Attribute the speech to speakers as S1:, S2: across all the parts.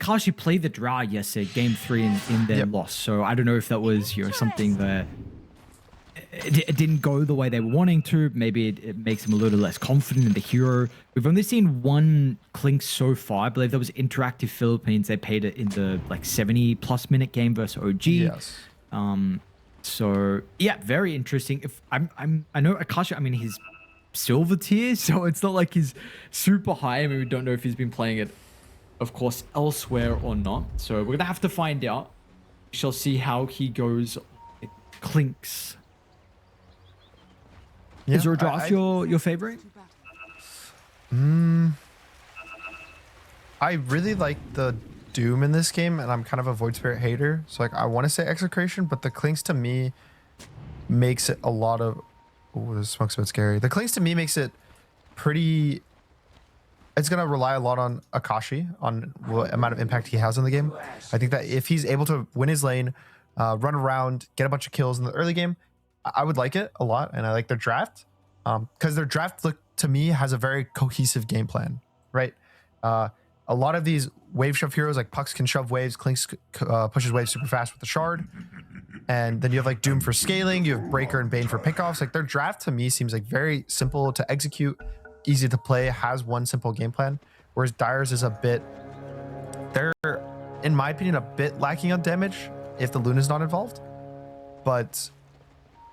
S1: Akashi played the draw yesterday, game 3 in their loss. So I don't know if that was something that it didn't go the way they were wanting to. Maybe it makes them a little less confident in the hero. We've only seen one Clink so far. I believe that was Interactive Philippines. They paid it in the like 70+ minute game versus OG.
S2: Yes.
S1: So yeah, very interesting. If I know Akashi, I mean, he's silver tier, so it's not like he's super high. I mean, we don't know if he's been playing it, of course, elsewhere or not. So we're gonna have to find out. We shall see how he goes. It Clinks. Yeah, is there a draft your favorite?
S2: I really like the Doom in this game, and I'm kind of a Void Spirit hater. So like I want to say Execration, but the Clinks to me makes it a lot of... Oh, this smoke's a bit scary. The Clinks to me makes it pretty... It's going to rely a lot on Akashi, on what amount of impact he has in the game. I think that if he's able to win his lane, run around, get a bunch of kills in the early game, I would like it a lot, and I like their draft. Because their draft, look, to me, has a very cohesive game plan, right? A lot of these wave shove heroes, like Pucks can shove waves, Clinks pushes waves super fast with the shard. And then you have like Doom for scaling, you have Breaker and Bane for pickoffs. Like their draft to me seems like very simple to execute, easy to play, has one simple game plan. Whereas Dyer's is a bit, they're, in my opinion, a bit lacking on damage if the Luna's not involved. But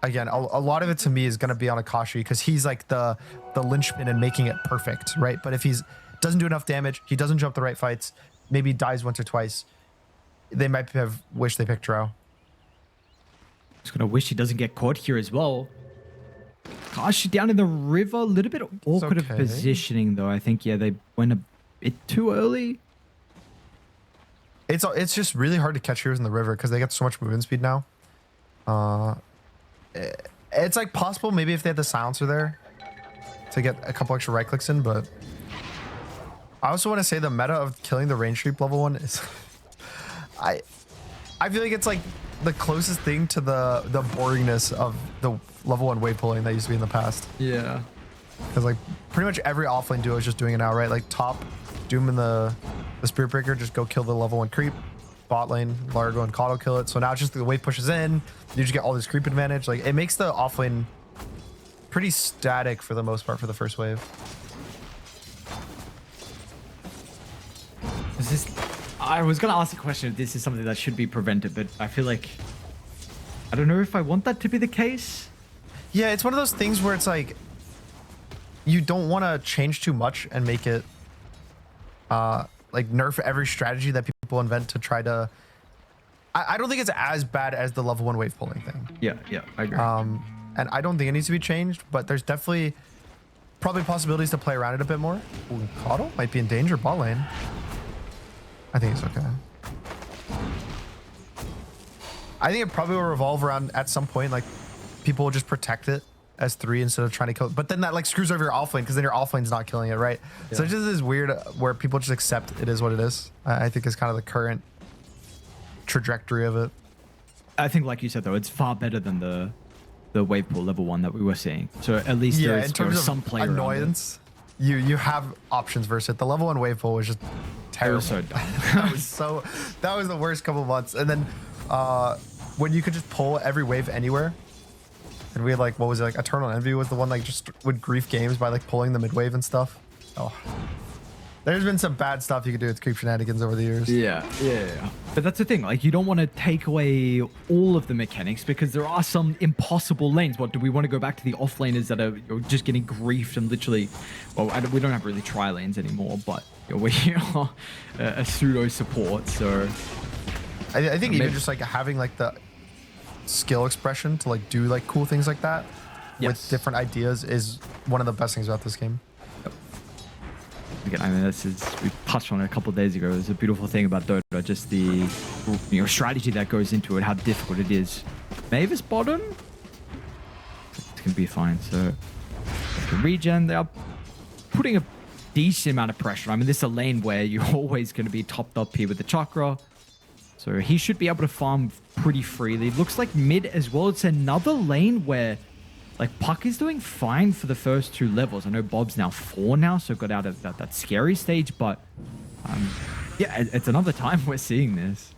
S2: again, a lot of it to me is going to be on Akashi because he's like the linchpin in making it perfect, right? But if he's doesn't do enough damage, he doesn't jump the right fights, maybe dies once or twice, they might have wished they picked Drow.
S1: Just gonna wish he doesn't get caught here as well. Akashi down in the river, a little bit awkward of positioning though. I think, yeah, they went a bit too early.
S2: It's just really hard to catch heroes in the river because they get so much movement speed now. It's like possible maybe if they had the silencer there to get a couple extra right clicks in, but I also want to say the meta of killing the range creep level 1 is I feel like it's like the closest thing to the boringness of the level 1 wave pulling that used to be in the past.
S1: Yeah,
S2: because like pretty much every offlane duo is just doing it now, right? Like top Doom and the Spirit Breaker just go kill the level 1 creep. Bot lane, Largo and Kato kill it. So now it's just the wave pushes in, you just get all this creep advantage. Like it makes the offlane pretty static for the most part for the first wave.
S1: Is this, I was gonna ask a question if this is something that should be prevented, but I feel like I don't know if I want that to be the case.
S2: Yeah, it's one of those things where it's like you don't want to change too much and make it like nerf every strategy that people invent to try to... I don't think it's as bad as the level 1 wave pulling thing.
S1: Yeah, I agree.
S2: And I don't think it needs to be changed, but there's definitely probably possibilities to play around it a bit more. Ooh, Caudle might be in danger bot lane. I think it's okay. I think it probably will revolve around at some point, like people will just protect it as 3 instead of trying to kill it. But then that like screws over your offlane because then your offlane's not killing it, right? Yeah. So it just is weird where people just accept it is what it is. I think is kind of the current trajectory of it.
S1: I think, like you said, though, it's far better than the wave pool level 1 that we were seeing. So at least
S2: yeah,
S1: in terms of some play
S2: annoyance, you have options versus it. The level 1 wave pool was just terrible.
S1: It was so dumb.
S2: that was the worst couple months. And then when you could just pull every wave anywhere, and we had like, what was it, like Eternal Envy was the one like just would grief games by like pulling the mid wave and stuff. Oh, there's been some bad stuff you could do with creep shenanigans over the years.
S1: Yeah. But that's the thing, like you don't want to take away all of the mechanics because there are some impossible lanes. What, do we want to go back to the offlaners that are just getting griefed and literally, well, we don't have really tri lanes anymore, but we are a pseudo support. So
S2: I think even just like having like the skill expression to like do like cool things like that with different ideas is one of the best things about this game.
S1: Again, I mean, we touched on it a couple of days ago. It's a beautiful thing about Dota, just the strategy that goes into it, how difficult it is. Mavis bottom, it's gonna be fine. So the regen, they are putting a decent amount of pressure. I mean, this is a lane where you're always going to be topped up here with the chakra. So he should be able to farm pretty freely. Looks like mid as well. It's another lane where like Puck is doing fine for the first 2 levels. I know Bob's now 4 now, so got out of that scary stage, but Yeah, it's another time we're seeing this.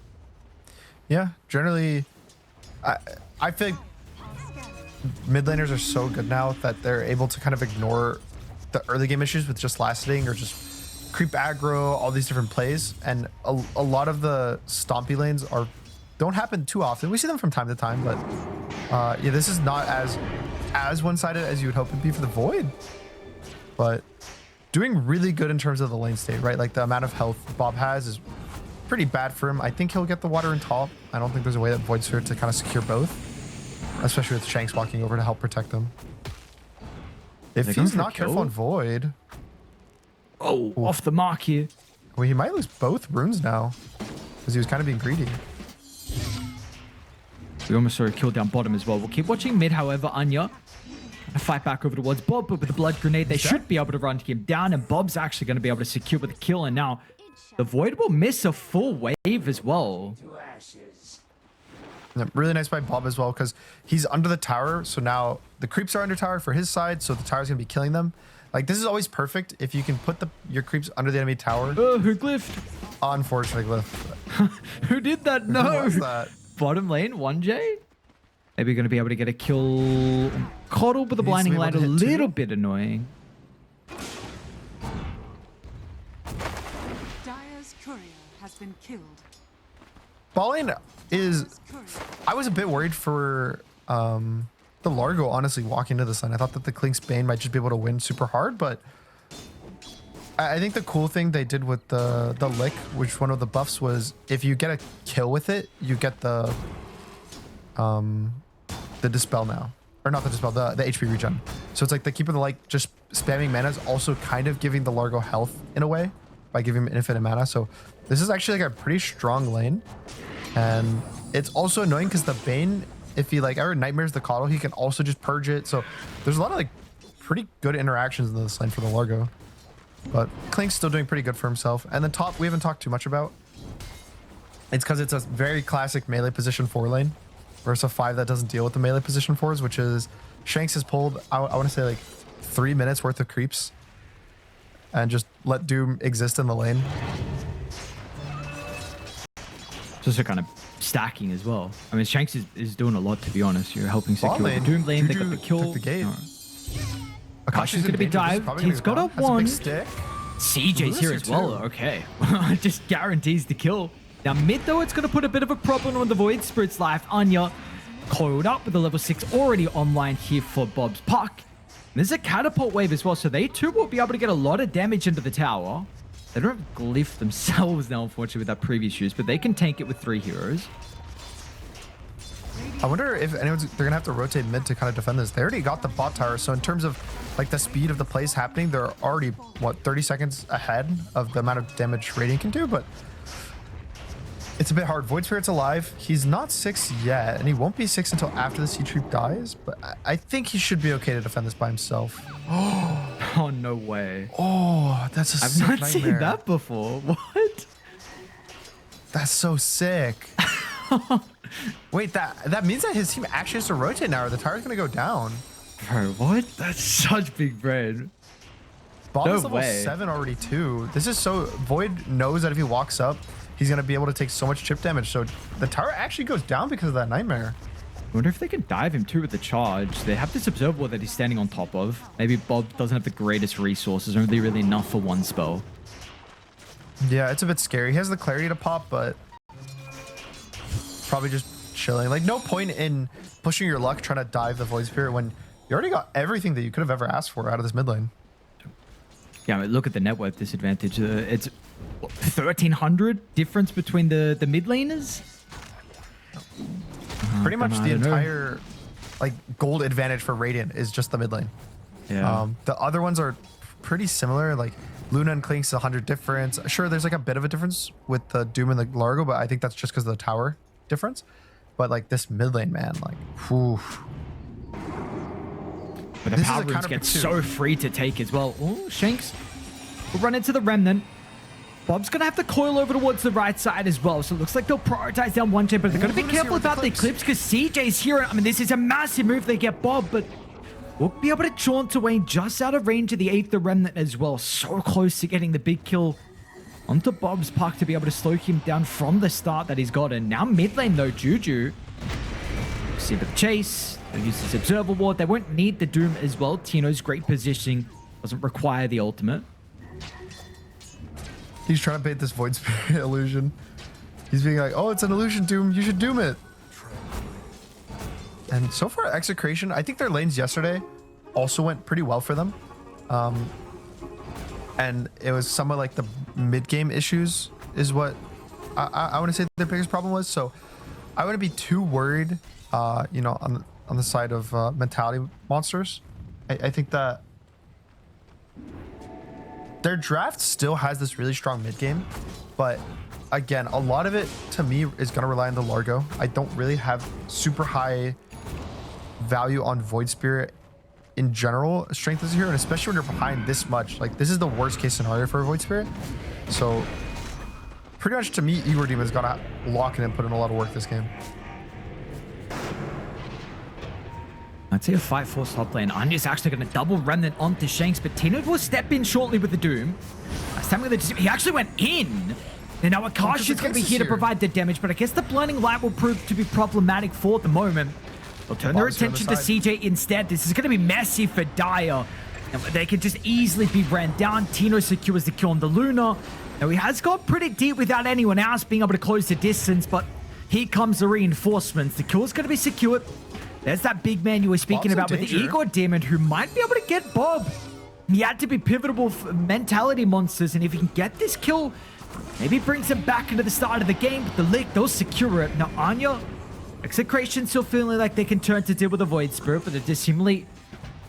S2: Yeah, generally, I feel like mid laners are so good now that they're able to kind of ignore the early game issues with just last hitting or just creep aggro, all these different plays. And a lot of the stompy lanes don't happen too often. We see them from time to time, but yeah, this is not as one-sided as you would hope it'd be for the Void. But doing really good in terms of the lane state, right? Like the amount of health Bob has is pretty bad for him. I think he'll get the water in top. I don't think there's a way that Void's here to kind of secure both, especially with Shanks walking over to help protect them. If he's not careful on Void...
S1: Oh, off the mark here.
S2: Well, he might lose both runes now because he was kind of being greedy.
S1: We almost saw a kill down bottom as well. We'll keep watching mid, however. Anya gonna fight back over towards Bob, but with the blood grenade, they should be able to run him down, and Bob's actually going to be able to secure with the kill, and now the Void will miss a full wave as well.
S2: Yeah, really nice by Bob as well, because he's under the tower, so now the creeps are under tower for his side, so the tower's going to be killing them. Like, this is always perfect if you can put your creeps under the enemy tower.
S1: Who glyphed?
S2: Unfortunately, Glyph.
S1: Who did that? No.
S2: Who was that?
S1: Bottom lane, 1J? Maybe going to be able to get a kill. Coddle with the blinding light, a little bit annoying.
S3: Dire's courier has been killed.
S2: Balling is... I was a bit worried for the Largo, honestly, walking into this lane. I thought that the Klink's Bane might just be able to win super hard, but I think the cool thing they did with the Lick, which one of the buffs was, if you get a kill with it, you get the Dispel now. Or not the Dispel, the HP regen. So it's like the Keeper of the Light just spamming mana is also kind of giving the Largo health in a way by giving him infinite mana. So this is actually like a pretty strong lane. And it's also annoying because the Bane, if he like ever nightmares the Coddle, he can also just purge it. So there's a lot of like pretty good interactions in this lane for the Largo. But Klink's still doing pretty good for himself. And then top, we haven't talked too much about. It's because it's a very classic melee position 4 lane versus a 5 that doesn't deal with the melee position 4s, which is Shanks has pulled, I want to say like 3 minutes worth of creeps and just let Doom exist in the lane.
S1: Just a kind of stacking as well. I mean, Shanks is doing a lot, to be honest. You're helping secure the Doom lane. They got the kill.
S2: Took the gate.
S1: No. Akashi's going to be dived. He's got a one. CJ's here as well. Okay. Just guarantees the kill. Now mid though, it's going to put a bit of a problem on the Void Spirit's life. Anya coiled up with the level 6 already online here for Bob's Puck. There's a catapult wave as well, so they too will be able to get a lot of damage into the tower. They don't have Glyph themselves now, unfortunately, with that previous use, but they can tank it with 3 heroes.
S2: I wonder if they're gonna have to rotate mid to kind of defend this. They already got the bot tower, so in terms of like the speed of the plays happening, they're already what 30 seconds ahead of the amount of damage Radiant can do, but it's a bit hard. Void Spirit's alive. He's not 6 yet, and he won't be 6 until after the Sea Troop dies, but I think he should be okay to defend this by himself.
S1: Oh, no way.
S2: Oh, that's a sick
S1: I've not
S2: nightmare.
S1: seen that before. What?
S2: That's so sick. Wait, that means that his team actually has to rotate now, or the tower's gonna go down.
S1: Bro, what? That's such big brain.
S2: Bob
S1: No
S2: is level
S1: way.
S2: 7 already too. This is so... Void knows that if he walks up, he's gonna be able to take so much chip damage. So the tower actually goes down because of that nightmare.
S1: I wonder if they can dive him too with the charge. They have this observable that he's standing on top of. Maybe Bob doesn't have the greatest resources, only really enough for one spell.
S2: Yeah, it's a bit scary. He has the clarity to pop, but probably just chilling. Like, no point in pushing your luck trying to dive the Void Spirit when you already got everything that you could have ever asked for out of this mid lane.
S1: Yeah, I mean, look at the net worth disadvantage. It's 1,300 difference between the mid laners.
S2: Pretty much
S1: I
S2: the
S1: don't know.
S2: entire like gold advantage for Radiant is just the mid lane.
S1: Yeah.
S2: The other ones are pretty similar. Like Luna and Klink's 100 difference. Sure, there's like a bit of a difference with the Doom and the Largo, but I think that's just because of the tower difference. But like this mid lane, man, like, whew.
S1: But the
S2: This is
S1: power
S2: a
S1: rooms
S2: counter
S1: get
S2: pick too.
S1: so free to take as well. Oh, Shanks will run into the Remnant. Bob's going to have to coil over towards the right side as well. So it looks like they'll prioritize down 1J, but they're going to be
S2: Luna's here
S1: careful
S2: with the
S1: about their clips because CJ's here. I mean, this is a massive move. They get Bob, but we'll be able to jaunt away just out of range of the 8th, the Remnant as well. So close to getting the big kill onto Bob's puck to be able to slow him down from the start that he's gotten. Now mid lane though, Juju. See the chase. They'll use this observer ward. They won't need the Doom as well. Tino's great positioning doesn't require the ultimate.
S2: He's trying to bait this Void Spirit illusion. He's being like, oh, it's an illusion, Doom. You should Doom it. And so far, Execration, I think their lanes yesterday also went pretty well for them. And it was somewhat like the mid-game issues is what I want to say their biggest problem was. So I wouldn't be too worried, you know, on the side of mentality monsters. I think that their draft still has this really strong mid-game, but again, a lot of it to me is going to rely on the Largo. I don't really have super high value on Void Spirit in general strength this year, and especially when you're behind this much. Like, this is the worst case scenario for a Void Spirit. So pretty much to me, Igor Demon's got to lock in and put in a lot of work this game.
S1: I'd say a fight for top lane. Anya's actually going to double remnant onto Shanks, but Tino will step in shortly with the Doom. Last time he actually went in. And now Akashi's going to be here to provide the damage, but I guess the blinding light will prove to be problematic for the moment. They'll turn their attention to CJ instead. This is going to be messy for Dire. And they can just easily be ran down. Tino secures the kill on the Luna. Now he has got pretty deep without anyone else being able to close the distance, but here comes the reinforcements. The kill is going to be secured. There's that big man you were speaking about with the Igor Demon who might be able to get Bob. He had to be pivotal for mentality monsters, and if he can get this kill, maybe brings him back into the start of the game. But the Lick, they'll secure it. Now Anya, Execration still feeling like they can turn to deal with the Void Spirit, but the Dissimulate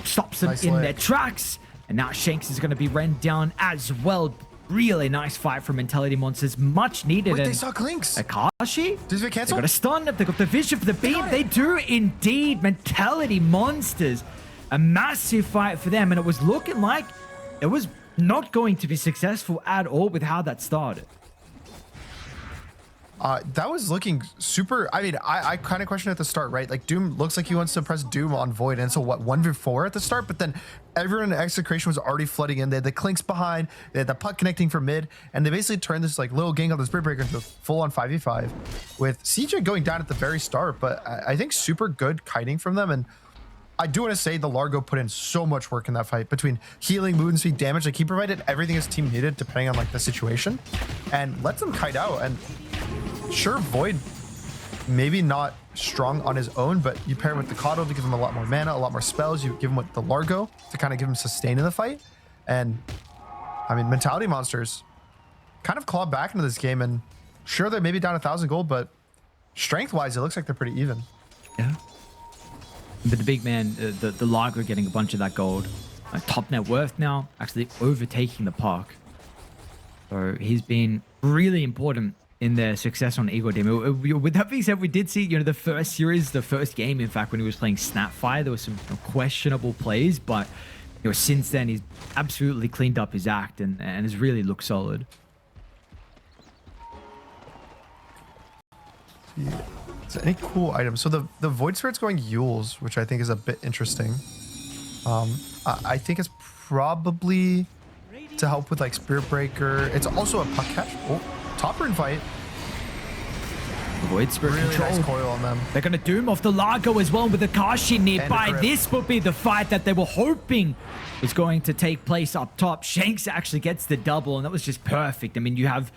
S1: stops them in their tracks. And now Shanks is going to be ran down as well. Really nice fight from Mentality Monsters. Much needed.
S2: Wait, they saw Clinks.
S1: Akashi?
S2: Did they cancel?
S1: They got a stun. They got the vision for the beam. They do indeed. Mentality Monsters. A massive fight for them. And it was looking like it was not going to be successful at all with how that started.
S2: That was looking super. I mean, I kind of questioned at the start, right? Like, Doom looks like he wants to press Doom on Void. And so what, 1v4 at the start? But then everyone in Execration was already flooding in. They had the Clinks behind. They had the puck connecting from mid. And they basically turned this like little gang of the Spirit Breaker into a full-on 5v5 with CJ going down at the very start. But I think super good kiting from them. And I do want to say the Largo put in so much work in that fight between healing, movement speed, damage. Like, he provided everything his team needed depending on like the situation and lets them kite out. And sure, Void maybe not strong on his own, but you pair him with the Coddle to give him a lot more mana, a lot more spells. You give him with the Largo to kind of give him sustain in the fight. And I mean, Mentality Monsters kind of clawed back into this game, and sure, they're maybe down 1,000 gold, but strength wise, it looks like they're pretty even.
S1: Yeah. But the big man, the Largo getting a bunch of that gold. Top net worth now, actually overtaking the puck. So he's been really important in their success on Igor Demo. With that being said, we did see, you know, the first series, the first game, in fact, when he was playing Snapfire, there was some questionable plays, but, you know, since then, he's absolutely cleaned up his act and has really looked solid.
S2: Yeah. So any cool items? So the Void Spirit's going Yules, which I think is a bit interesting. I think it's probably to help with like Spirit Breaker. It's also a puck catch. Oh, topper invite.
S1: Void Spirit
S2: really
S1: control.
S2: Nice coil on them.
S1: They're going to Doom off the Largo as well with the Akashi nearby. This would be the fight that they were hoping was going to take place up top. Shanks actually gets the double, and that was just perfect. I mean, you have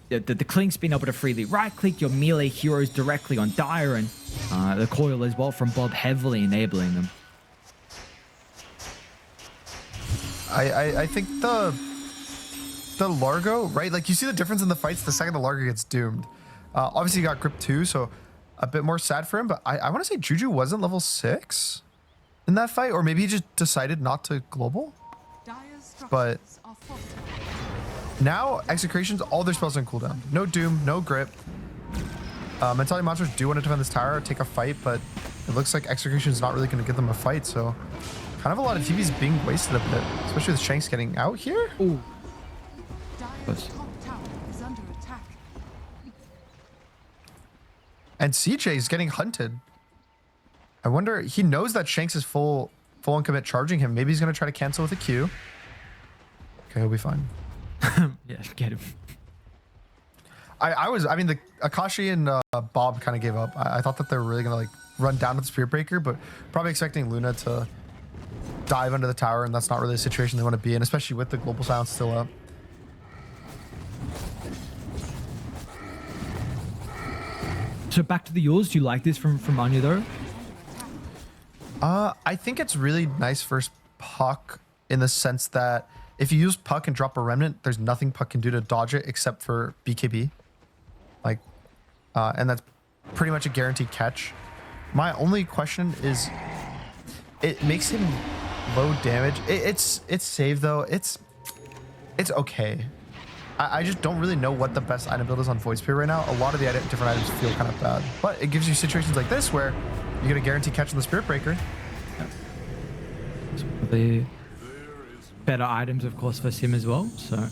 S1: the Clinks being able to freely right-click your melee heroes directly on Dire, and the coil as well from Bob heavily enabling them.
S2: I think the Largo, right? Like, you see the difference in the fights the second the Largo gets doomed. Obviously, he got grip 2, so a bit more sad for him, but I want to say Juju wasn't level 6 in that fight, or maybe he just decided not to global. But now, Execrations, all their spells on cooldown. No Doom, no grip. Mentality Monsters do want to defend this tower, take a fight, but it looks like Execration's not really going to give them a fight, so kind of a lot of TVs being wasted a bit, especially with Shanks getting out here.
S1: Ooh.
S2: And CJ is getting hunted. I wonder, he knows that Shanks is full on commit charging him. Maybe he's going to try to cancel with a Q. Okay, he'll be fine.
S1: Yeah, get him.
S2: I mean, the Akashi and Bob kind of gave up. I thought that they were really gonna like run down with the Spirit Breaker, but probably expecting Luna to dive under the tower, and that's not really a situation they want to be in, especially with the global silence still up.
S1: So back to the Yules. Do you like this from Anya though?
S2: I think it's really nice versus Puck in the sense that if you use Puck and drop a remnant, there's nothing Puck can do to dodge it except for BKB. Like, and that's pretty much a guaranteed catch. My only question is, it makes him low damage. It's safe though. It's okay. I just don't really know what the best item build is on Void Spear right now. A lot of the different items feel kind of bad, but it gives you situations like this where you get a guaranteed catch on the Spirit Breaker.
S1: The better items, of course, for him as well. So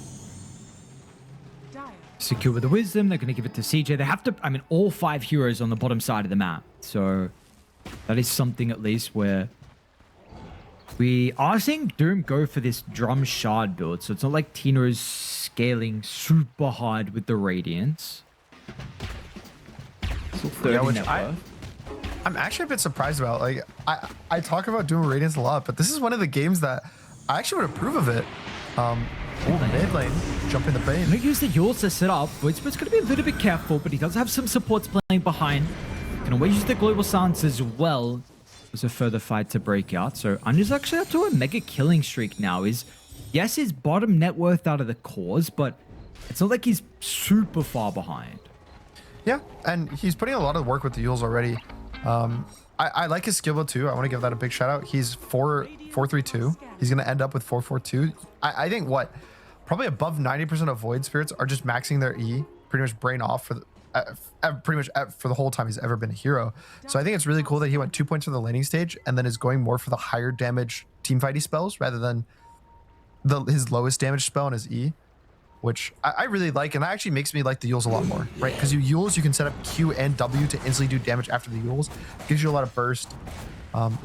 S1: secure with the wisdom. They're going to give it to CJ. They have to. I mean, all 5 heroes on the bottom side of the map. So that is something at least where we are seeing Doom go for this drum shard build. So it's not like Tino's scaling super hard with the Radiance.
S2: Yeah, which I'm actually a bit surprised about. Like, I talk about Doom Radiance a lot, but this is one of the games that I actually would approve of it. Mid lane, jumping the bane.
S1: I'm going to use the Yules to set up. Voidspear's going to be a little bit careful, but he does have some supports playing behind. Can always use the Global Silence as well. There's a further fight to break out. So Anya's actually up to a mega killing streak now. Yes, his bottom net worth out of the cause, but it's not like he's super far behind.
S2: Yeah, and he's putting a lot of work with the Yules already. I like his skill build too. I want to give that a big shout out. He's 4-3-2. He's going to end up with 4-4-2. I think probably above 90% of Void Spirits are just maxing their E, pretty much brain off for the whole time he's ever been a hero. So I think it's really cool that he went 2 points from the laning stage and then is going more for the higher damage teamfighty spells rather than his lowest damage spell on his E, which I really like, and that actually makes me like the Yules a lot more, right? Because you can set up Q and W to instantly do damage after the Yules. Gives you a lot of burst. And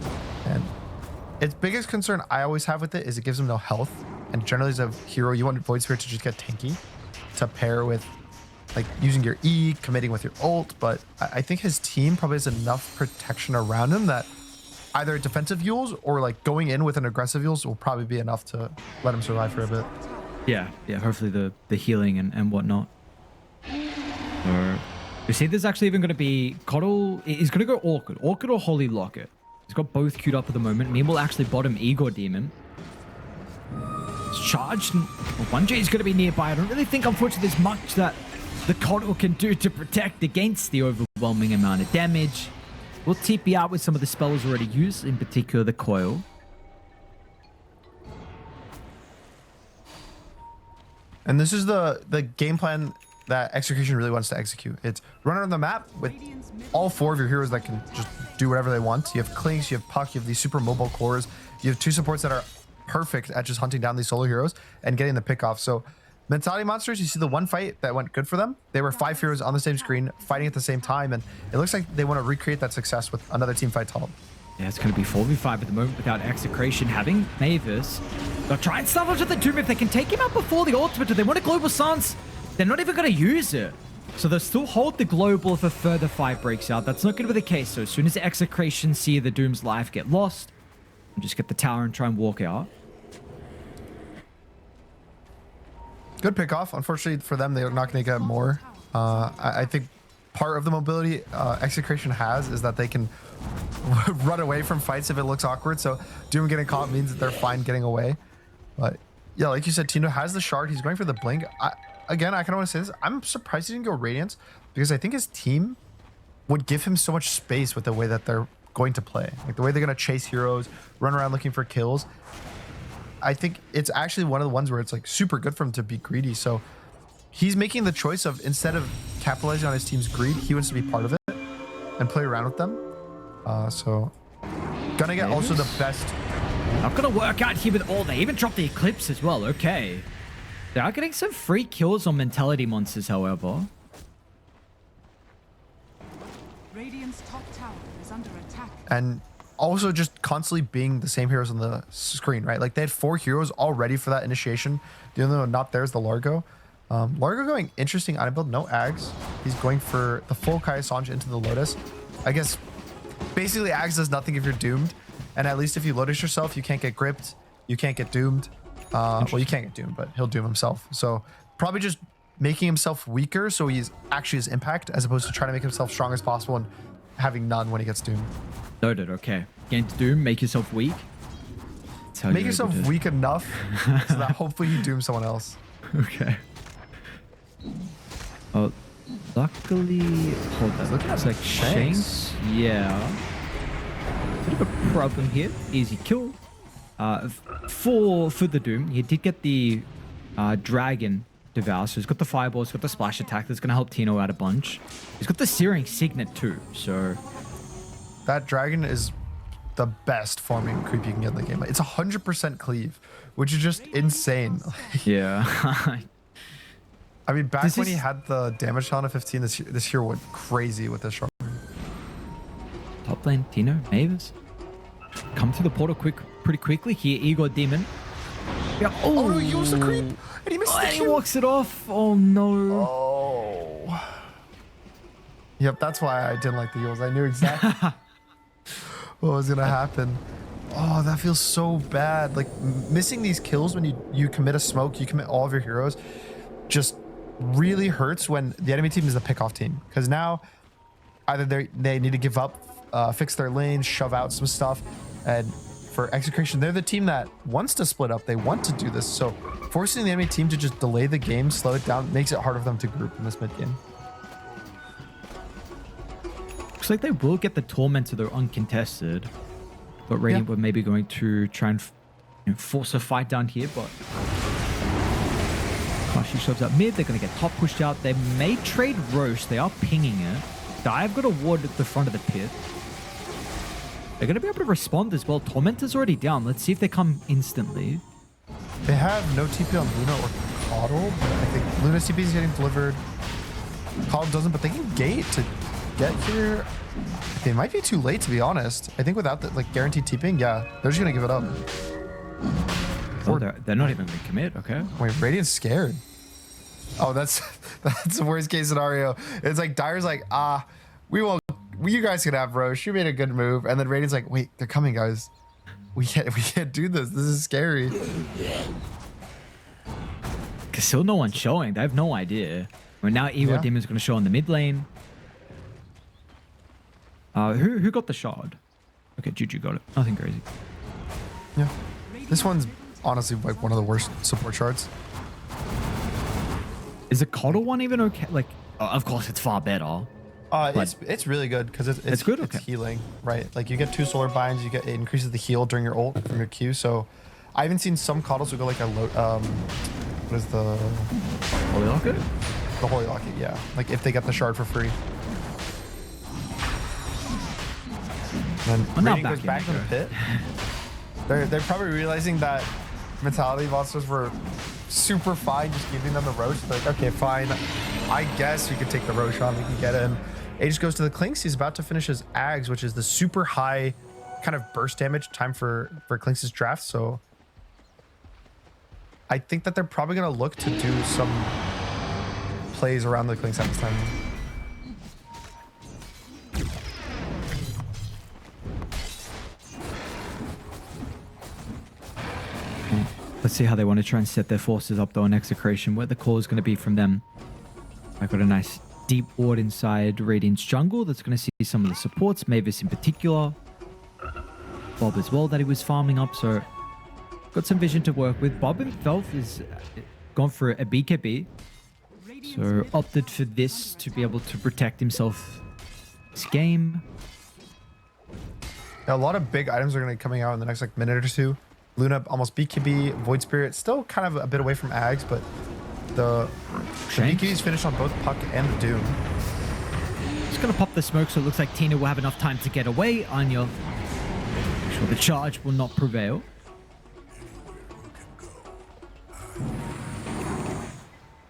S2: its biggest concern I always have with it is it gives him no health. And generally as a hero, you want Void Spirit to just get tanky to pair with like using your E, committing with your ult. But I think his team probably has enough protection around him that either defensive Yules or like going in with an aggressive Yules will probably be enough to let him survive for a bit.
S1: Yeah, hopefully the healing and whatnot. You see there's actually even going to be Coddle. He's going to go Orchid or Holy Locket. He's got both queued up at the moment. Meme will actually bottom Igor Demon. It's charged. 1J is going to be nearby. I don't really think, unfortunately, there's much that the Coddle can do to protect against the overwhelming amount of damage. We'll TP out with some of the spells already used, in particular the Coil.
S2: And this is the game plan that Execration really wants to execute. It's run around the map with all 4 of your heroes that can just do whatever they want. You have Clinks, you have Puck, you have these super mobile cores. You have 2 supports that are perfect at just hunting down these solo heroes and getting the pick off. So Mentality Monsters, you see the one fight that went good for them. They were 5 heroes on the same screen fighting at the same time. And it looks like they want to recreate that success with another team fight top.
S1: Yeah, it's going to be 4v5 at the moment without Execration having Mavis. They'll try and salvage with the Doom if they can take him out before the ultimate. If they want a Global Silence, they're not even going to use it. So they'll still hold the Global if a further fight breaks out. That's not going to be the case. So as soon as the Execration see the Doom's life get lost, and just get the tower and try and walk out.
S2: Good pick off. Unfortunately for them, they're not going to get more. I think part of the mobility Execration has is that they can run away from fights if it looks awkward. So Doom getting caught means that they're fine getting away. But yeah, like you said, Tino has the shard. He's going for the blink. Again, I kind of want to say this. I'm surprised he didn't go Radiance because I think his team would give him so much space with the way that they're going to play. Like the way they're going to chase heroes, run around looking for kills. I think it's actually one of the ones where it's like super good for him to be greedy. So he's making the choice of, instead of capitalizing on his team's greed, he wants to be part of it and play around with them. So gonna get also the best.
S1: Not gonna work out here with all. They even dropped the Eclipse as well. Okay. They are getting some free kills on Mentality Monsters, however.
S3: Radiant's top tower is under attack.
S2: And also just constantly being the same heroes on the screen, right? Like they had 4 heroes all ready for that initiation. The only one not there is the Largo. Largo going interesting item build, no Ags. He's going for the full Kai Sanj into the Lotus. I guess basically Ags does nothing if you're doomed. And at least if you Lotus yourself, you can't get gripped. You can't get doomed. Well, you can't get doomed, but he'll doom himself. So probably just making himself weaker so he's actually his impact as opposed to trying to make himself strong as possible and having none when he gets doomed.
S1: Noted, okay. Gain to doom, make yourself weak.
S2: Make yourself weak enough so that hopefully you doom someone else.
S1: Okay. Oh, luckily, hold on. Looks like Shanks. Yeah. Bit of a problem here. Easy kill. For the doom, he did get the dragon devour. So he's got the fireball. He's got the splash attack. That's gonna help Tino out a bunch. He's got the searing signet too. So
S2: that dragon is the best farming creep you can get in the game. It's 100% cleave, which is just insane.
S1: Yeah.
S2: I mean, back when he had the damage on a 15, this year went crazy with this shot.
S1: Top lane, Tino, Mavis. Come to the portal pretty quickly here. Igor Demon. Yeah.
S2: Oh no, he used the creep and he missed the
S1: he
S2: kill.
S1: walks it off. Oh no.
S2: Oh. Yep, that's why I didn't like the heals. I knew exactly what was gonna happen. Oh, that feels so bad. Like missing these kills when you commit a smoke, you commit all of your heroes, just really hurts when the enemy team is the pick-off team. Because now either they need to give up, fix their lanes, shove out some stuff, and for Execration, they're the team that wants to split up. They want to do this. So forcing the enemy team to just delay the game, slow it down, makes it harder for them to group in this mid game.
S1: Looks like they will get the Tormentor though uncontested. But Radiant were maybe going to try and force a fight down here, but Kashi shoves up mid. They're going to get top pushed out. They may trade Roche. They are pinging it. Dive got a ward at the front of the pit. They're going to be able to respond as well. Tormentor's already down. Let's see if they come instantly.
S2: They have no TP on Luna or Coddle, but I think Luna's TP is getting delivered. Coddle doesn't, but they can gate to get here. They might be too late, to be honest. I think without the like guaranteed TPing, yeah, they're just gonna give it up.
S1: Oh, they're not even gonna commit. Okay.
S2: Wait, Radiant's scared. Oh, that's the worst case scenario. It's like Dire's like, you guys can have Roche. You made a good move, and then Radiant's like, wait, they're coming, guys. We can't do this. This is scary.
S1: Cause still no one's showing. They have no idea. Well, now Igor Demon's gonna show in the mid lane. Who got the shard? Okay, Juju got it. Nothing crazy.
S2: Yeah. This one's honestly like one of the worst support shards.
S1: Is the Coddle one even okay? Like, of course it's far better.
S2: It's really good because it's
S1: good.
S2: It's
S1: okay.
S2: healing, right? Like you get 2 solar binds, it increases the heal during your ult from your Q. So I even seen some Coddles who go like a what is the
S1: Holy Locket?
S2: The Holy Locket, yeah. Like if they get the shard for free. And then Radiant goes back in the pit. They're probably realizing that mentality monsters were super fine just giving them the Roche. They're like, okay, fine. I guess we could take the Roche on. We can get in. Aegis goes to the Clinks. He's about to finish his Ags, which is the super high kind of burst damage time for Clinks' draft. So I think that they're probably going to look to do some plays around the Clinks at this time.
S1: Let's see how they want to try and set their forces up though in Execration, where the call is going to be from them. I got a nice deep ward inside Radiant's jungle that's going to see some of the supports, Mavis in particular. Bob as well that he was farming up, so got some vision to work with. Bob himself is gone for a BKB, so opted for this to be able to protect himself this game.
S2: Yeah, a lot of big items are going to be coming out in the next like minute or two. Luna almost BKB, Void Spirit, still kind of a bit away from Ags, but the BKB is finished on both Puck and the Doom.
S1: Just gonna pop the smoke, so it looks like Tina will have enough time to get away. Anya, make sure the charge will not prevail.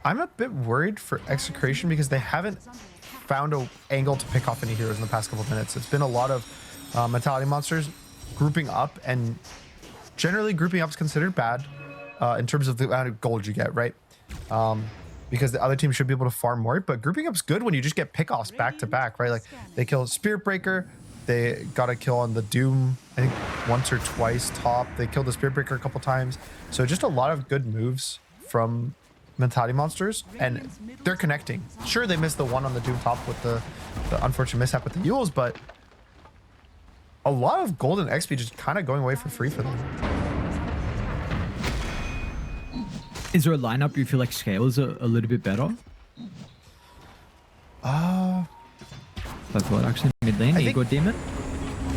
S2: I'm a bit worried for Execration because they haven't found an angle to pick off any heroes in the past couple of minutes. It's been a lot of mentality monsters grouping up, and generally grouping up is considered bad in terms of the amount of gold you get, right? because the other team should be able to farm more. But grouping up's good when you just get pickoffs back to back, right? Like they kill Spirit Breaker, they got a kill on the Doom, I think once or twice top. They killed the Spirit Breaker a couple times. So just a lot of good moves from Mentality Monsters, and they're connecting. Sure, they missed the one on the Doom top with the unfortunate mishap with the Yules, but a lot of gold and XP just kind of going away for free for them.
S1: Is there a lineup you feel like scales a little bit better? That's what actually mid lane. Igor Demon.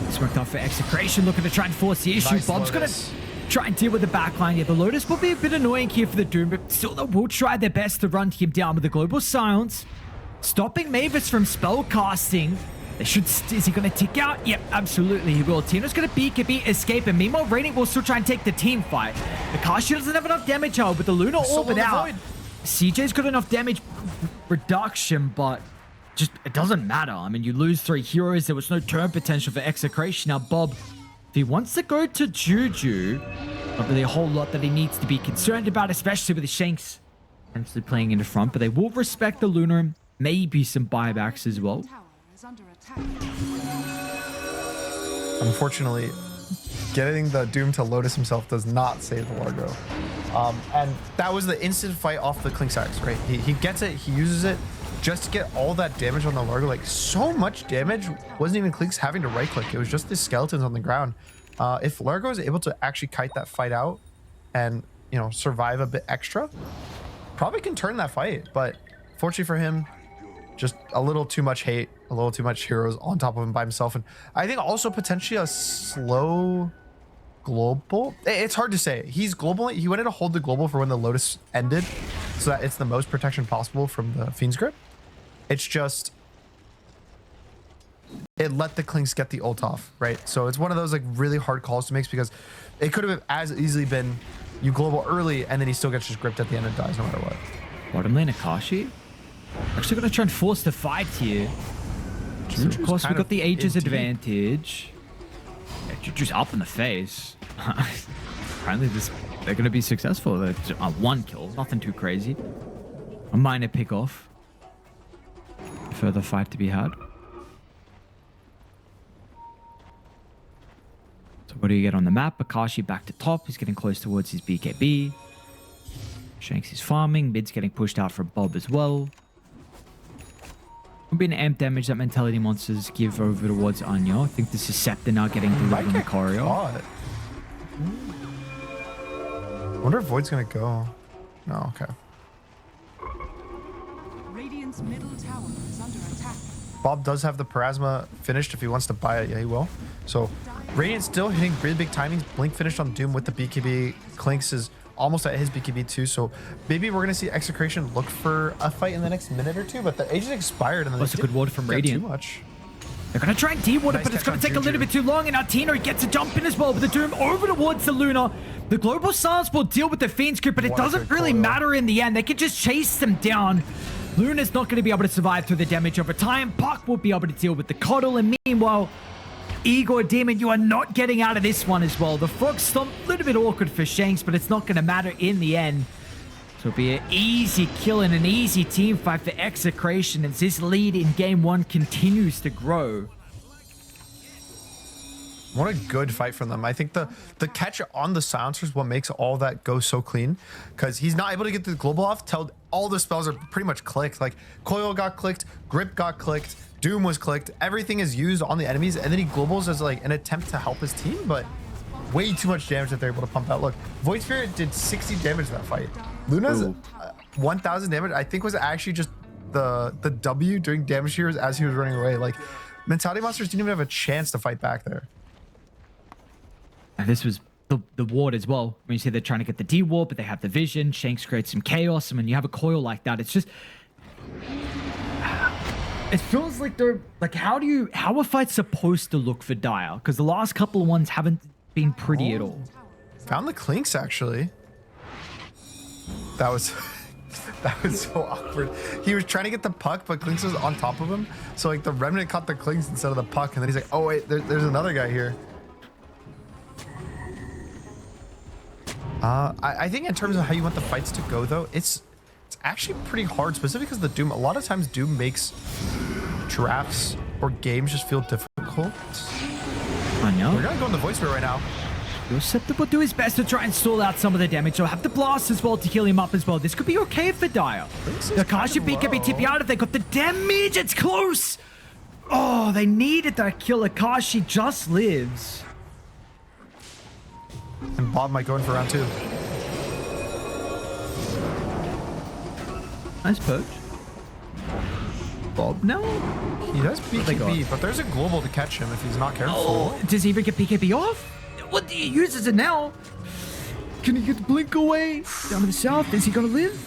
S1: Smoked off for Execration, looking to try and force the issue.
S2: Nice
S1: Bob's gonna
S2: Lotus.
S1: try and deal with the backline. Yeah, the Lotus will be a bit annoying here for the Doom, but still they will try their best to run him down with the Global Silence. Stopping Mavis from spell casting. They should. Is he going to tick out? Yep, absolutely he will. Tino's going to BKB, escape, and meanwhile, Raining will still try and take the team fight. The Kashi doesn't have enough damage out, but the Luna orbit out. CJ's got enough damage reduction, but just it doesn't matter. I mean, you lose 3 heroes. There was no turn potential for Execration. Now, Bob, if he wants to go to Juju, not really a whole lot that he needs to be concerned about, especially with the Shanks potentially playing in the front, but they will respect the Lunar, maybe some buybacks as well.
S3: Tower is under attack.
S2: Unfortunately, getting the Doom to Lotus himself does not save the Largo. And that was the instant fight off the Klink Axe, right? He gets it, he uses it just to get all that damage on the Largo. Like, so much damage wasn't even Klink's having to right click. It was just the skeletons on the ground. If Largo is able to actually kite that fight out and, you know, survive a bit extra, probably can turn that fight. But fortunately for him, just a little too much hate, a little too much heroes on top of him by himself. And I think also potentially a slow global. It's hard to say. He's global. He wanted to hold the global for when the Lotus ended so that it's the most protection possible from the Fiend's Grip. It's just, it let the Klinks get the ult off, right? So it's one of those like really hard calls to make, because it could have as easily been you global early and then he still gets just gripped at the end and dies no matter what.
S1: Bottom lane Akashi. Actually going to try and force the fight here. So of course, we got the Aegis advantage. Yeah, Juju's up in the face. Apparently, they're going to be successful. One kill, nothing too crazy. A minor pick off. Further fight to be had. So what do you get on the map? Akashi back to top. He's getting close towards his BKB. Shanks is farming. Mid's getting pushed out from Bob as well. Will be an amp damage that Mentality Monsters give over towards Anya. I think this is Scepter now getting delivered on the Courier.
S2: I wonder if Void's gonna go. No, okay.
S3: Radiant's middle tower is under attack.
S2: Bob does have the Parasma finished if he wants to buy it. Yeah, he will. So Radiant still hitting really big timings. Blink finished on Doom with the BKB. Klinks is almost at his BKB too. So maybe we're going to see Execration look for a fight in the next minute or two. But the Aegis expired. And then
S1: that's a good ward from Radiant.
S2: Too much.
S1: They're going to try and de-water, but it's going to take a little bit too long. And now Tino gets a jump in as well with the Doom over towards the Luna. The Global Silence will deal with the Fiend's Grip, but it doesn't really matter in the end. They can just chase them down. Luna's not going to be able to survive through the damage over time. Puck will be able to deal with the Coddle. And meanwhile, Igor Demon, you are not getting out of this one as well. The Frog Stomp, a little bit awkward for Shanks, but it's not going to matter in the end. So it'll be an easy kill and an easy team fight for Execration as this lead in game 1 continues to grow.
S2: What a good fight from them. I think the catch on the silencer is what makes all that go so clean, because he's not able to get the global off till all the spells are pretty much clicked. Like Coil got clicked, Grip got clicked, Doom was clicked, everything is used on the enemies, and then he globals as like an attempt to help his team, but way too much damage that they're able to pump out. Look, Void Spirit did 60 damage that fight. Luna's 1,000 damage, I think, was actually just the W doing damage here as he was running away. Like, Mentality Monsters didn't even have a chance to fight back there.
S1: And this was the ward as well. When you say they're trying to get the D-ward, but they have the vision. Shanks creates some chaos. And when you have a coil like that, it's just... It feels like they're... Like, how are fights supposed to look for Dire? Because the last couple of ones haven't been pretty at all.
S2: Found the Klinks, actually. That was... That was so awkward. He was trying to get the puck, but Klinks was on top of him. So, like, the Remnant caught the Klinks instead of the puck. And then he's like, oh, wait, there's another guy here. I think in terms of how you want the fights to go, though, it's actually pretty hard, specifically because the Doom, a lot of times Doom makes drafts or games just feel difficult.
S1: I know.
S2: We're gonna go in the voice right now.
S1: Receptive will do his best to try and stall out some of the damage. He'll have the blast as well to heal him up as well. This could be okay for Dire. The Akashi Peak could be tipping out if they got the damage. It's close. Oh, they needed that kill. Akashi just lives.
S2: And Bob might go in for round 2.
S1: Nice poach. Bob now?
S2: He does
S1: they got?
S2: BKB, but there's a global to catch him if he's not careful.
S1: Oh, does he even get BKB off? What, he uses it now? Can he get the blink away? Down to the south, is he gonna live?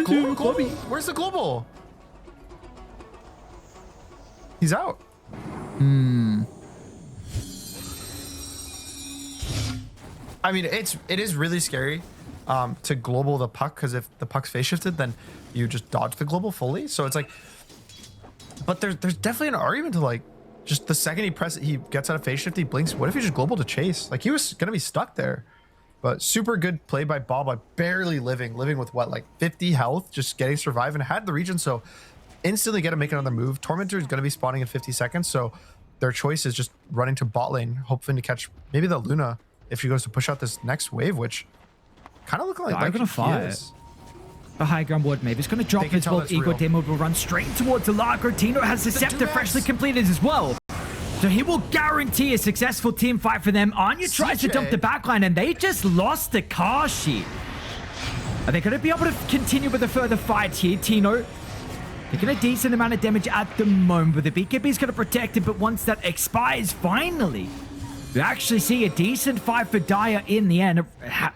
S2: Global? Where's the global? He's out. I mean, it is really scary to global the puck, because if the puck's phase shifted, then you just dodge the global fully. So it's like, but there's definitely an argument to like, just the second he gets out of phase shift, he blinks. What if he just global to chase? Like, he was gonna be stuck there. But super good play by Bob, like barely living with what, like 50 health, just getting survive, and had the region, so instantly get to make another move. Tormentor is gonna be spawning in 50 seconds, so their choice is just running to bot lane, hoping to catch maybe the Luna if she goes to push out this next wave, which kind of looking like
S1: They're gonna fight. The high ground ward maybe it's gonna drop
S2: They can
S1: as
S2: tell
S1: well.
S2: that's
S1: Igor
S2: real.
S1: Demo will run straight towards the Largo. Tino has the scepter
S2: Dumax.
S1: freshly completed as well. So he will guarantee a successful team fight for them. Anya tries to
S2: CJ.
S1: dump the backline and they just lost the Kashi. Are they gonna be able to continue with a further fight here, Tino? Taking a decent amount of damage at the moment, but the BKB is gonna protect it, but once that expires, finally, you actually see a decent fight for Dire in the end. It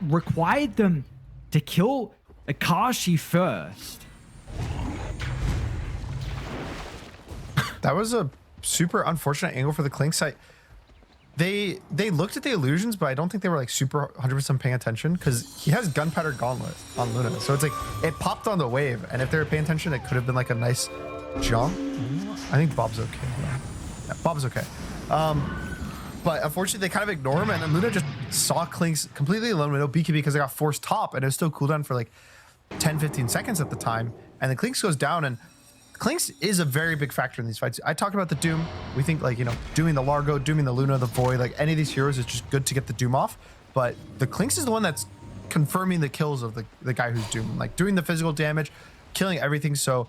S1: required them to kill Akashi first.
S2: That was a super unfortunate angle for the Clink site. They looked at the illusions, but I don't think they were like super 100% paying attention, because he has Gunpowder Gauntlet on Luna. So it's like, it popped on the wave, and if they were paying attention, it could have been like a nice jump. I think Bob's okay. Yeah, Bob's okay. But unfortunately, they kind of ignore him, and then Luna just saw Clink's completely alone with no BKB because they got forced top, and it was still cooldown for like 10-15 seconds at the time. And the Clinks goes down, and Clinks is a very big factor in these fights. I talked about the Doom. We think, like, you know, dooming the Largo, dooming the Luna, the Void, like any of these heroes is just good to get the Doom off. But the Clinks is the one that's confirming the kills of the guy who's Doom, like doing the physical damage, killing everything. So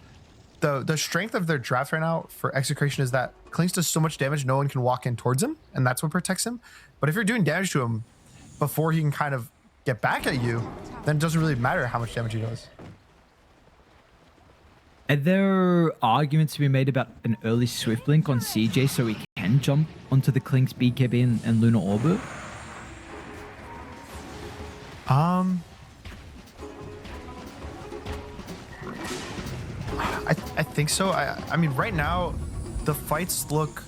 S2: the strength of their draft right now for Execration is that Clinks does so much damage, no one can walk in towards him, and that's what protects him. But if you're doing damage to him before he can kind of get back at you, then it doesn't really matter how much damage he does.
S1: Are there arguments to be made about an early Swift Blink on CJ so he can jump onto the Clink's BKB and Luna Orbit?
S2: I think so. I mean, right now, the fights look...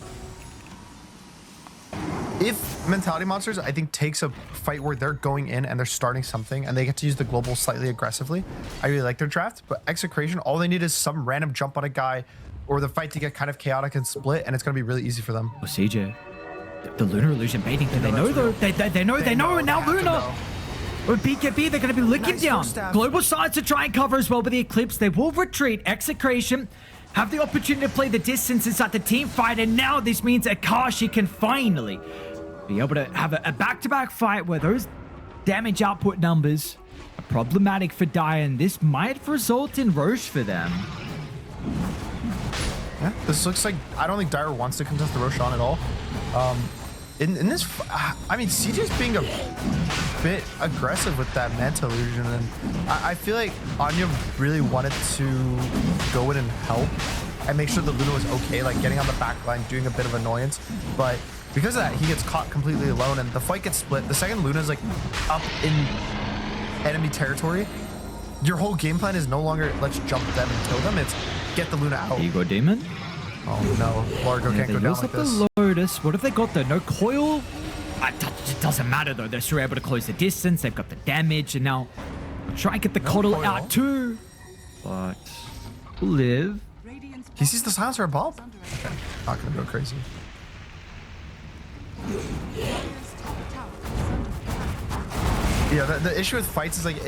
S2: If Mentality Monsters, I think, takes a fight where they're going in and they're starting something and they get to use the global slightly aggressively, I really like their draft. But Execration, all they need is some random jump on a guy or the fight to get kind of chaotic and split, and it's going to be really easy for them.
S1: Oh, CJ. The Lunar Illusion baiting. Do they know, though? They know, and now Luna... With BKB, they're going to be looking down. Global sides to try and cover as well with the Eclipse. They will retreat. Execration have the opportunity to play the distance inside the team fight, and now this means Akashi can finally be able to have a back-to-back fight where those damage output numbers are problematic for Dire, and this might result in Roche for them.
S2: Yeah, this looks like... I don't think Dire wants to contest the Roshan at all. In this... I mean, CJ's being a bit aggressive with that Manta Illusion, and I feel like Anya really wanted to go in and help and make sure the Luna was okay, like getting on the back line, doing a bit of annoyance, but because of that, he gets caught completely alone, and the fight gets split. The second Luna's like up in enemy territory, your whole game plan is no longer let's jump them and kill them, it's get the Luna out.
S1: Ego Demon?
S2: Oh no, Largo can't go
S1: they
S2: down
S1: lose
S2: like
S1: up
S2: this.
S1: the Lotus. What have they got though? No coil? It doesn't matter though. They're still able to close the distance. They've got the damage, and now try and get the coddle
S2: coil.
S1: out too. But we'll live.
S3: Radiant's
S2: He sees the silencer above.
S3: under attack.
S2: Not gonna go crazy.
S3: Radiant's top tower is under attack.
S2: Yeah, the issue with fights is like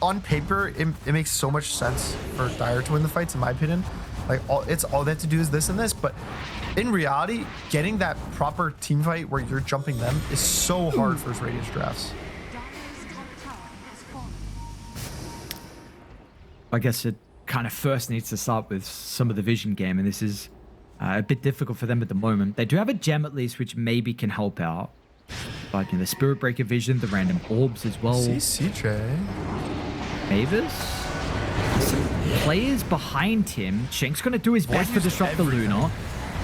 S2: on paper, it makes so much sense for Dire to win the fights, in my opinion. Like, all they have to do is this and this, but in reality, getting that proper team fight where you're jumping them is so hard for his Radiance drafts.
S3: Dire's top tower has fallen.
S1: I guess it kind of first needs to start with some of the vision game, and this is a bit difficult for them at the moment. They do have a gem at least, which maybe can help out. But, you know, the Spirit Breaker vision, the random orbs as well.
S2: See CJ.
S1: Mavis? Some players behind him. Shank's going to do his best to disrupt the Luna.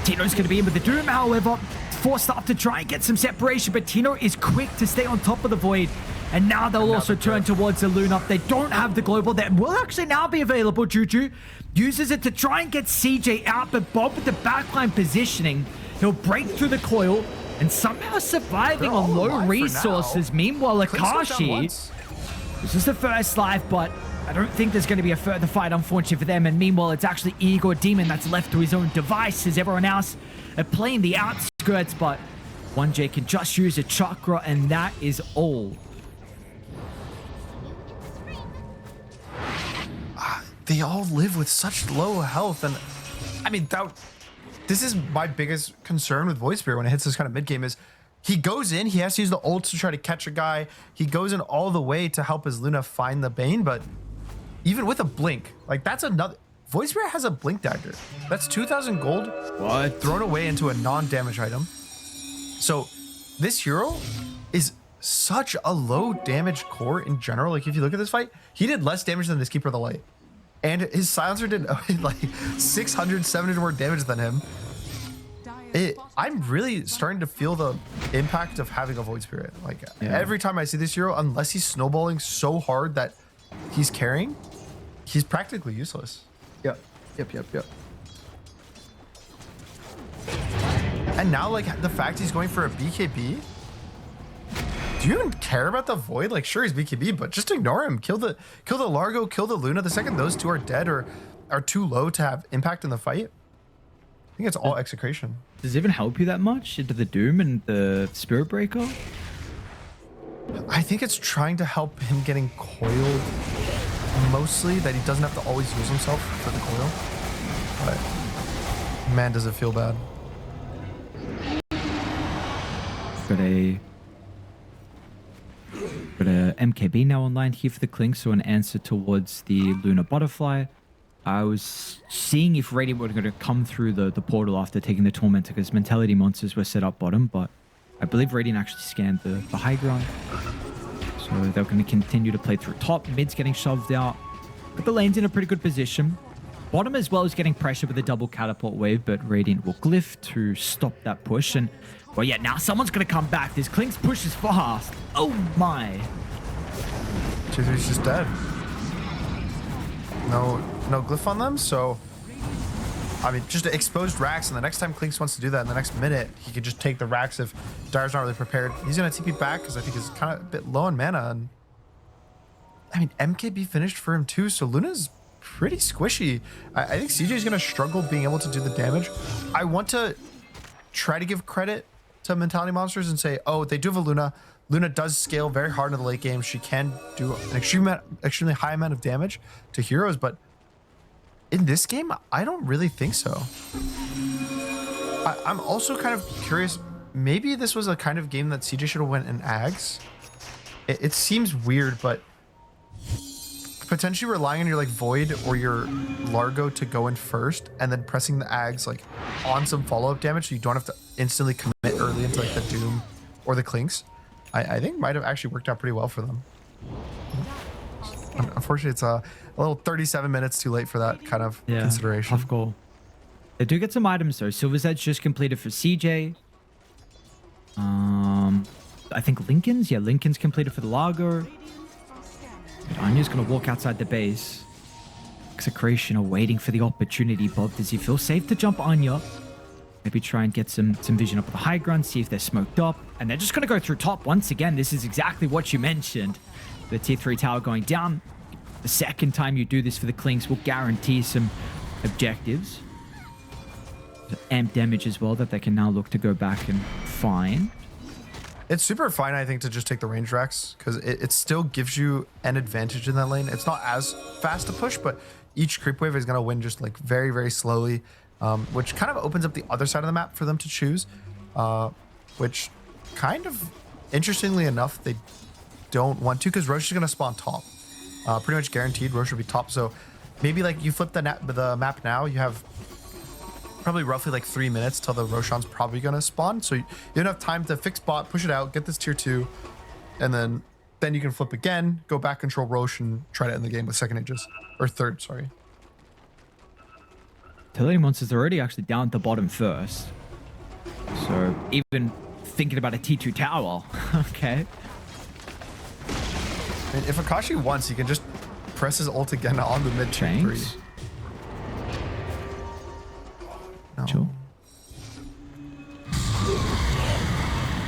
S1: Tino's going to be in with the Doom, however, forced up to try and get some separation, but Tino is quick to stay on top of the Void. And now they'll also turn towards the Luna. They don't have the Global that will actually now be available. Juju uses it to try and get CJ out, but Bob with the backline positioning. He'll break through the coil and somehow surviving on low resources. Meanwhile, Akashi, this is the first life, but I don't think there's going to be a further fight, unfortunately for them. And meanwhile, it's actually Igor Demon that's left to his own devices. Everyone else are playing the outskirts, but 1J can just use a chakra, and that is all.
S2: They all live with such low health, and I mean, this is my biggest concern with Void Spirit when it hits this kind of mid game is he goes in, he has to use the ults to try to catch a guy. He goes in all the way to help his Luna find the Bane, but even with a blink, like that's another. Void Spirit has a blink dagger. That's 2,000 gold.
S1: What?
S2: Thrown away into a non-damage item. So this hero is such a low damage core in general. Like if you look at this fight, he did less damage than this Keeper of the Light. And his silencer did like 600, 700 more damage than him. I'm really starting to feel the impact of having a Void Spirit. Like every time I see this hero, unless he's snowballing so hard that he's carrying, he's practically useless.
S1: Yep.
S2: And now, like, the fact he's going for a BKB, do you even care about the Void? Like, sure, he's BKB, but just ignore him. Kill the Largo, kill the Luna. The second those two are dead or are too low to have impact in the fight, I think it's all Execration.
S1: Does it even help you that much into the Doom and the Spirit Breaker?
S2: I think it's trying to help him getting coiled mostly, that he doesn't have to always use himself for the coil. But man, does it feel bad.
S1: Got a MKB now online here for the Clink, so an answer towards the Lunar Butterfly. I was seeing if Radiant were going to come through the portal after taking the Tormentor, because Mentality Monsters were set up bottom, but I believe Radiant actually scanned the high ground. So they're going to continue to play through top. Mid's getting shoved out. But the lane's in a pretty good position. Bottom as well is getting pressure with a double catapult wave, but Radiant will glyph to stop that push. And, well, yeah, now someone's going to come back. This Klink's push is fast. Oh, my.
S2: 2-3's just dead. No glyph on them, so I mean, just exposed racks, and the next time Klinks wants to do that in the next minute, he could just take the racks if Dire's not really prepared. He's gonna TP back because I think he's kind of a bit low on mana, and I mean, MKB finished for him too, so Luna's pretty squishy. I think CJ's gonna struggle being able to do the damage. I want to try to give credit to Mentality Monsters and say, oh, they do have a Luna. Luna does scale very hard in the late game. She can do an extremely high amount of damage to heroes, but in this game, I don't really think so. I'm also kind of curious. Maybe this was a kind of game that CJ should have went in Ags. It seems weird, but potentially relying on your like Void or your Largo to go in first, and then pressing the Ags like on some follow-up damage, so you don't have to instantly commit early into like the Doom or the Klinks. I think might have actually worked out pretty well for them. Unfortunately, it's a little 37 minutes too late for that kind of consideration.
S1: Tough goal. They do get some items though. Silver's Edge just completed for CJ. I think Lincoln's. Yeah, Lincoln's completed for the Largo. Anya's going to walk outside the base. Execration are waiting for the opportunity. Bob, does he feel safe to jump Anya? Maybe try and get some vision up at the high ground, see if they're smoked up. And they're just going to go through top once again. This is exactly what you mentioned. The tier 3 tower going down. The second time you do this for the Klinks will guarantee some objectives. Amp damage as well that they can now look to go back and find.
S2: It's super fine, I think, to just take the range racks because it still gives you an advantage in that lane. It's not as fast to push, but each creep wave is going to win just like very, very slowly, which kind of opens up the other side of the map for them to choose, which kind of, interestingly enough, they don't want to because Roche is going to spawn top. Pretty much guaranteed Roche will be top. So maybe like you flip the map now, you have probably roughly like 3 minutes till the Roshan's probably gonna spawn. So you don't have time to fix bot, push it out, get this tier 2, and then you can flip again, go back, control Roche, and try to end the game with second ages. Or third, sorry.
S1: Utility monsters are already actually down at the bottom first. So even thinking about a T2 tower, okay.
S2: I mean, if Akashi wants, he can just press his ult again on the mid chain 3. No.
S1: Sure.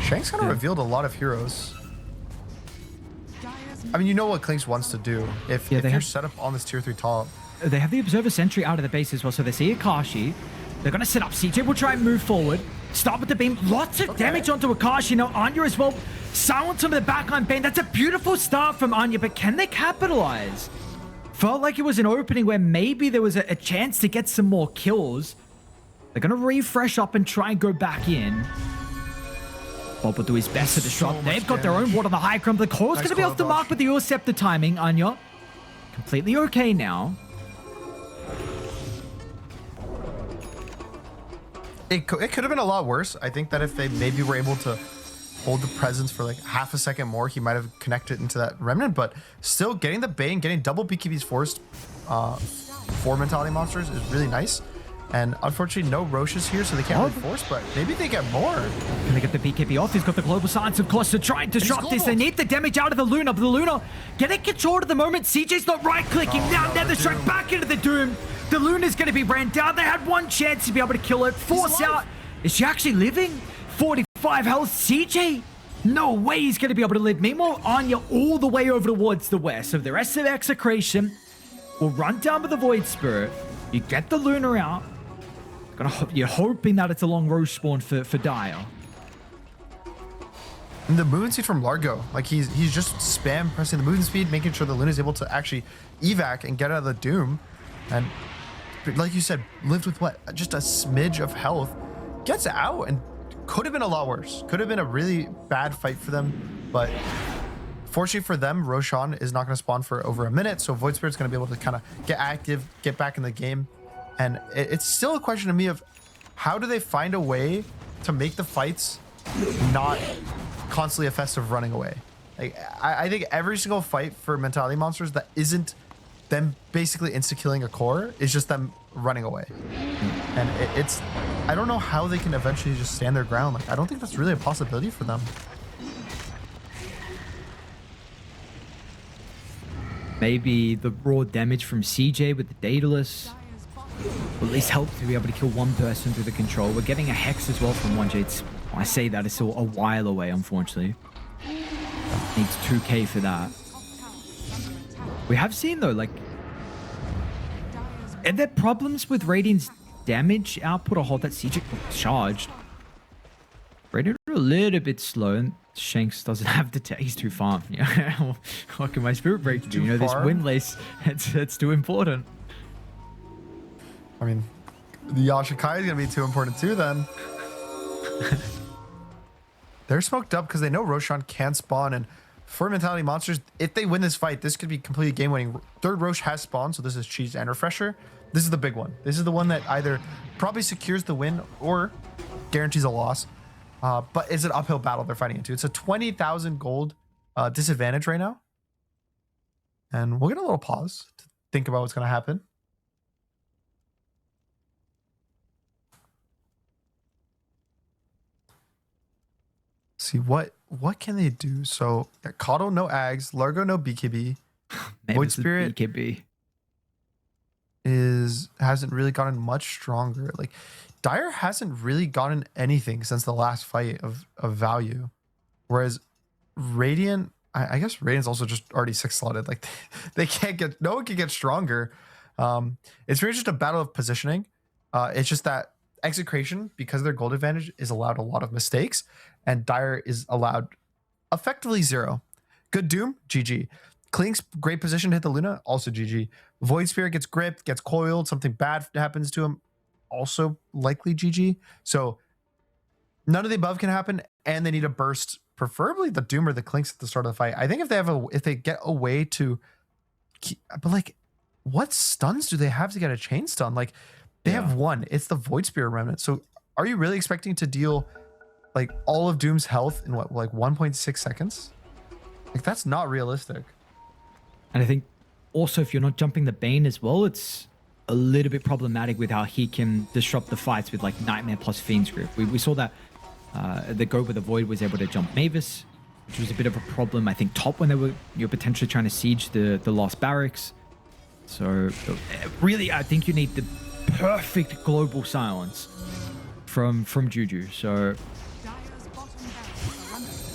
S2: Shanks kind of revealed a lot of heroes. I mean, you know what Clinks wants to do. If you're set up on this tier 3 top.
S1: They have the Observer Sentry out of the base as well, so they see Akashi. They're going to set up. CJ will try and move forward. Start with the beam. Lots of damage onto Akashi. Now, Anya as well. Silence him with the backline bane. That's a beautiful start from Anya, but can they capitalize? Felt like it was an opening where maybe there was a chance to get some more kills. They're going to refresh up and try and go back in. Bob will do his best to disrupt. They've got their own ward on the high ground. The core's going to be off the mark with the Ur Scepter timing. Anya, completely okay now.
S2: It could have been a lot worse. I think that if they maybe were able to hold the presence for like half a second more, he might have connected into that remnant. But still, getting the bane, getting double BKBs forced for mentality monsters is really nice. And unfortunately, no Roches here, so they can't really force, but maybe they get more.
S1: Can they get the BKB off? He's got the global silence, of course, to try and disrupt this. They need the damage out of the Luna, but the Luna getting control at the moment. CJ's not right-clicking. Now Nether Strike back into the Doom. The Luna's going to be ran down. They had one chance to be able to kill it. Force out. Is she actually living? 45 health. CJ, no way he's going to be able to live. Meanwhile, Anya all the way over towards the west. So the rest of Execration will run down with the Void Spirit. You get the Luna out. You're hoping that it's a long Roche spawn for Dire.
S2: And the movement speed from Largo, like he's just spam pressing the movement speed, making sure the Luna's able to actually evac and get out of the Doom. And like you said, lived with what? Just a smidge of health. Gets out and could have been a lot worse. Could have been a really bad fight for them. But fortunately for them, Roshan is not going to spawn for over a minute. So Void Spirit's going to be able to kind of get active, get back in the game. And it's still a question to me of how do they find a way to make the fights not constantly a fest of running away. Like I think every single fight for mentality monsters that isn't them basically insta-killing a core is just them running away. And it's I don't know how they can eventually just stand their ground. Like I don't think that's really a possibility for them.
S1: Maybe the raw damage from CJ with the Daedalus will at least help to be able to kill one person through the control. We're getting a Hex as well from 1J. I say that, it's still a while away, unfortunately. Needs 2k for that. We have seen, though, like... Are there problems with Radiant's damage output or hold that CJ charged? Radiant are a little bit slow, and Shanks doesn't have the he's too far. Yeah, what can my Spirit Break do? You know, this windlace, it's too important.
S2: I mean, the Yashikai is going to be too important too then. They're smoked up because they know Roshan can spawn. And for mentality monsters, if they win this fight, this could be completely game-winning. Third Roche has spawned, so this is Cheese and Refresher. This is the big one. This is the one that either probably secures the win or guarantees a loss. But it's an uphill battle they're fighting into. It's a 20,000 gold disadvantage right now. And we'll get a little pause to think about what's going to happen. See what can they do? So Kato no Ags, Largo no BKB, Void Spirit
S1: BKB
S2: hasn't really gotten much stronger. Like Dire hasn't really gotten anything since the last fight of value, whereas Radiant, I guess Radiant's also just already 6 slotted. Like they can't get, no one can get stronger. It's really just a battle of positioning. It's just that Execration, because of their gold advantage, is allowed a lot of mistakes, and Dire is allowed effectively 0. Good Doom, GG. Klink's great position to hit the Luna, also GG. Void Spirit gets gripped, gets coiled, something bad happens to him, also likely GG. So none of the above can happen, and they need a burst, preferably the Doom or the Klinks at the start of the fight. I think if they get a way to but like, what stuns do they have to get a chain stun? Like, they have one. It's the Void Spirit Remnant. So are you really expecting to deal like all of Doom's health in what, like 1.6 seconds? Like, that's not realistic.
S1: And I think also if you're not jumping the Bane as well, it's a little bit problematic with how he can disrupt the fights with like Nightmare plus Fiend's Grip. We saw that the go with the Void was able to jump Mavis, which was a bit of a problem. I think top when you're potentially trying to siege the Lost Barracks. So really, I think you need the perfect global silence from Juju. So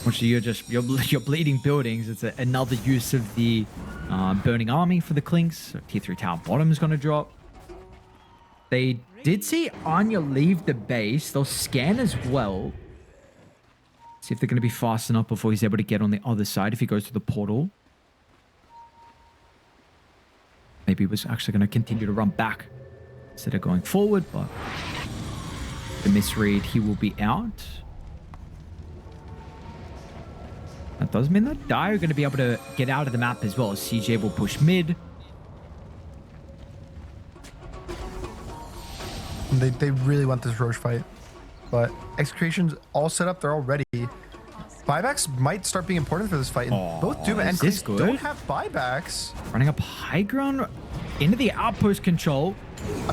S1: once you're bleeding buildings, it's another use of the burning army for the Klinks. So tier 3 tower bottom is going to drop. They did see Anya leave the base. They'll scan as well. See if they're going to be fast enough before he's able to get on the other side if he goes to the portal. Maybe he was actually going to continue to run back instead of going forward, but the misread, he will be out. That does mean that Dire are going to be able to get out of the map as well. CJ will push mid.
S2: They really want this Roche fight, but Execration's all set up. They're all ready. Buybacks might start being important for this fight, and both Doom and Chris don't have buybacks.
S1: Running up high ground into the outpost control.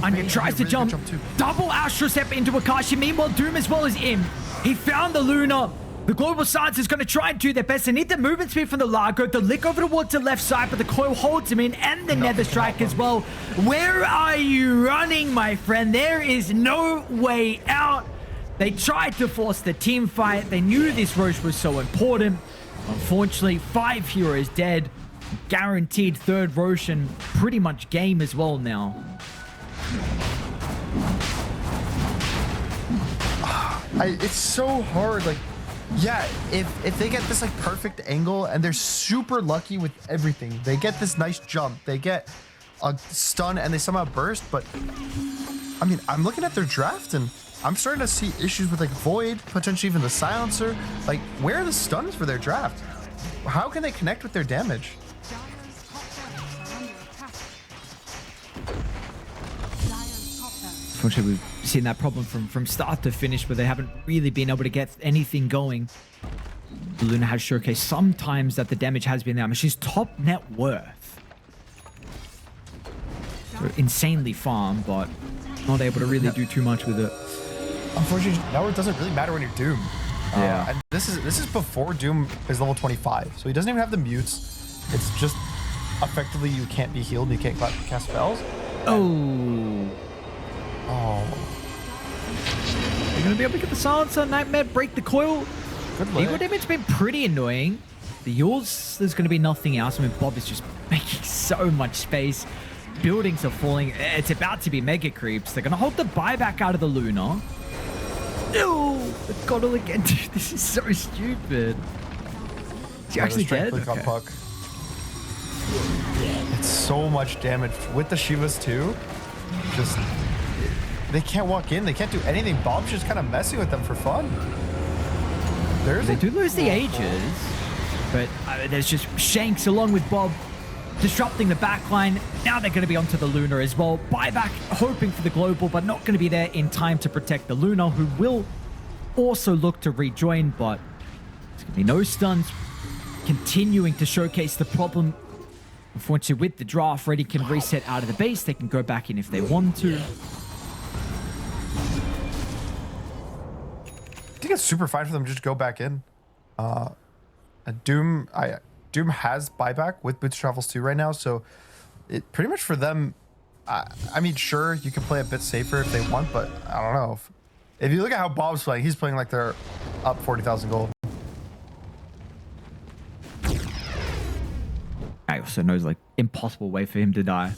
S1: Anya tries to jump. Double Astral Step into Akashi. Meanwhile, Doom as well as him. He found the Luna. The Global Silence is going to try and do their best. They need the movement speed from the Largo. The lick over towards the left side, but the coil holds him in, and the Nether Strike as well. Where are you running, my friend? There is no way out. They tried to force the team fight. They knew this Roche was so important. Unfortunately, 5 heroes dead. Guaranteed third Roche and pretty much game as well now.
S2: It's so hard. Like, yeah, if they get this like perfect angle and they're super lucky with everything, they get this nice jump, they get a stun and they somehow burst. But I mean, I'm looking at their draft and I'm starting to see issues with like Void, potentially even the Silencer. Like, where are the stuns for their draft? How can they connect with their damage?
S1: Unfortunately, we've seen that problem from start to finish, where they haven't really been able to get anything going. Luna has showcased sometimes that the damage has been there. I mean, she's top net worth. So insanely farm, but not able to really do too much with it.
S2: Unfortunately, now it doesn't really matter when you're Doom.
S1: Yeah.
S2: And this is before Doom is level 25, so he doesn't even have the mutes. It's just effectively you can't be healed, you can't cast spells.
S1: Oh. You're going to be able to get the Silencer, Nightmare, break the coil.
S2: Good
S1: Eagle damage's been pretty annoying. The Yules, there's going to be nothing else. I mean, Bob is just making so much space. Buildings are falling. It's about to be mega creeps. They're going to hold the buyback out of the Luna. No! The Godel again. Dude, this is so stupid. Is he actually dead?
S2: Okay. Puck. It's so much damage. With the Shivas too, just... They can't walk in. They can't do anything. Bob's just kind of messing with them for fun.
S1: They do lose the Ages, but there's just Shanks along with Bob disrupting the backline. Now they're going to be onto the Luna as well. Buyback hoping for the global, but not going to be there in time to protect the Luna, who will also look to rejoin, but there's going to be no stuns. Continuing to showcase the problem. Unfortunately, with the draft, Reddy can reset out of the base. They can go back in if they want to.
S2: I think it's super fine for them to just go back in. Doom has buyback with Boots Travels 2 right now, so it pretty much for them. I mean, sure, you can play a bit safer if they want, but I don't know. If you look at how Bob's playing, he's playing like they're up 40,000 gold.
S1: I also knows like impossible way for him to die.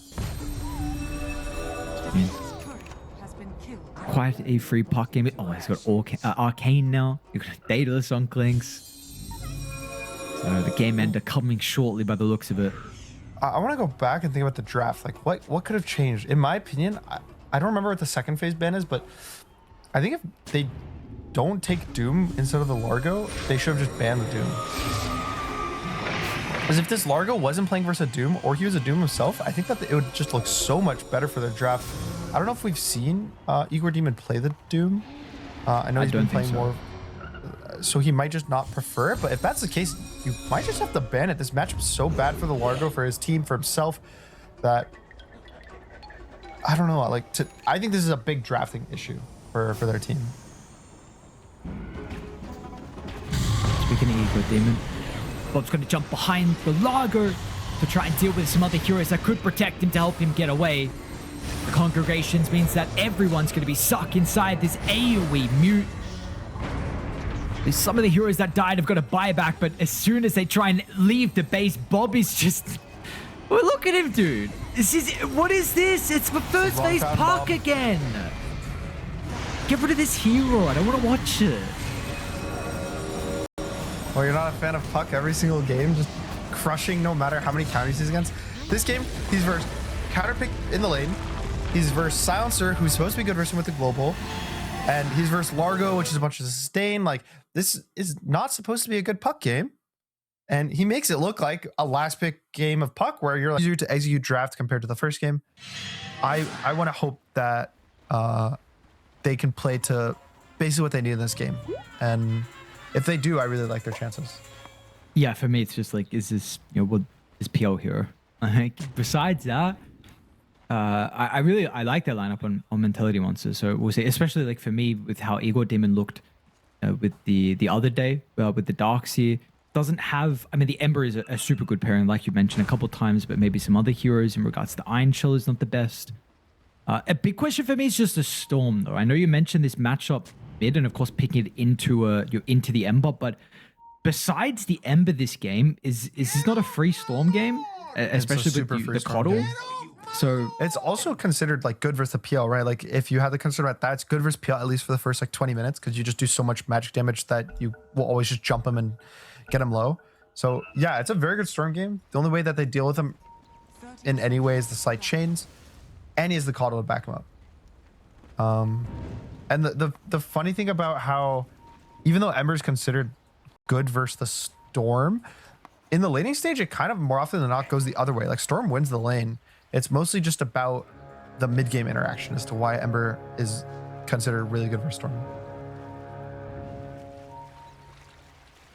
S1: quite a free puck game. Oh, he's got Arcane now. You've got Daedalus on Clinks. So the game ender coming shortly by the looks of it.
S2: I want to go back and think about the draft. Like, what could have changed? In my opinion, I don't remember what the second phase ban is, but I think if they don't take Doom instead of the Largo, they should have just banned the Doom. Because if this Largo wasn't playing versus a Doom, or he was a Doom himself, I think that it would just look so much better for their draft. I don't know if we've seen Igor Demon play the Doom. I know he's been playing more, so he might just not prefer it. But if that's the case, you might just have to ban it. This matchup's so bad for the Largo, for his team, for himself, that I don't know. I think this is a big drafting issue for their team.
S1: Speaking of Igor Demon, Bob's going to jump behind the Lager to try and deal with some other heroes that could protect him to help him get away. The Congregations means that everyone's going to be stuck inside this AoE mute. Some of the heroes that died have got a buyback, but as soon as they try and leave the base, Bob is just... Well, look at him, dude. What is this? It's the first phase Puck again. Get rid of this hero. I don't want to watch it.
S2: Well, you're not a fan of Puck every single game, just crushing no matter how many counters he's against. This game, he's versus Counterpick in the lane. He's versus Silencer, who's supposed to be good versus him with the global. And he's versus Largo, which is a bunch of sustain. Like, this is not supposed to be a good Puck game. And he makes it look like a last pick game of Puck where you're like easier to execute draft compared to the first game. I want to hope that they can play to basically what they need in this game. And if they do, I really like their chances.
S1: Yeah, for me, it's just like, is this, what is PO here? Like, besides that, I like their lineup on Mentality Monsters. So we'll see, especially like for me with how Igor Demon looked with the other day with the Darkseer. Doesn't have, I mean, the Ember is a super good pairing, like you mentioned a couple times, but maybe some other heroes in regards to the Iron Shell is not the best. A big question for me is just the Storm, though. I know you mentioned this matchup mid, and of course picking it into the Ember, but besides the Ember, this game is this not a free Storm game, especially with the Coddle. Game. So
S2: it's also considered like good versus the PL, right? Like if you had to consider that, it's good versus PL at least for the first like 20 minutes because you just do so much magic damage that you will always just jump him and get him low. So yeah, it's a very good Storm game. The only way that they deal with him in any way is the slight chains, and he has the Coddle to back him up. And the funny thing about how even though Ember is considered good versus the Storm, in the laning stage it kind of more often than not goes the other way. Like Storm wins the lane. It's mostly just about the mid-game interaction as to why Ember is considered really good for Storm.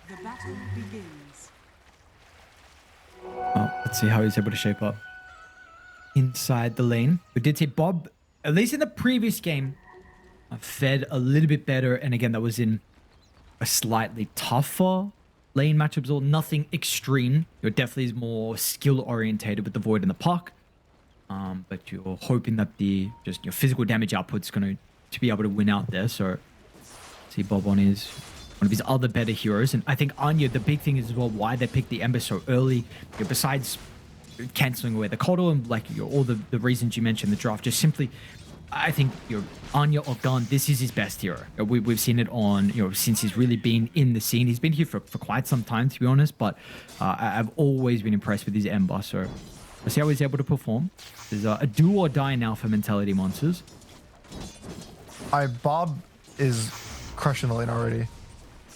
S3: The battle begins.
S1: Well, let's see how he's able to shape up inside the lane. We did see Bob, at least in the previous game, fed a little bit better. And again, that was in a slightly tougher lane matchups, or nothing extreme. You're definitely more skill-orientated with the Void and the Puck. But you're hoping that your physical damage output's going to be able to win out there. So see Bob on one of his other better heroes, and I think Anya, the big thing is as well why they picked the Ember so early. Besides canceling away the Coddle and like all the reasons you mentioned the draft, just simply, I think Anya or Gun, this is his best hero. We've seen it on since he's really been in the scene. He's been here for quite some time, to be honest. But I've always been impressed with his Ember. So let's see how he's able to perform. There's a do or die now for Mentality Monsters.
S2: Bob is crushing the lane already.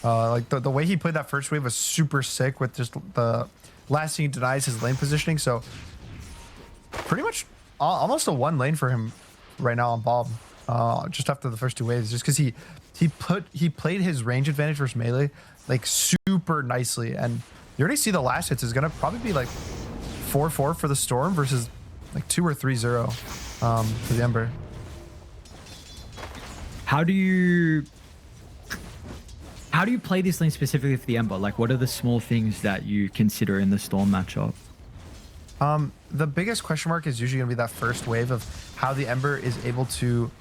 S2: Like the way he played that first wave was super sick with just the last thing he denies his lane positioning. So pretty much almost a one lane for him right now on Bob. Just after the first two waves, just because he played his range advantage versus melee like super nicely, and you already see the last hits is gonna probably be like 4-4 for the Storm versus like 2 or 3-0 for the Ember. How do you play this lane specifically for the Ember? Like, what are the small things that you consider in the Storm matchup? The biggest question mark is usually gonna be that first wave of how the Ember is able to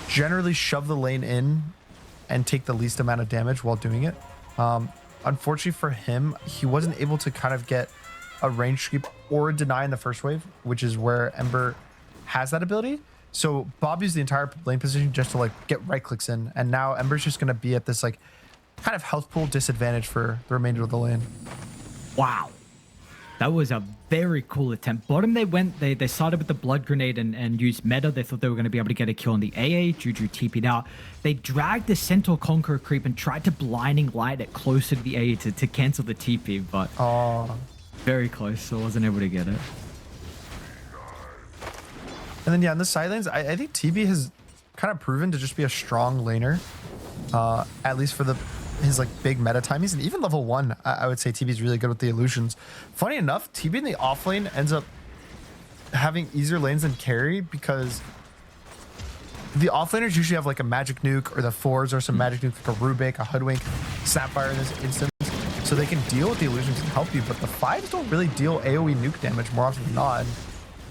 S2: generally shove the lane in and take the least amount of damage while doing it. Unfortunately for him, he wasn't able to kind of get a range sweep or a deny in the first wave, which is where Ember has that ability. So Bob used the entire lane position just to like get right clicks in, and now Ember's just gonna be at this like kind of health pool disadvantage for the remainder of the lane.
S1: Wow. That was a very cool attempt. Bottom, they started with the blood grenade and used meta. They thought they were going to be able to get a kill on the AA. Juju TP'd out. They dragged the Centaur Conqueror creep and tried to blinding light it closer to the AA to cancel the TP, but very close, so I wasn't able to get it.
S2: And then yeah, in the side lanes, I think TB has kind of proven to just be a strong laner, at least for his like big meta timies, and even level 1, I would say TB's really good with the illusions. Funny enough, TB in the off lane ends up having easier lanes than carry because the off laners usually have like a magic nuke, or the fours or some magic nuke like a Rubik, a Hoodwink, Sapphire in this instance, so they can deal with the illusions and help you. But the fives don't really deal AoE nuke damage more often than not.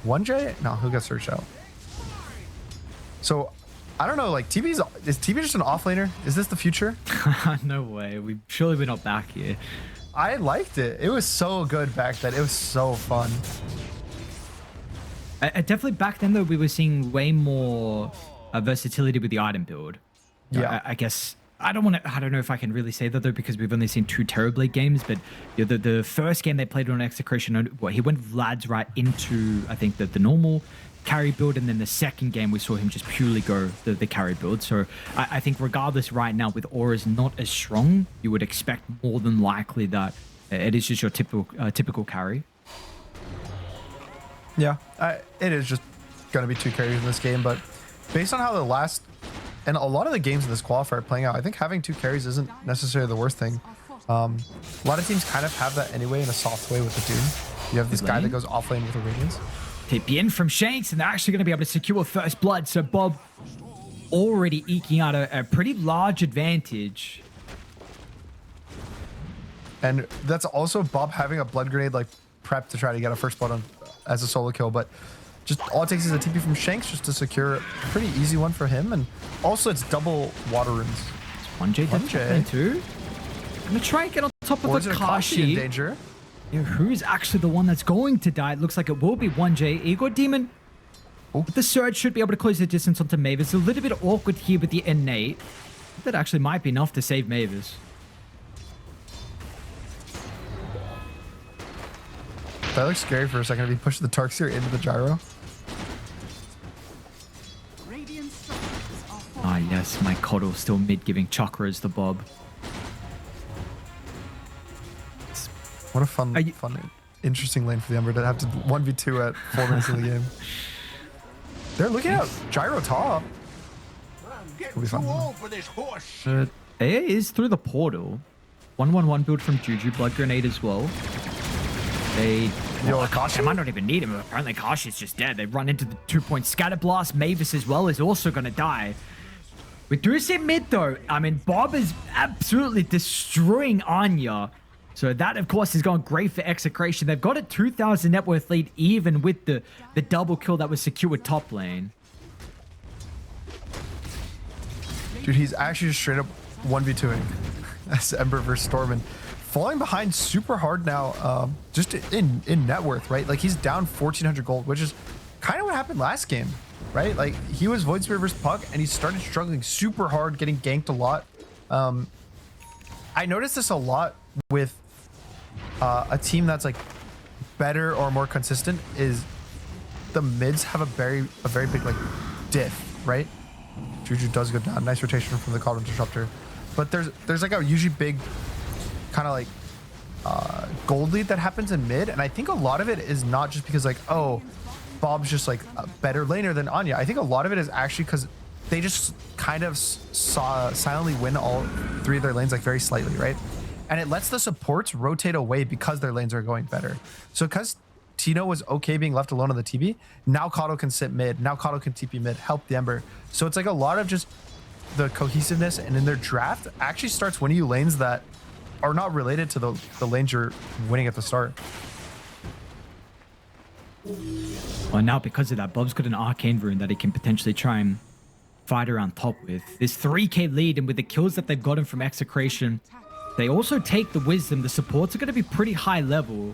S2: 1J? No, he'll get searched out. So I don't know, like is TB just an offlaner? Is this the future?
S1: No way. We're not back here.
S2: I liked it. It was so good back then. It was so fun.
S1: I definitely back then though, we were seeing way more versatility with the item build.
S2: Yeah.
S1: I guess I don't know if I can really say that though, because we've only seen 2 Terrorblade games, but the first game they played on Execration, he went Vlad's right into, I think, the normal carry build, and then the second game we saw him just purely go the carry build. So I think regardless right now, with auras not as strong, you would expect more than likely that it is just your typical carry.
S2: Yeah, it is just going to be 2 carries in this game, but based on how the last and a lot of the games in this qualifier are playing out, I think having 2 carries isn't necessarily the worst thing. A lot of teams kind of have that anyway in a soft way with the Doom. You have this guy that goes off lane with a Radiance.
S1: TP in from Shanks, and they're actually going to be able to secure first blood. So Bob already eking out a pretty large advantage.
S2: And that's also Bob having a blood grenade like prep to try to get a first blood on as a solo kill, but just all it takes is a TP from Shanks just to secure a pretty easy one for him. And also it's double water runes.
S1: It's 1J dead too. I'm going to try and get on top of the Kashi.
S2: In danger.
S1: Yeah, who's actually the one that's going to die? It looks like it will be 1J. Igor Demon. But the Surge should be able to close the distance onto Mavis. A little bit awkward here with the Innate. That actually might be enough to save Mavis.
S2: That looks scary for a second if he pushed the Tarkseer into the gyro.
S1: Ah, yes, my Coddle still mid giving chakras the Bob.
S2: What a fun, interesting lane for the Ember to have to 1v2 at 4 minutes of the game. They're looking at gyro top. It'll be fun.
S1: AA is through the portal. 1-1-1 build from Juju, blood grenade as well. They might not even need him. Apparently Kashi's just dead. They run into the 2-point scatter blast. Mavis as well is also going to die. We do see mid though. I mean, Bob is absolutely destroying Anya. So that, of course, is going great for Execration. They've got a 2,000 net worth lead, even with the double kill that was secured top lane.
S2: Dude, he's actually just straight up 1v2ing. That's Ember versus Storm. And falling behind super hard now, just in net worth, right? Like, he's down 1,400 gold, which is kind of what happened last game, right? Like, he was Void Spirit versus Puck, and he started struggling super hard, getting ganked a lot. I noticed this a lot with a team that's like better or more consistent, is the mids have a very big like diff, right? Juju does go down. Nice rotation from the Cauldron Disruptor. But there's like a usually big kind of like gold lead that happens in mid, and I think a lot of it is not just because like, oh, Bob's just like a better laner than Anya. I think a lot of it is actually because they just kind of silently win all 3 of their lanes like very slightly, right? And it lets the supports rotate away because their lanes are going better. So because Tino was okay being left alone on the TB, now Kato can sit mid, now Kato can TP mid, help the Ember. So it's like a lot of just the cohesiveness, and in their draft actually starts winning you lanes that are not related to the lanes you're winning at the start.
S1: Well, now because of that, Bob's got an Arcane Rune that he can potentially try and fight around top with. This 3k lead, and with the kills that they've gotten from Execration, they also take the Wisdom. The supports are going to be pretty high level.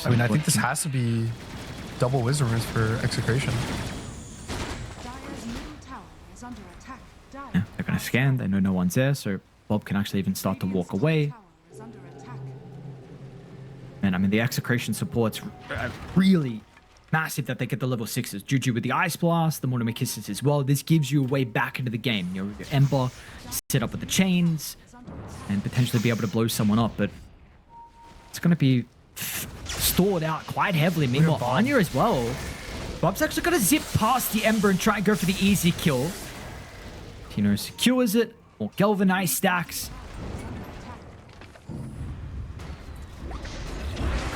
S2: I mean, I think this has to be double wisdom runes for Execration.
S3: Dire's middle tower is under attack.
S1: Yeah, they're going to scan. They know no one's there, so Bob can actually even start to walk away.
S3: Tower is under attack.
S1: And I mean, the Execration support's really massive that they get the level 6s. Juju with the Ice Blast, the Mortimer Kisses as well. This gives you a way back into the game. You know, your Ember set up with the chains and potentially be able to blow someone up, but it's going to be stored out quite heavily. Meanwhile, Anya as well. Bob's actually going to zip past the Ember and try and go for the easy kill. Tino secures it. More Galvanized stacks.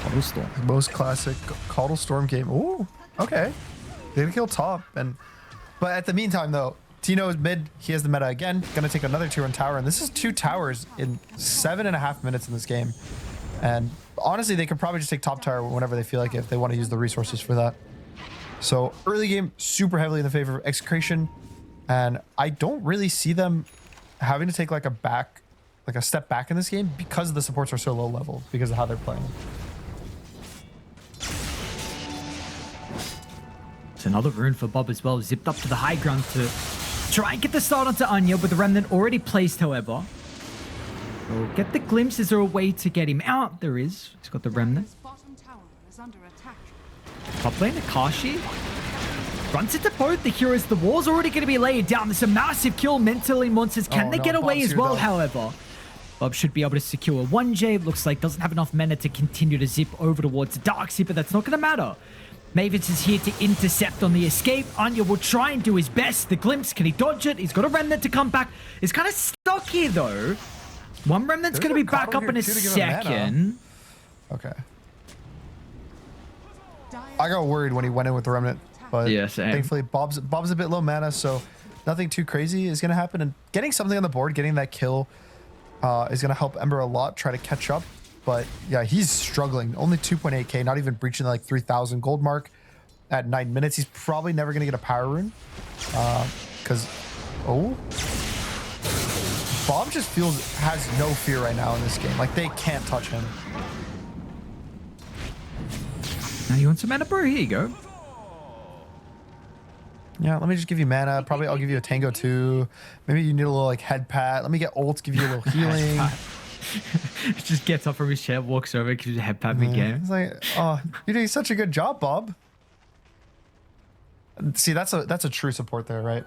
S1: Coddle Storm.
S2: Most classic Coddle Storm game. Ooh, okay. They're gonna kill top, but at the meantime though, Tino is mid. He has the meta again. Gonna take another 2-1 tower, and this is 2 towers in 7.5 minutes in this game. And honestly, they could probably just take top tower whenever they feel like it, if they want to use the resources for that. So early game, super heavily in the favor of Execration, and I don't really see them having to take like a step back in this game because the supports are so low level because of how they're playing.
S1: It's another rune for Bob as well. Zipped up to the high ground to try and get the start onto Anya with the Remnant already placed, however. We'll get the glimpse. Is there a way to get him out? There is. He's got the Remnant.
S3: Dire's bottom tower is under attack.
S1: Top lane, Akashi runs into both the heroes. The wall's already going to be laid down. There's a massive kill. Mentally monsters. Can they get away as well, however? Bob should be able to secure 1J. Looks like doesn't have enough mana to continue to zip over towards Darkseid, but that's not going to matter. Mavis is here to intercept on the escape. Anya will try and do his best. The glimpse, can he dodge it? He's got a Remnant to come back. He's kind of stuck here, though. One Remnant's going to be back up in a second.
S2: Okay. I got worried when he went in with the Remnant, but
S1: yeah, same.
S2: Thankfully Bob's a bit low mana, so nothing too crazy is going to happen. And getting something on the board, getting that kill is going to help Ember a lot, try to catch up. But yeah, he's struggling. Only 2.8k, not even breaching the like 3,000 gold mark at 9 minutes. He's probably never going to get a power rune. Because, Bob just has no fear right now in this game. Like, they can't touch him.
S1: Now you want some mana, bro? Here you go.
S2: Yeah, let me just give you mana. Probably I'll give you a Tango too. Maybe you need a little like head pat. Let me get ult, give you a little healing.
S1: Just gets up from his chair, walks over, gives you a head pat mid-game.
S2: It's like, oh, you're doing such a good job, Bob. See, that's a true support there, right?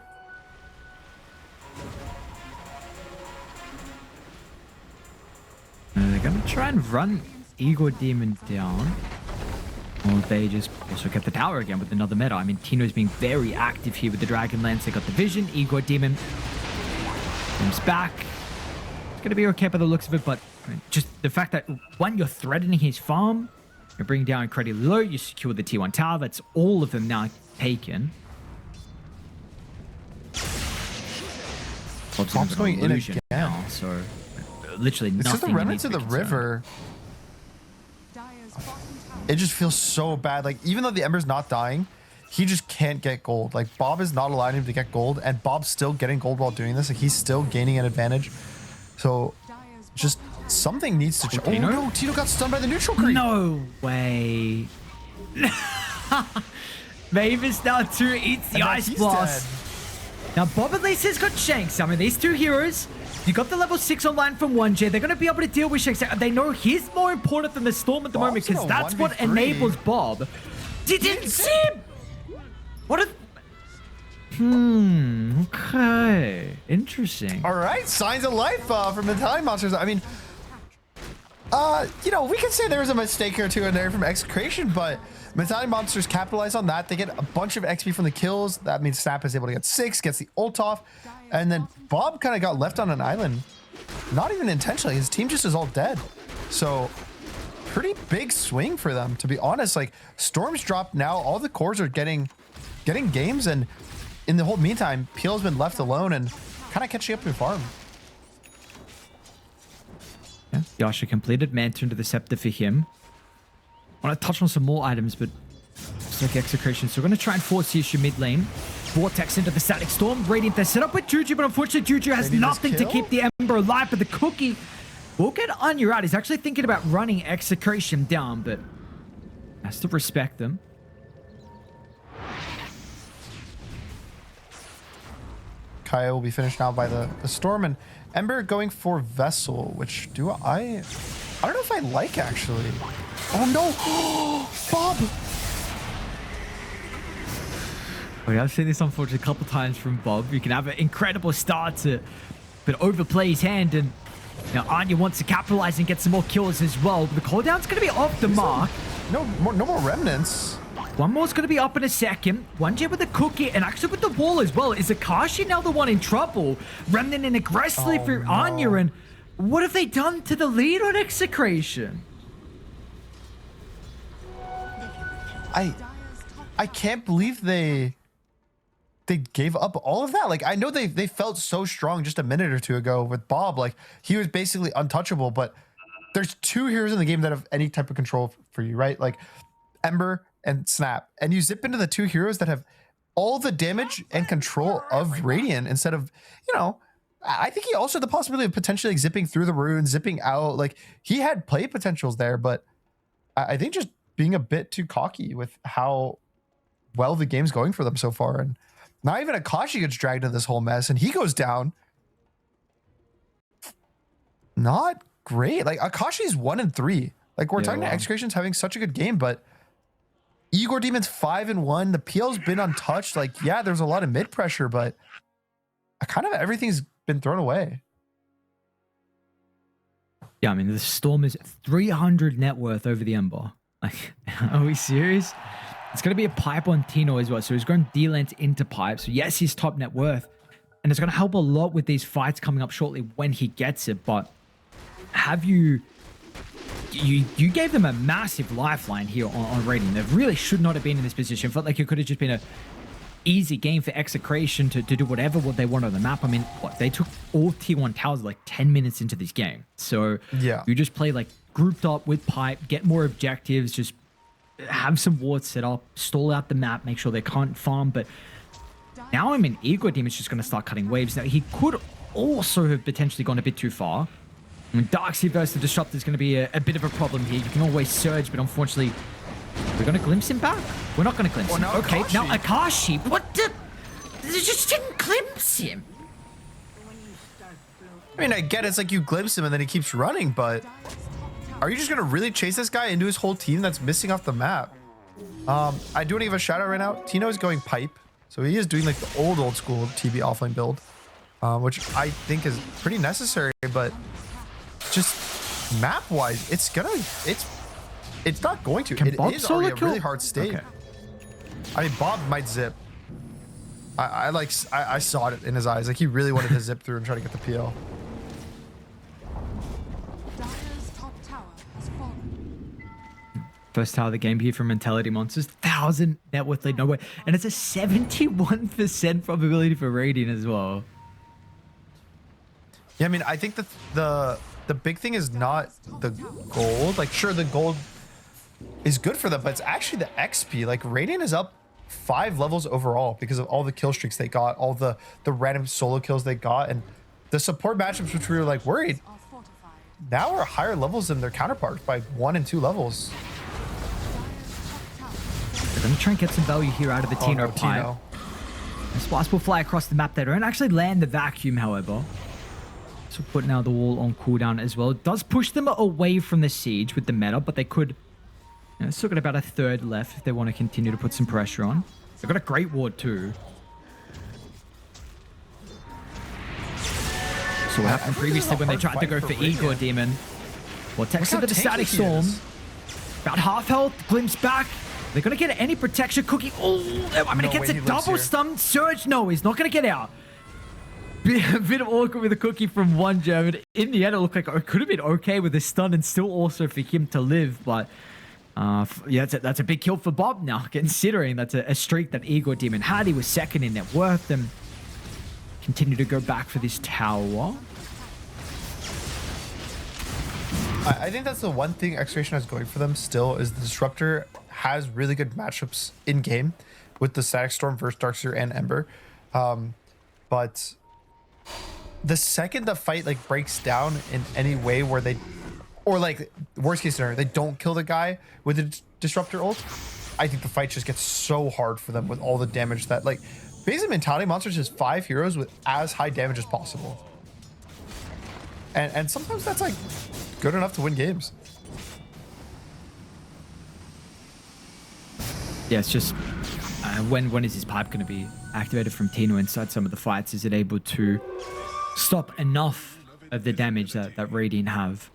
S1: They're gonna try and run Igor Demon down. Or they just also get the tower again with another meta. I mean, Tino's being very active here with the Dragonlance. They got the Vision. Igor Demon comes back. It's going to be okay by the looks of it, but I mean, just the fact that, one, you're threatening his farm. You're bringing down incredibly low. You secure the T1 tower. That's all of them now taken.
S2: Bob's going in again
S1: now, so literally nothing.
S2: It's just the remnants of the river. It just feels so bad. Like, even though the Ember's not dying, he just can't get gold. Like, Bob is not allowing him to get gold, and Bob's still getting gold while doing this. Like, he's still gaining an advantage. So, just something needs to change. Oh, no, Tino got stunned by the neutral creep.
S1: No way. Mavis now 2 eats the Ice Blast. Now, Bob at least has got Shanks. I mean, these two heroes, you got the level 6 online from 1J. They're going to be able to deal with Shanks. They know he's more important than the Storm at the moment because that's what enables Bob. Didn't see him! What a... okay. Interesting.
S2: All right, signs of life from Italian monsters. I mean, you know, we could say there was a mistake or two in there from Execration, but Italian monsters capitalize on that. They get a bunch of XP from the kills. That means Snap is able to get 6, gets the ult off, and then Bob kind of got left on an island. Not even intentionally. His team just is all dead. So pretty big swing for them, to be honest. Like, Storm's dropped now. All the cores are getting games, and in the whole meantime, Peel's been left alone and kind of catching up in farm.
S1: Yeah, Yasha completed. Manturn to the Scepter for him. I want to touch on some more items, but it's like Execration. So we're going to try and force the issue mid lane. Vortex into the Static Storm. Radiant, they're set up with Juju, but unfortunately Juju has nothing to keep the Ember alive. But the Cookie will get Anya out. He's actually thinking about running Execration down, but Has to respect them.
S2: Kaya will be finished now by the Storm, and Ember going for Vessel, which I don't know if I like, actually. Oh no! Bob!
S1: Okay, I've seen this unfortunately a couple times from Bob. You can have an incredible start to, but overplay his hand, and Anya wants to capitalize and get some more kills as well. But the cooldown's going to be off the mark.
S2: No more remnants.
S1: One more's going to be up in a second. One Jet with the cookie, and actually with the wall as well. Is Akashi now the one in trouble? Remnant in aggressively for Anya, and what have they done to the lead on Execration?
S2: I can't believe they gave up all of that. Like, I know they felt so strong just a minute or two ago with Bob. Like, he was basically untouchable, but there's 2 heroes in the game that have any type of control for you, right? Like Ember and Snap. And you zip into the 2 heroes that have all the damage and control of Radiant instead of, I think he also had the possibility of potentially like zipping through the runes, zipping out. Like, he had play potentials there, but I think just being a bit too cocky with how well the game's going for them so far. And not even Akashi gets dragged into this whole mess, and he goes down. Not great. Like, Akashi's 1-3. Like, we're talking to Execration's having such a good game, but Igor Demon's 5-1. The PL's been untouched. Like, yeah, there's a lot of mid pressure, but kind of everything's been thrown away.
S1: Yeah, I mean, the Storm is 300 net worth over the Ember. Like, are we serious? It's going to be a pipe on Tino as well. So he's going D-Lens into pipe. So yes, he's top net worth. And it's going to help a lot with these fights coming up shortly when he gets it. But have you gave them a massive lifeline here on Radiant. They really should not have been in this position. Felt like it could have just been a easy game for Execration to do what they want on the map. I mean, they took all tier 1 towers like 10 minutes into this game. So
S2: yeah,
S1: you just play like grouped up with pipe, get more objectives, just have some wards set up, stall out the map, make sure they can't farm. But now, I mean, Igor Demon's just going to start cutting waves. Now, he could also have potentially gone a bit too far. I mean, Darkseid versus the Disruptor is going to be a bit of a problem here. You can always surge, but unfortunately, we're going to glimpse him back. We're not going to glimpse him. Okay, now Akashi. What the? They just didn't glimpse him.
S2: I mean, I get it's like you glimpse him and then he keeps running, but are you just going to really chase this guy into his whole team that's missing off the map? I do want to give a shout out right now. Tino is going pipe. So he is doing like the old school TB offlane build, which I think is pretty necessary, but just map wise, it's not going to.
S1: Can
S2: It
S1: Bob
S2: is
S1: solo
S2: already a
S1: kill?
S2: really hard state.
S1: Okay.
S2: I mean, Bob might zip. I saw it in his eyes. Like, he really wanted to zip through and try to get the PL.
S3: Dire's top tower has fallen.
S1: First tower of the game here from Mentality Monsters. 1,000 net worth lead, no way. And it's a 71% probability for Radiant as well.
S2: Yeah, I mean, I think that the big thing is not the gold. Like, sure, the gold is good for them, but it's actually the XP. Like, Radiant is up 5 levels overall because of all the kill streaks they got, all the random solo kills they got, and the support matchups, which we were like worried,
S3: Are fortified.
S2: now are higher levels than their counterparts by 1 and 2 levels.
S1: They're going to try and get some value here out of the Tino pipe.
S2: Tino.
S1: The Splice will fly across the map. They don't actually land the vacuum, however. So put now the wall on cooldown as well. It does push them away from the siege with the meta, but they could... still got about a third left if they want to continue to put some pressure on. They've got a great ward too. So what happened previously when they tried to go for Igor Demon. Well, text
S2: Look
S1: into
S2: how
S1: the
S2: tanky
S1: Static
S2: he
S1: Storm.
S2: is.
S1: About half health, glimpse back. They're going to get any protection. Cookie. Oh, I mean,
S2: No
S1: it gets
S2: way
S1: a
S2: he lives
S1: double
S2: here.
S1: stun. Surge, no, he's not going to get out. A bit of awkward with a Cookie from one German. In the end, it looked like it could have been okay with the stun and still also for him to live, but... yeah, that's a big kill for Bob now, considering that's a streak that Igor Demon had. He was second in net worth and continue to go back for this tower.
S2: I think that's the one thing Execration has going for them still is the Disruptor has really good matchups in game with the Static Storm versus Darkseer and Ember. But the second the fight like breaks down in any way where they Or like worst case scenario, they don't kill the guy with the disruptor ult. I think the fight just gets so hard for them with all the damage that like basically Mentality Monsters is 5 heroes with as high damage as possible. And sometimes that's like good enough to win games.
S1: Yeah, it's just when is his pipe going to be activated from Tino inside some of the fights? Is it able to stop enough of the damage that Radiant have?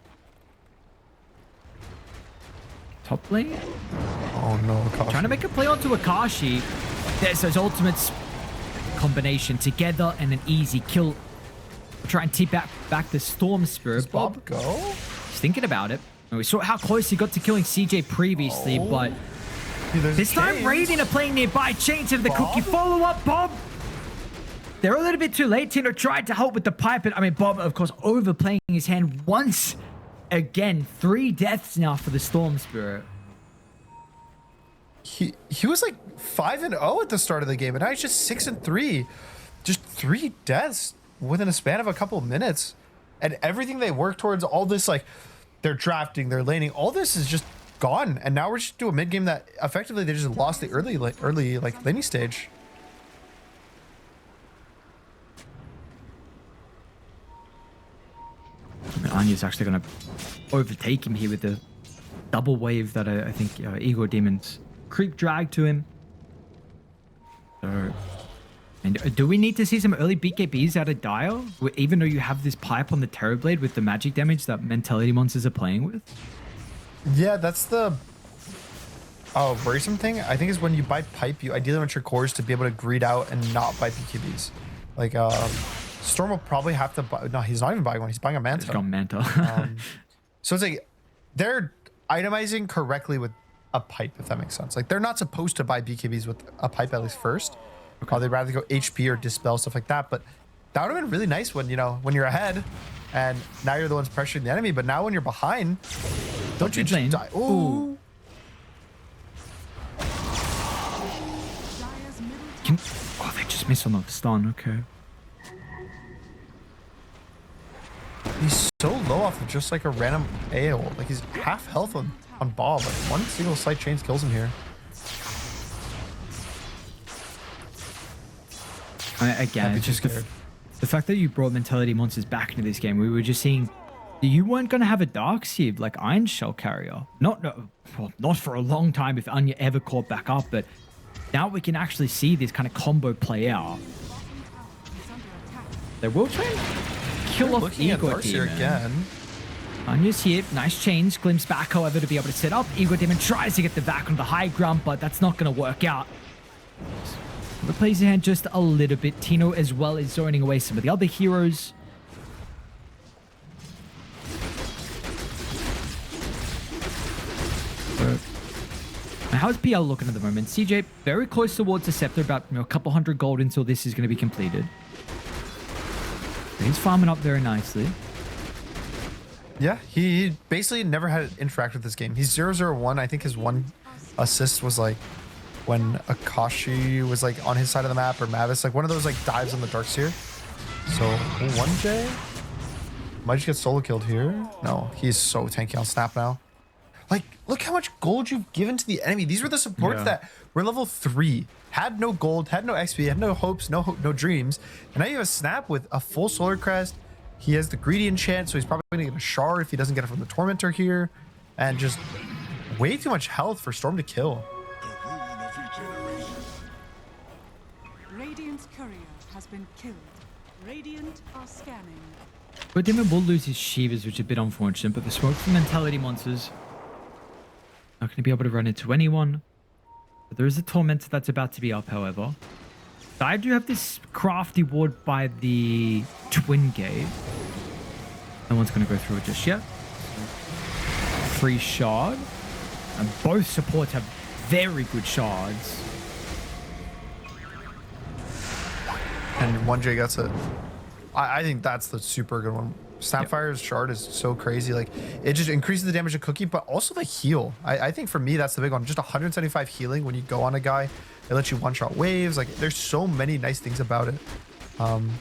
S1: Top lane?
S2: Oh no, Akashi.
S1: Trying to make a play onto Akashi. There's those ultimates combination together and an easy kill. Try and tip back the Storm Spirit.
S2: Does Bob go?
S1: He's thinking about it. And we saw how close he got to killing CJ previously, but this time Radiant are playing nearby. Chains into the cookie. Follow up, Bob. They're a little bit too late. Tino tried to help with the pipe, but I mean, Bob, of course, overplaying his hand once again. 3 deaths now for the Storm Spirit.
S2: He was like 5-0 at the start of the game, and now he's just 6-3. Just 3 deaths within a span of a couple of minutes. And everything they work towards, all this, like, they're drafting, they're laning, all this is just gone. And now we're just doing a mid game that effectively they just lost the early like laning stage.
S1: I mean, Anya's actually going to overtake him here with the double wave that I think Ego Demon's creep drag to him. So, and do we need to see some early BKBs out of Dire? Even though you have this pipe on the Terrorblade with the magic damage that Mentality Monsters are playing with?
S2: Yeah, that's the worrisome thing. I think is when you buy pipe, you ideally want your cores to be able to greed out and not buy BKBs. Like, Storm will probably have to buy... No, he's not even buying one. He's buying a Manta.
S1: He's got Manta.
S2: So it's like, they're itemizing correctly with a pipe, if that makes sense. Like, they're not supposed to buy BKBs with a pipe at least first. Okay. They'd rather go HP or Dispel, stuff like that. But that would have been really nice when, you know, when you're ahead and now you're the ones pressuring the enemy. But now when you're behind, don't you just die? Ooh.
S1: Oh, they just missed on the stun. Okay.
S2: He's so low off of just like a random AO. Like, he's half health on Bob. Like, one single slight change kills him here.
S1: Again, it's just the fact that you brought Mentality Monsters back into this game. We were just seeing you weren't going to have a Dark Sieve like Iron Shell carrier. Not for a long time if Anya ever caught back up, but now we can actually see this kind of combo play out. They will try and kill off Ego Demon.
S2: Again.
S1: Anya's here. Nice chains. Glimpse back, however, to be able to set up. Ego Demon tries to get the back on the high ground, but that's not going to work out. Replays his hand just a little bit. Tino as well is zoning away some of the other heroes. How's PL looking at the moment? CJ very close towards the scepter, about a couple hundred gold until this is going to be completed. He's farming up very nicely.
S2: Yeah, he basically never had to interact with this game. He's 0-0-1. I think his one assist was like when Akashi was like on his side of the map, or Mavis, like one of those like dives on the Darkseer. So 1J might just get solo killed here. No, he's so tanky on Snap now. Like, look how much gold you've given to the enemy. These were the supports that were level 3, had no gold, had no XP, had no hopes, no dreams. And now you have a Snap with a full Solar Crest. He has the Greedy enchant, so he's probably going to get a Shard if he doesn't get it from the Tormentor here. And just way too much health for Storm to kill.
S3: Radiant's courier has been killed. Radiant are scanning.
S1: But Demon will lose his Shivas, which is a bit unfortunate, but the smoke from Mentality Monsters not going to be able to run into anyone. But there is a Tormentor that's about to be up, however. I do have this crafty ward by the Twin Gate. No one's going to go through it just yet. Free Shard. And both supports have very good shards.
S2: And 1J gets it. I think that's the super good one. Snapfire's shard is so crazy. Like, it just increases the damage of Cookie, but also the heal. I think for me, that's the big one. Just 175 healing when you go on a guy. It lets you one-shot waves. Like, there's so many nice things about it. And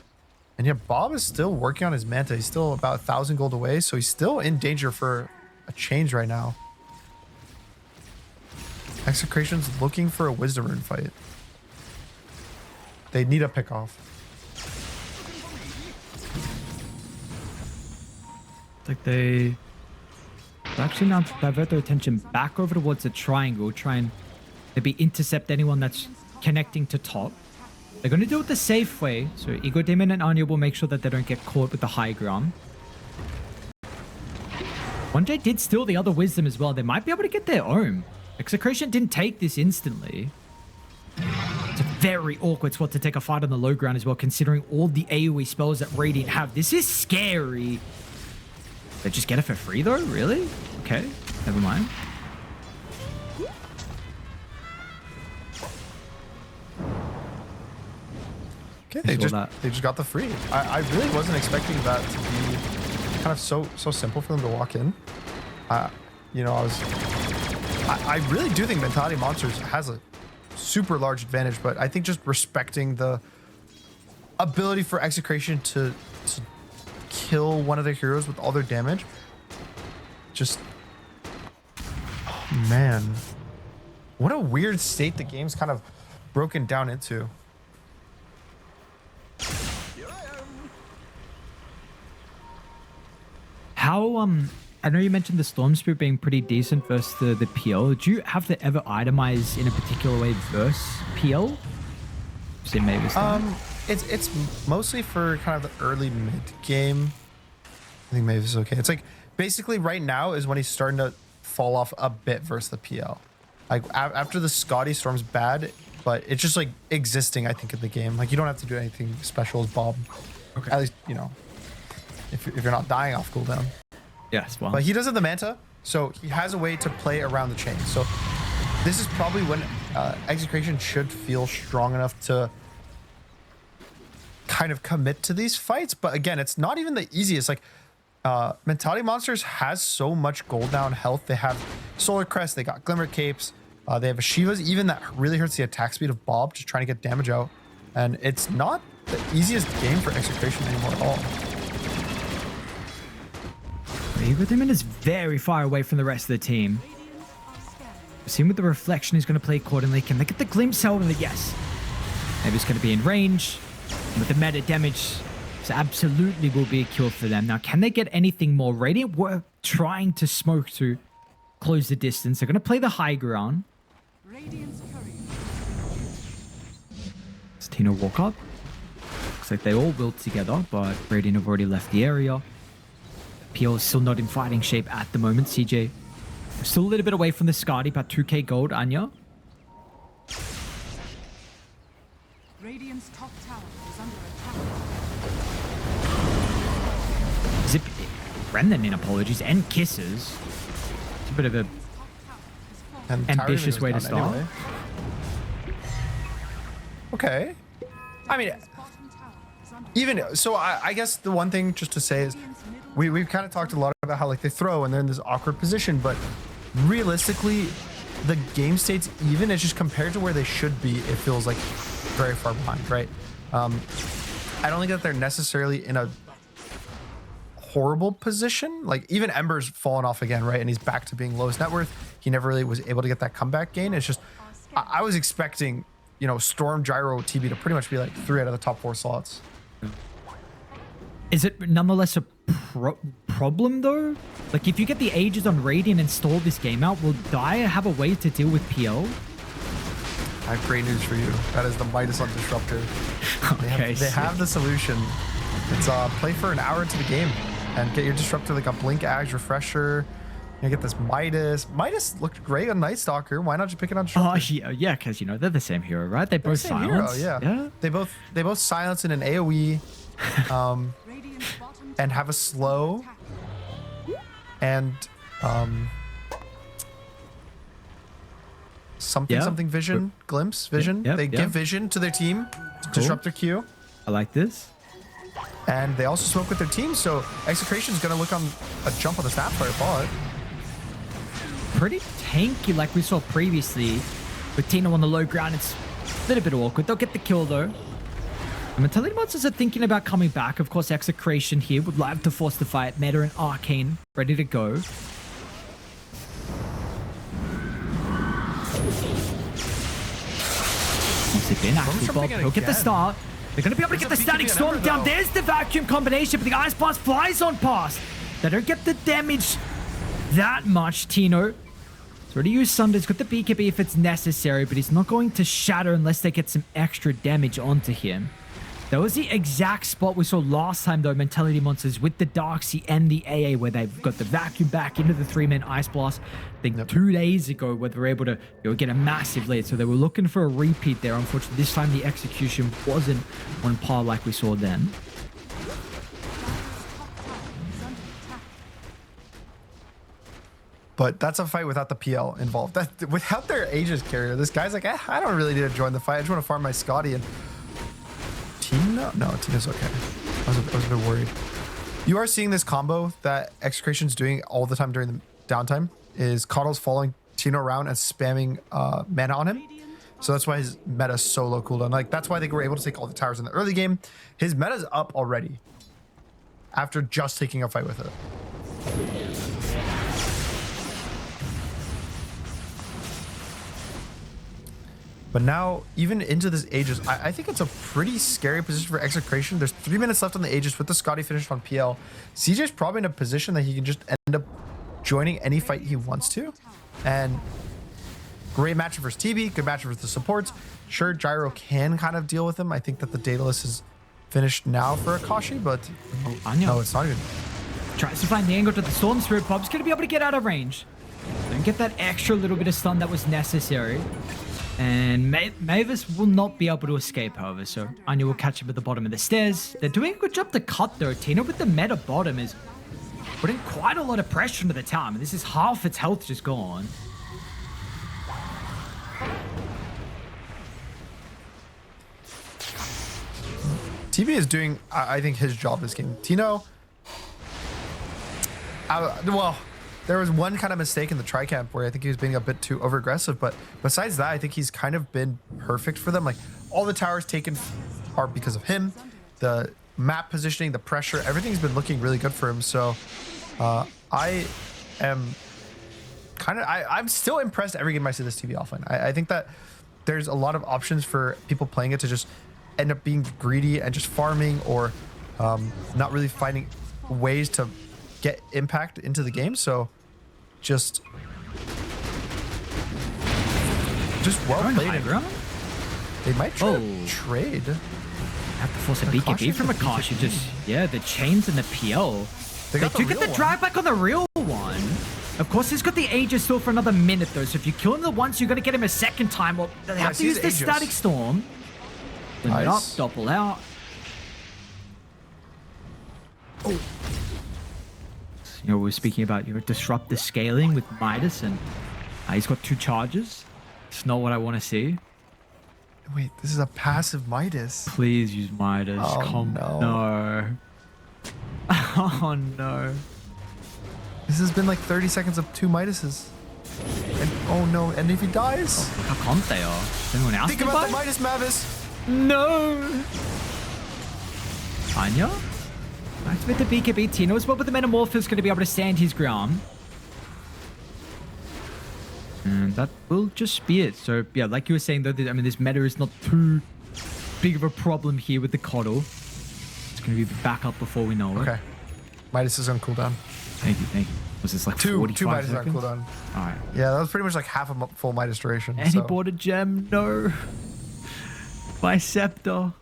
S2: yeah, Bob is still working on his Manta. He's still about 1,000 gold away, so he's still in danger for a change right now. Execration's looking for a Wisdom Rune fight. They need a pick off.
S1: It's like they actually now divert their attention back over towards the triangle, try and maybe intercept anyone that's connecting to top. They're going to do it the safe way, so Ego Demon and Anya will make sure that they don't get caught with the high ground. 1J did steal the other Wisdom as well. They might be able to get their own. Execration didn't take this instantly. It's a very awkward spot to take a fight on the low ground as well, considering all the AoE spells that Radiant have. This is scary. They just get it for free though? Really? Okay, never mind.
S2: Okay, they just got the free. I really wasn't expecting that to be kind of so simple for them to walk in. You know, I really do think Mentality Monsters has a super large advantage, but I think just respecting the ability for Execration to kill one of their heroes with all their damage. Just, oh man, what a weird state the game's kind of broken down into.
S1: How, I know you mentioned the Storm Spirit being pretty decent versus the PL. Do you have to ever itemize in a particular way versus PL? Say maybe
S2: it's mostly for kind of the early mid game. I think Mavis is okay. It's like basically right now is when he's starting to fall off a bit versus the PL. Like after the Scotty Storm's bad, but it's just like existing, I think, in the game. Like you don't have to do anything special as Bob. Okay. At least, you know, if you're not dying off cooldown.
S1: Yes, well.
S2: But he does have the Manta, so he has a way to play around the chain. So this is probably when Execration should feel strong enough to kind of commit to these fights. But again, it's not even the easiest. Like Mentality Monsters has so much gold down health. They have Solar Crest, they got Glimmer Capes, they have a Shiva's even that really hurts the attack speed of Bob, just trying to get damage out. And it's not the easiest game for Execration anymore at all.
S1: Ego Demon is very far away from the rest of the team. Seeing with the reflection is going to play accordingly. Can they get the glimpse out of it? Yes. Maybe it's going to be in range. And with the meta damage, this absolutely will be a kill for them. Now, can they get anything more? Radiant were trying to smoke to close the distance. They're going to play the high ground. Does Tina walk up? Looks like they all built together, but Radiant have already left the area. PL is still not in fighting shape at the moment. CJ still a little bit away from the Skadi, about 2k gold. Anya.
S3: Radiant's top tower is under attack.
S1: Zip, Brendan in apologies and kisses. It's a bit of a ambitious way to start. Anyway.
S2: Okay. I mean, even so, I guess the one thing just to say is we've kind of talked a lot about how like they throw and they're in this awkward position, but realistically, the game states even it's just compared to where they should be, it feels like very far behind, right? I don't think that they're necessarily in a horrible position. Like even Ember's fallen off again, right? And he's back to being lowest net worth. He never really was able to get that comeback gain. It's just I was expecting, you know, Storm, Gyro, TB to pretty much be like 3 out of the top 4 slots.
S1: Is it nonetheless a problem though? Like if you get the Aegis on Radiant and stall this game out, will Dire have a way to deal with PL?
S2: I have great news for you. That is the Midas on Disruptor.
S1: Okay,
S2: they have the solution. It's play for an hour into the game and get your Disruptor like a Blink Axe Refresher. You get this Midas. Midas looked great on Night Stalker. Why not just pick it on Disruptor?
S1: Oh yeah, because you know they're the same hero, right? They both silence.
S2: Hero, yeah. They both silence in an AoE. And have a slow and something vision, glimpse vision. They give vision to their team to disrupt their Q.
S1: I like this.
S2: And they also smoke with their team, so Execration is going to look on a jump on the Snapfire bot.
S1: Pretty tanky like we saw previously with Tino on the low ground. It's a little bit awkward. They'll get the kill though. The Mentality Monsters are thinking about coming back. Of course, Execration here would like to force the fight. Meta and Arcane ready to go. Step in, actually,
S2: jumping
S1: Bob.
S2: in
S1: He'll get the
S2: again.
S1: start. They're going to be able to get the
S2: There's a
S1: static
S2: BKB
S1: storm
S2: number,
S1: down.
S2: though.
S1: There's the vacuum combination, but the Ice Blast flies on past. They don't get the damage that much, Tino. He's already used Sunder. He's got the BKB if it's necessary, but he's not going to shatter unless they get some extra damage onto him. That was the exact spot we saw last time, though, Mentality Monsters with the Darksea and the AA, where they've got the vacuum back into the 3-man Ice Blast. I think 2 days ago, where they were able to get a massive lead. So they were looking for a repeat there. Unfortunately, this time the execution wasn't on par like we saw then.
S2: But that's a fight without the PL involved. Without their Aegis carrier, this guy's like, I don't really need to join the fight. I just want to farm my Scotty. And Tina? No, Tina's okay. I was a bit worried. You are seeing this combo that Execration's doing all the time during the downtime, is Coddle's following Tino around and spamming mana on him. So that's why his meta's so low cooldown. Like, that's why they were able to take all the towers in the early game. His meta's up already after just taking a fight with it. But now, even into this Aegis, I think it's a pretty scary position for Execration. There's 3 minutes left on the Aegis with the Scotty finished on PL. CJ's probably in a position that he can just end up joining any fight he wants to. And great matchup versus TB, good matchup versus the supports. Sure, Gyro can kind of deal with him. I think that the Daedalus is finished now for Akashi, but no, it's not even.
S1: Tries to find the angle to the Storm Spirit. Bob's going to be able to get out of range. Don't get that extra little bit of stun that was necessary. And Mavis will not be able to escape, however, so Anya will catch him at the bottom of the stairs. They're doing a good job to cut, though. Tina with the meta bottom is putting quite a lot of pressure into the tower. I mean, this is half its health just gone.
S2: TB is doing, I think, his job this game. Tino, well, there was one kind of mistake in the tri-camp where I think he was being a bit too over-aggressive, but besides that, I think he's kind of been perfect for them. Like, all the towers taken are because of him. The map positioning, the pressure, everything's been looking really good for him. So I am I'm still impressed every game I see this TV offline. I think that there's a lot of options for people playing it to just end up being greedy and just farming, or not really finding ways to get impact into the game. So just well played. They might try to trade.
S1: Have to force a BKB from Akashi. Just, yeah, the chains and the PL. They do get the drag back on the real one. Of course, he's got the Aegis still for another minute, though. So if you kill him the once, you're going to get him a second time. Well, they have to use the Static Storm. Limit up, doppel out. Oh. You know, we were speaking about, disrupt the scaling with Midas, and he's got 2 charges. It's not what I want to see.
S2: Wait, this is a passive Midas.
S1: Please use Midas.
S2: Oh,
S1: Come
S2: no.
S1: No. Oh, no.
S2: This has been like 30 seconds of 2 Midases. And oh no, and if he dies?
S1: Oh, look how confident they are. Is anyone else
S2: Think about the Midas, Mavis.
S1: No. Anya? Activate the BKB. Tino as well, but the Metamorph is going to be able to stand his ground. And that will just be it. So, yeah, like you were saying, though, I mean, this meta is not too big of a problem here with the Coddle. It's going to be back up before we know it.
S2: Okay. Midas is on cooldown.
S1: Thank you. Was this like
S2: 2
S1: 45
S2: Midas on cooldown.
S1: All right.
S2: Yeah, that was pretty much like half a full Midas duration.
S1: And he bought a gem. No. My scepter.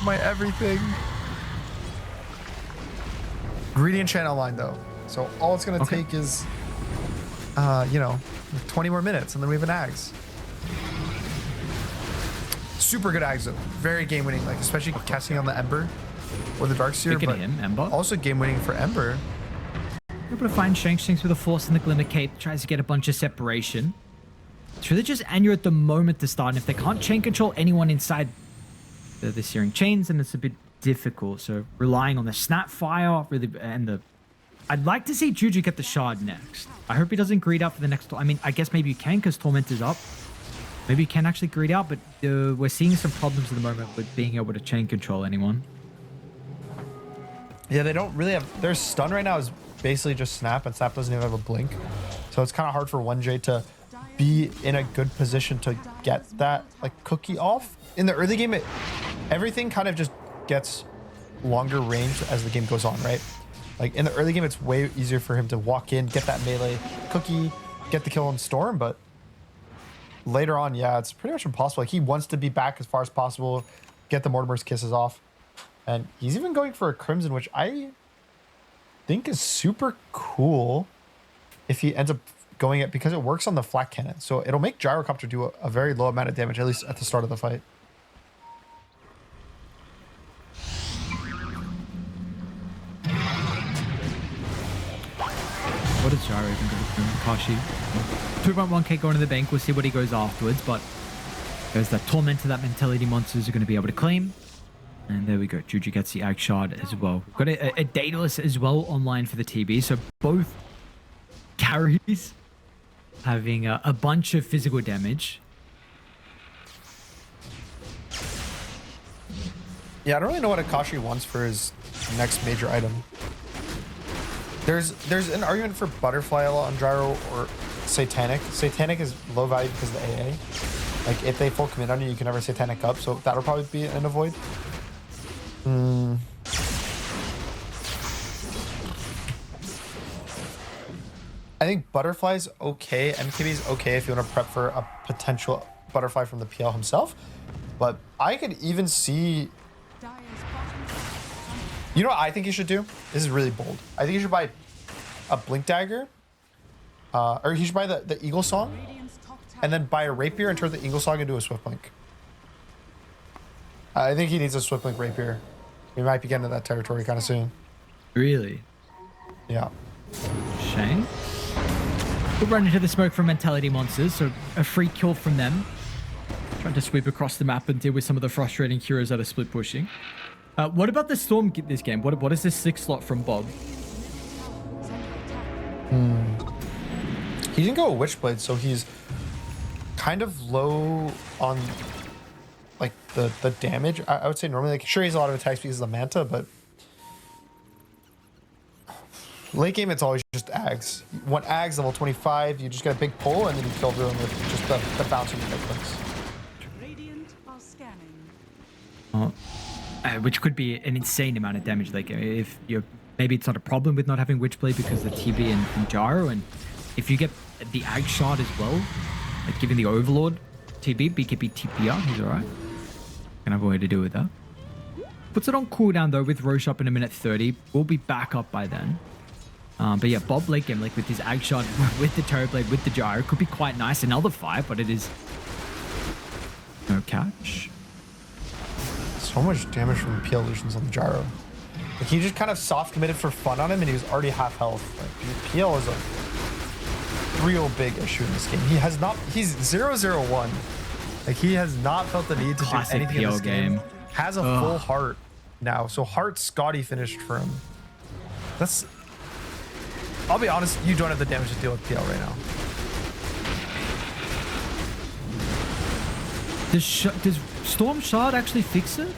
S2: My everything. Greedy enchant online, though. So all it's going to take is, 20 more minutes, and then we have an Ags. Super good Ags, though. Very game winning, like especially casting on the Ember or the Darkseer.
S1: But him, Ember.
S2: Also game winning for Ember.
S1: Able to find Shanks with a Force in the Glimmer Cape. Tries to get a bunch of separation. It's really just Anya at the moment to start. And if they can't chain control anyone inside the Searing Chains, then it's a bit difficult. So relying on the Snapfire, really, and the... I'd like to see Juju get the Shard next. I hope he doesn't greed out for the next... I mean, I guess maybe you can because Torment is up. Maybe you can actually greed out, but we're seeing some problems at the moment with being able to chain control anyone.
S2: Yeah, they don't really have... Their stun right now is basically just Snap, and Snap doesn't even have a blink. So it's kind of hard for 1J to be in a good position to get that like cookie off. In the early game, everything kind of just gets longer range as the game goes on, right? Like in the early game, it's way easier for him to walk in, get that melee cookie, get the kill on Storm, but later on, yeah, it's pretty much impossible. Like he wants to be back as far as possible, get the Mortimer's kisses off. And he's even going for a Crimson, which I think is super cool if he ends up going it, because it works on the flak cannon. So it'll make Gyrocopter do a very low amount of damage, at least at the start of the fight.
S1: What does Gyro even do from Kashi? 2.1k going to the bank. We'll see what he goes afterwards, but there's that Tormentor that Mentality Monsters are going to be able to claim. And there we go. Juju gets the Ag Shard as well. We've got a Daedalus as well online for the TB. So both carries having a bunch of physical damage.
S2: Yeah, I don't really know what Akashi wants for his next major item. There's an argument for Butterfly a lot on Gyro or Satanic. Satanic is low value because of the AA. Like if they full commit on you, you can never Satanic up, so that'll probably be an avoid. I think Butterfly's okay. MKB's okay if you want to prep for a potential Butterfly from the PL himself. But I could even see... You know what I think you should do? This is really bold. I think you should buy a Blink Dagger. Or you should buy the Eagle Song. And then buy a Rapier and turn the Eagle Song into a Swift Blink. I think he needs a Swift Blink Rapier. We might be getting to that territory kind of soon.
S1: Really?
S2: Yeah.
S1: Shane? We'll run into the smoke from Mentality Monsters, so a free kill from them. Trying to sweep across the map and deal with some of the frustrating heroes that are split pushing. What about the Storm this game? What is this 6 slot from Bob?
S2: He didn't go a Witchblade, so he's kind of low on like the damage. I would say normally, like, sure, he has a lot of attacks because of the Manta, but late game it's always just Ags. When Ags level 25, you just get a big pull and then you kill everyone with just the bouncing big clicks.
S3: Radiant are scanning.
S1: Which could be an insane amount of damage. Like if you're, maybe it's not a problem with not having Witchblade because of the TB and Gyro, and if you get the Ag Shard as well, like giving the Overlord TB, BKB TPR, he's alright. Gonna have a way to deal with that. Puts it on cooldown though with Roche up in a minute 30. We'll be back up by then. But yeah, Bob late game, like with his Ag Shard, with the Terrorblade, with the Gyro, could be quite nice. Another fight, but it is no catch.
S2: So much damage from PL illusions on the Gyro. Like he just kind of soft committed for fun on him and he was already half health. Like PL is a real big issue in this game. He has not, he's 0-0-1. Like he has not felt the need to do anything in this game. Has a full heart now. So heart Scotty finished for him. That's, I'll be honest, you don't have the damage to deal with PL right now.
S1: Does Storm Shard actually fix it?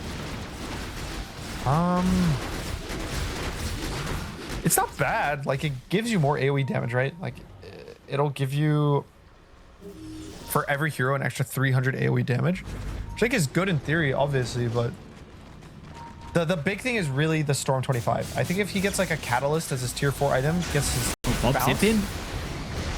S2: It's not bad. Like it gives you more AoE damage, right? Like it'll give you, for every hero, an extra 300 AoE damage, which I think is good in theory, obviously, but the big thing is really the Storm 25. I think if he gets like a Catalyst as his tier 4 item, gets his
S1: Bob Zippin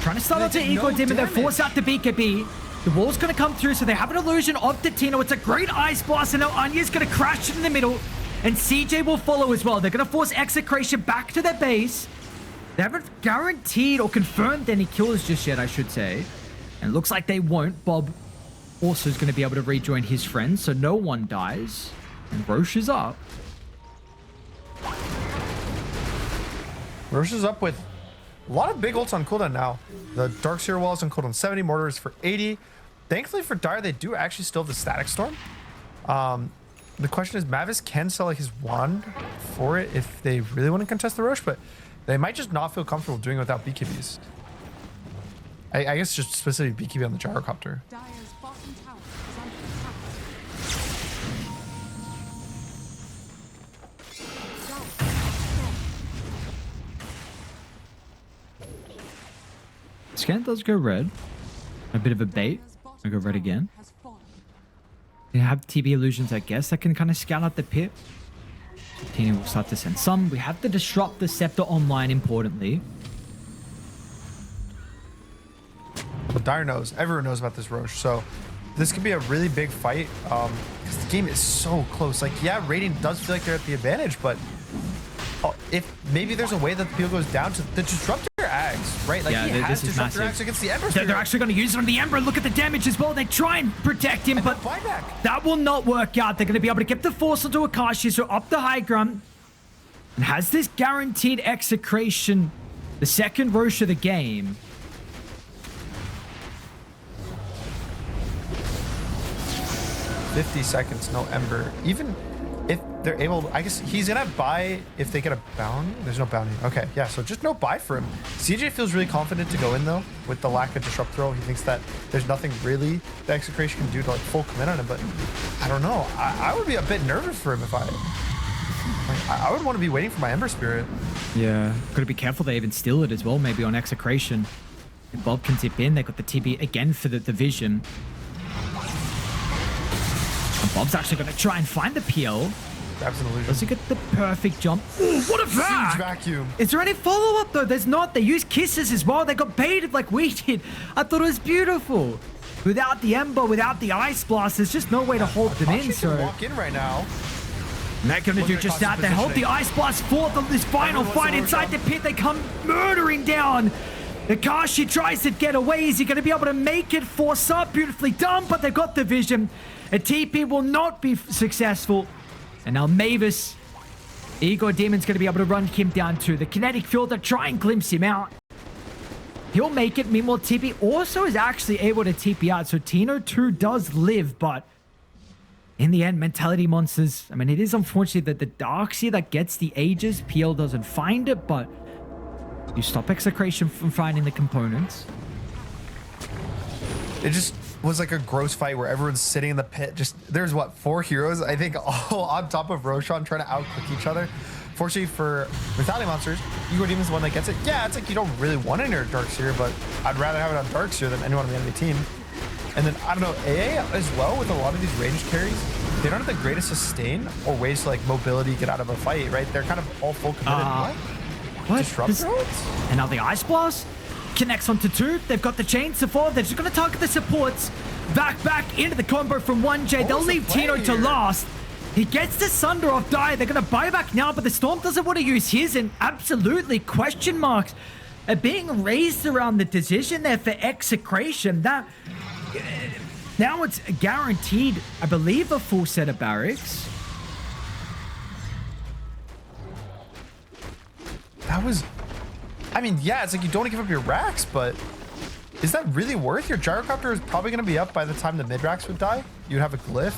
S1: trying to start out to eco dim and then force out the BKB. The wall's going to come through, so they have an illusion of the Tino. It's a great Ice Blast, and now Anya's going to crash it in the middle, and CJ will follow as well. They're going to force Execration back to their base. They haven't guaranteed or confirmed any kills just yet, I should say. And it looks like they won't. Bob also is going to be able to rejoin his friends, so no one dies. And Roche is up.
S2: Roche is up with a lot of big ults on cooldown now. The Darkseer wall is on cooldown 70, Mortars for 80. Thankfully for Dire, they do actually still have the Static Storm. The question is, Mavis can sell like his wand for it if they really want to contest the Roche, but they might just not feel comfortable doing it without BKBs. I guess just specifically BKB on the Gyrocopter.
S3: Dire's bottom tower is under attack.
S1: Scan does go red. A bit of a bait. I go red again. They have TB illusions, I guess, that can kind of scout out the pit. Tina will start to send some. We have to disrupt the scepter online, importantly.
S2: But Dire knows. Everyone knows about this Roche. So this could be a really big fight. Because the game is so close. Like, yeah, Radiant does feel like they're at the advantage, but if maybe there's a way that the peel goes down to the disruptor Ags, right? Like,
S1: yeah,
S2: he has
S1: this is
S2: disruptor
S1: massive.
S2: Ags against the Ember.
S1: They're actually going to use it on the Ember. Look at the damage as well. They try and protect him, but that will not work out. They're going to be able to get the force onto Akashi, so up the high ground. And has this guaranteed execration, the second Roche of the game.
S2: $50 seconds, no Ember. Even if they're able, I guess he's gonna buy if they get a bounty. There's no bounty. Okay, yeah, so just no buy for him. CJ feels really confident to go in though, with the lack of disrupt throw. He thinks that there's nothing really the Execration can do to like full commit on him, but I don't know. I would be a bit nervous for him if I would want to be waiting for my Ember Spirit.
S1: Yeah, gotta be careful they even steal it as well, maybe on Execration. And Bob can zip in. They got the TB again for the vision. And Bob's actually going to try and find the PL.
S2: Grabs an illusion.
S1: Does he get the perfect jump? Ooh, what a vac!
S2: Huge vacuum.
S1: Is there any follow-up though? There's not. They use kisses as well. They got baited like we did. I thought it was beautiful. Without the Ember, without the Ice Blast, there's just no way to hold them in. So
S2: walk in right now.
S1: And they're going to do just that. They hold the Ice Blast for this final fight inside the pit. They come murdering down. Akashi tries to get away. Is he going to be able to make it? Force up, beautifully done, but they've got the vision. A TP will not be successful. And now Mavis, Igor Demon's going to be able to run him down too. The kinetic field to try and glimpse him out. He'll make it. Meanwhile, TP also is actually able to TP out. So Tino 2 does live, but in the end, Mentality Monsters, I mean, it is unfortunate that the Darkseer that gets the Aegis, PL doesn't find it, but you stop Execration from finding the components.
S2: It just was like a gross fight where everyone's sitting in the pit. Just there's what, 4 heroes, I think, all on top of Roshan trying to outcook each other. Fortunately for Mentality Monsters, Igor Demon's the one that gets it. Yeah, it's like you don't really want it in your Darkseer, but I'd rather have it on Darkseer than anyone on the enemy team. And then, I don't know, AA as well, with a lot of these range carries, they don't have the greatest sustain or ways to like mobility get out of a fight, right? They're kind of all full committed. What? Disrupt throws?
S1: And now the Ice Blast connects onto 2. They've got the chains to 4. They're just going to target the supports. Back into the combo from 1J. They'll leave Tino to last. He gets the Sunder off die. They're going to buy back now, but the Storm doesn't want to use his, and absolutely question marks are being raised around the decision there for Execration. That now it's guaranteed, I believe, a full set of barracks.
S2: That was, I mean, yeah, it's like you don't want to give up your racks, but is that really worth? Your gyrocopter is probably going to be up by the time the mid racks would die. You'd have a glyph,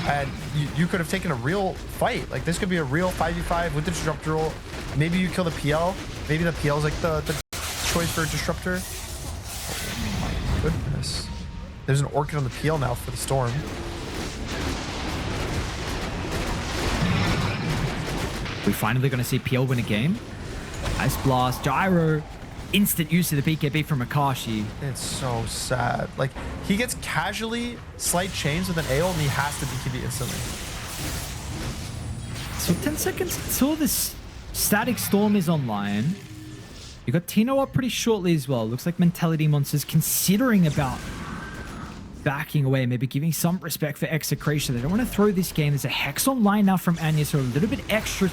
S2: and you could have taken a real fight. Like, this could be a real 5v5 with the disruptor roll. Maybe you kill the PL. Maybe the PL is like the choice for a disruptor. Oh my goodness. There's an Orchid on the PL now for the Storm.
S1: We're finally going to see PL win a game. Ice Blast, Gyro, instant use of the BKB from Akashi.
S2: It's so sad. Like, he gets casually slight chains with an AO and he has to BKB instantly.
S1: So 10 seconds until this Static Storm is online. You got Tino up pretty shortly as well. Looks like Mentality Monsters considering about backing away, maybe giving some respect for Execration. They don't want to throw this game. There's a Hex online now from Anya, so a little bit extra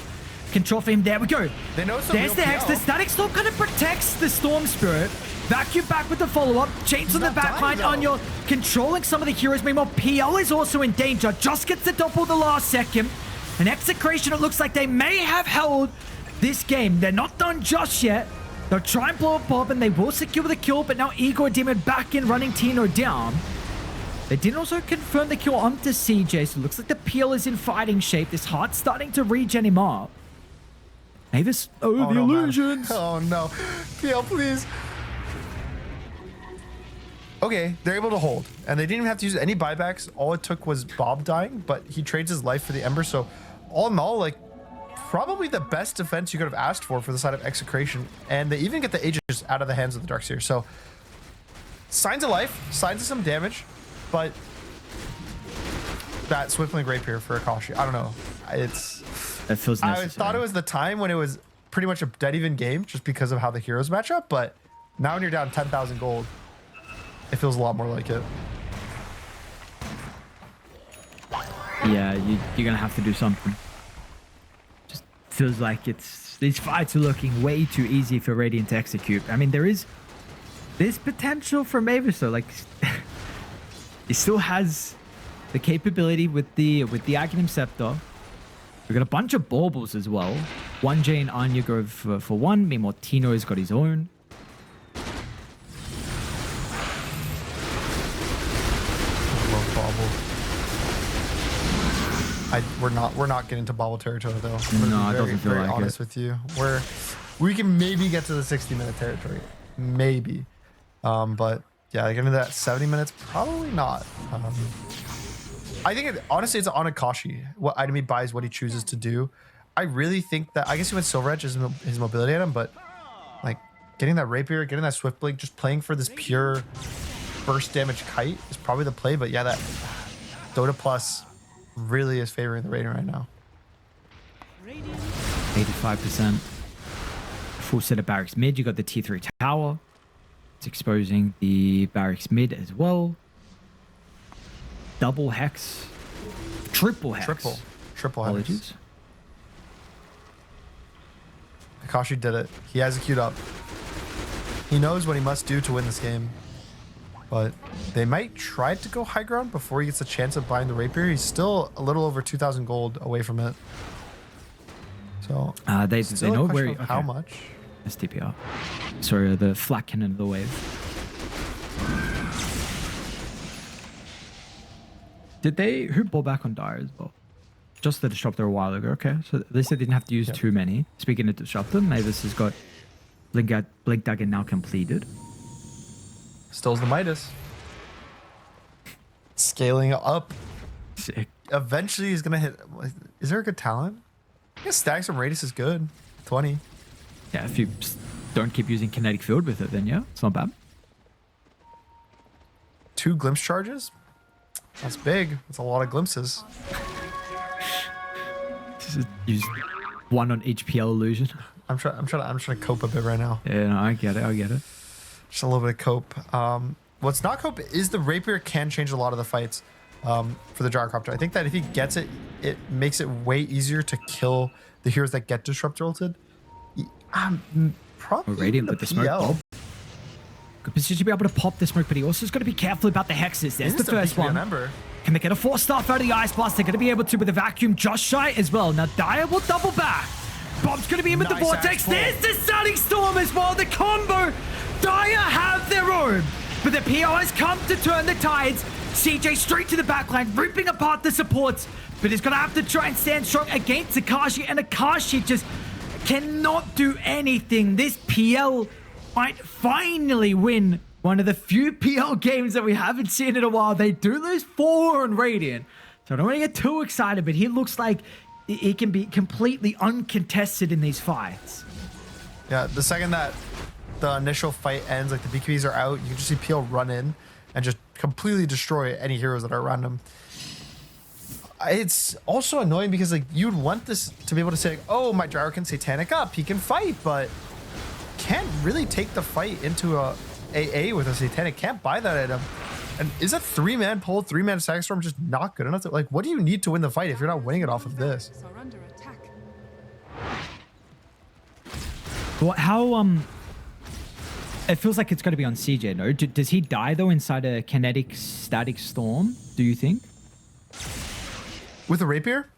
S1: control for him. There we go.
S2: They know
S1: there's the Hex. The Static Storm kind of protects the Storm Spirit. Vacuum back with the follow-up. Chains on the backline. Anya controlling some of the heroes. Meanwhile, PL is also in danger. Just gets the double the last second. And Execration, it looks like they may have held this game. They're not done just yet. They'll try and blow up Bob, and they will secure the kill, but now Igor Demon back in, running Tino down. They did also confirm the kill onto CJ, so it looks like the PL is in fighting shape. This heart's starting to regen him up. Mavis, the
S2: no,
S1: illusions.
S2: Man. Oh no. PL, please. Okay, they're able to hold, and they didn't even have to use any buybacks. All it took was Bob dying, but he trades his life for the Ember, so all in all, like, probably the best defense you could have asked for the side of Execration, and they even get the Aegis out of the hands of the Darkseer. So signs of life, signs of some damage, but that Swiftling Rapier for Akashi, I don't know. It's
S1: It feels necessary.
S2: I thought it was the time when it was pretty much a dead even game just because of how the heroes match up, but now when you're down 10,000 gold, it feels a lot more like it.
S1: Yeah, you're gonna have to do something. Just feels like these fights are looking way too easy for Radiant to execute. I mean, there's potential for Mavis though. Like, he still has the capability with the Aghanim Scepter. We've got a bunch of baubles as well. 1J and Anya go for one. Meanwhile, Tino's got his own.
S2: We're not getting to bobble territory though.
S1: No, it doesn't feel like
S2: honest
S1: it.
S2: with you. We can maybe get to the 60-minute territory, maybe, but yeah, getting to that 70 minutes, probably not. I think honestly, it's on Akashi. What item he buys, what he chooses to do. I really think that I guess he went Silver Edge as his mobility item, but like getting that rapier, getting that swift blade, just playing for this pure burst damage kite is probably the play. But yeah, that Dota Plus really is favoring the Radiant right now.
S1: 85%. Full set of barracks mid. You got the T3 tower. It's exposing the barracks mid as well. Double hex. Triple hex.
S2: Triple
S1: Apologies.
S2: hex. Akashi did it. He has it queued up. He knows what he must do to win this game. But they might try to go high ground before he gets a chance of buying the rapier. He's still a little over 2,000 gold away from it. So
S1: they know where
S2: of how much.
S1: That's TPR. Sorry, the flak cannon of the wave. Who bought back on Dire as well? Just the disruptor a while ago. Okay, so at least they didn't have to use too many. Speaking of disruptor, Mavis has got Blink Dagger now completed.
S2: Still's the Midas. Scaling up.
S1: Sick.
S2: Eventually he's gonna hit. Is there a good talent? I guess stacks from radius is good. 20.
S1: Yeah, if you don't keep using kinetic field with it, then yeah, it's not bad.
S2: 2 glimpse charges? That's big. That's a lot of glimpses.
S1: Just use one on each PL illusion.
S2: I'm trying to cope a bit right now.
S1: Yeah, no, I get it.
S2: Just a little bit of cope. What's not cope is the rapier can change a lot of the fights for the gyrocopter. I think that if he gets it, it makes it way easier to kill the heroes that get disruptor ulted. Probably
S1: Radiant with the smoke bomb. Good position to be able to pop the smoke, but he also has got to be careful about the hexes. There's the first one.
S2: Remember.
S1: Can they get a 4-star out of the Ice Blast? They're going to be able to with the vacuum just shy as well. Now Dire will double back. Bob's going to be in with the vortex. There's the Stunning Storm as well. The combo. Dire have their own. But the PO has come to turn the tides. CJ straight to the backline, ripping apart the supports. But he's going to have to try and stand strong against Akashi. And Akashi just cannot do anything. This PL might finally win one of the few PL games that we haven't seen in a while. They do lose 4 on Radiant. So I don't want to get too excited, but he looks like he can be completely uncontested in these fights.
S2: Yeah, the second that the initial fight ends, like the BKBs are out, you can just see PL run in and just completely destroy any heroes that are around him. It's also annoying because like you'd want this to be able to say, like, oh, my Gyro can Satanic up, he can fight, but can't really take the fight into a AA with a Satanic, can't buy that item. And is a 3-man pull, 3-man Static Storm just not good enough? Like, what do you need to win the fight if you're not winning it off of this?
S3: Are under attack.
S1: Well, how it feels like it's got to be on CJ, no? Does he die though inside a kinetic static storm? Do you think?
S2: With a rapier?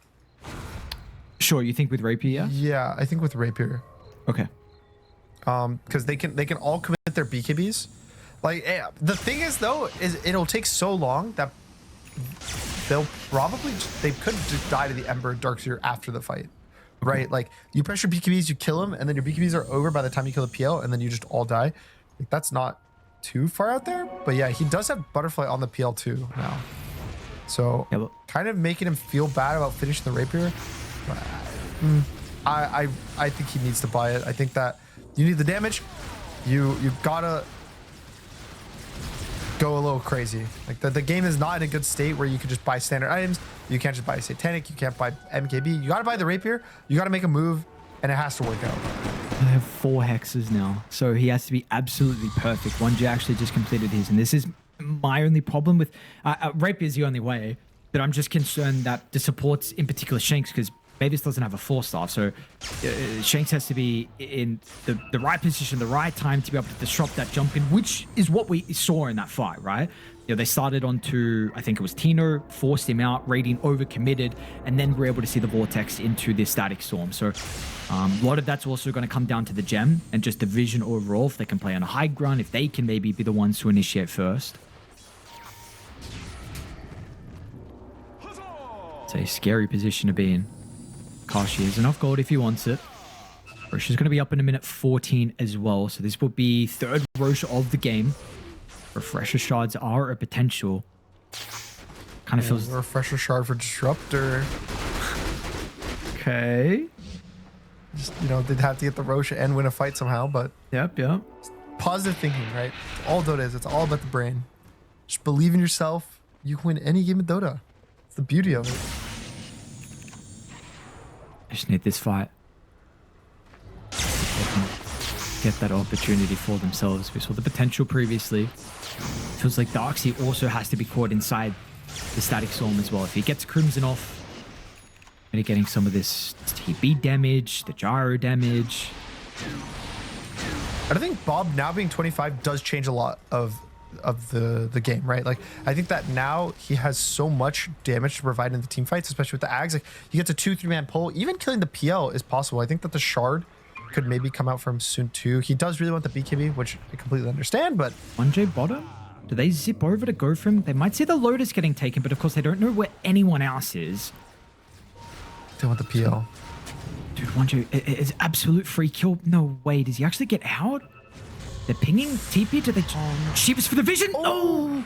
S1: Sure, you think with rapier?
S2: Yeah, I think with rapier.
S1: Okay.
S2: Because they can all commit their BKBs. Like the thing is though, is it'll take so long that they could just die to the Ember Darkseer after the fight, right? Like you press your BKBs, you kill him, and then your BKBs are over by the time you kill the PL, and then you just all die. Like that's not too far out there, but yeah, he does have Butterfly on the PL too now, so
S1: yeah,
S2: kind of making him feel bad about finishing the rapier. I think he needs to buy it. I think that you need the damage. You gotta go a little crazy. Like the game is not in a good state where you can just buy standard items. You can't just buy Satanic. You can't buy MKB. You got to buy the Rapier. You got to make a move, and it has to work out.
S1: I have 4 hexes now, so he has to be absolutely perfect. 1J actually just completed his, and this is my only problem with Rapier is the only way, but I'm just concerned that the supports, in particular Shanks, because Mavis doesn't have a 4-star, so Shanks has to be in the right position, the right time to be able to disrupt that jump in, which is what we saw in that fight, right? You know, they started onto, I think it was Tino, forced him out, Radiant overcommitted, and then we're able to see the Vortex into this Static Storm. So a lot of that's also going to come down to the gem and just the vision overall, if they can play on a high ground, if they can maybe be the ones to initiate first. It's a scary position to be in. Kashi has enough gold if he wants it. Rosh is going to be up in a minute 14 as well. So this will be 3rd Rosh of the game. Refresher shards are a potential. Kind of feels...
S2: Refresher shard for Disruptor.
S1: Okay.
S2: Just, you know, they'd have to get the Rosh and win a fight somehow, but...
S1: Yep.
S2: Positive thinking, right? All Dota is. It's all about the brain. Just believe in yourself. You can win any game of Dota. It's the beauty of it.
S1: I just need this fight. They can get that opportunity for themselves. We saw the potential previously. Feels like Darkseid also has to be caught inside the Static Storm as well. If he gets Crimson off, and getting some of this TB damage, the gyro damage.
S2: I think Bob now being 25 does change a lot of the game, right? Like, I think that now he has so much damage to provide in the team fights, especially with the Ags. Like, he gets a 2-3-man pull. Even killing the PL is possible. I think that the Shard could maybe come out for him soon too. He does really want the BKB, which I completely understand, but...
S1: 1J bottom? Do they zip over to go for him? They might see the Lotus getting taken, but of course they don't know where anyone else is.
S2: They want the PL.
S1: Dude, 1J is absolute free kill. No way. Does he actually get out? They're pinging TP to the Shivas for the vision. Oh!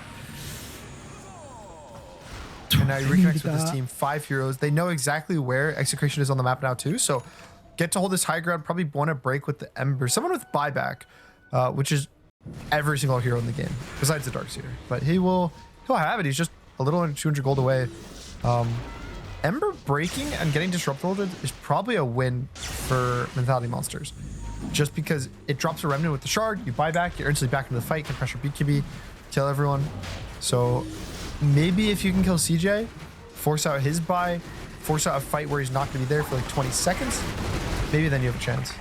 S2: And now he reconnects with his team. 5 heroes. They know exactly where Execration is on the map now too. So get to hold this high ground. Probably want to break with the Ember. Someone with buyback, which is every single hero in the game besides the Darkseer. But he'll have it. He's just a little under 200 gold away. Ember breaking and getting disrupted is probably a win for Mentality Monsters. Just because it drops a remnant with the shard, you buy back, you're instantly back into the fight, can pressure BKB, kill everyone. So maybe if you can kill CJ, force out his buy, force out a fight where he's not going to be there for like 20 seconds, maybe then you have a chance.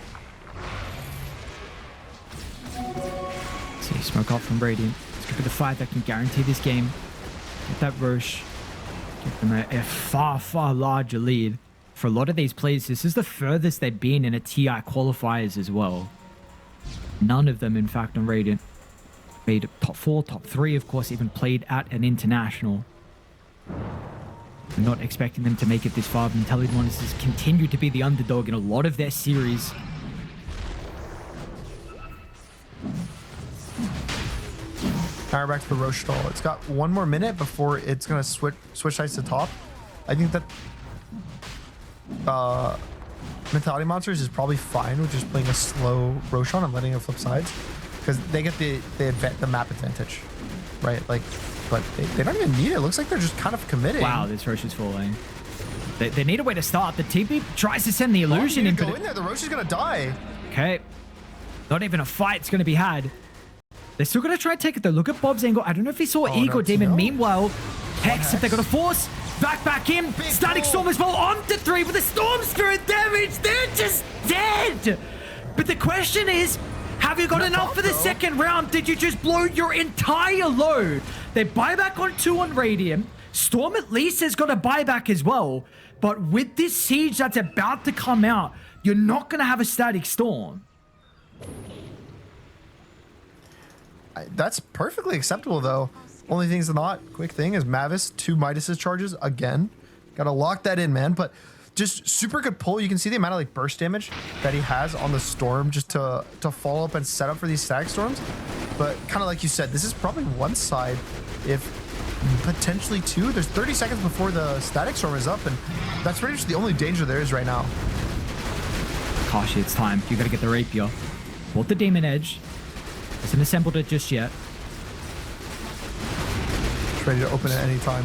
S1: See, smoke off from Radiant. Let's go for the fight that can guarantee this game. Get that Rosh. Give them a far, far larger lead. For a lot of these players, this is the furthest they've been in a TI qualifiers as well. None of them, in fact, on Radiant made top 4, top 3, of course, even played at an international. I'm not expecting them to make it this far. Mentality Monsters continue to be the underdog in a lot of their series.
S2: Now we're back to the Rosh stall. It's got 1 more minute before it's going to switch sides to top. I think that Mentality Monsters is probably fine with just playing a slow Roshan and letting it flip sides, because they get the map advantage, right? Like, but they don't even need it. It looks like they're just kind of committing.
S1: Wow, this Rosh is falling. They need a way to start. The TP tries to send the illusion in.
S2: Go in there. The Rosh is gonna die.
S1: Okay, not even a fight's gonna be had. They're still gonna try and take it though. Look at Bob's angle. I don't know if he saw Eagle
S2: no,
S1: Demon.
S2: no.
S1: Meanwhile, Hex, if they're gonna force. Back in.
S2: Big
S1: Static
S2: ball.
S1: Storm as well on to 3 with the Storm Spirit damage. They're just dead. But the question is, have you got enough for the second round? Did you just blow your entire load? They buy back on 2 on Radiant. Storm at least has got a buyback as well. But with this siege that's about to come out, you're not going to have a Static Storm.
S2: That's perfectly acceptable though. Only thing's not quick thing is Mavis 2 Midas's charges again. Gotta lock that in, man. But just super good pull. You can see the amount of like burst damage that he has on the storm just to follow up and set up for these Static Storms. But kind of like you said, this is probably one side, if potentially 2. There's 30 seconds before the Static Storm is up, and that's pretty much the only danger there is right now.
S1: Gosh, it's time. You gotta get the Rapier. Bought the Demon Edge. Hasn't assembled it just yet.
S2: Just ready to open at any time.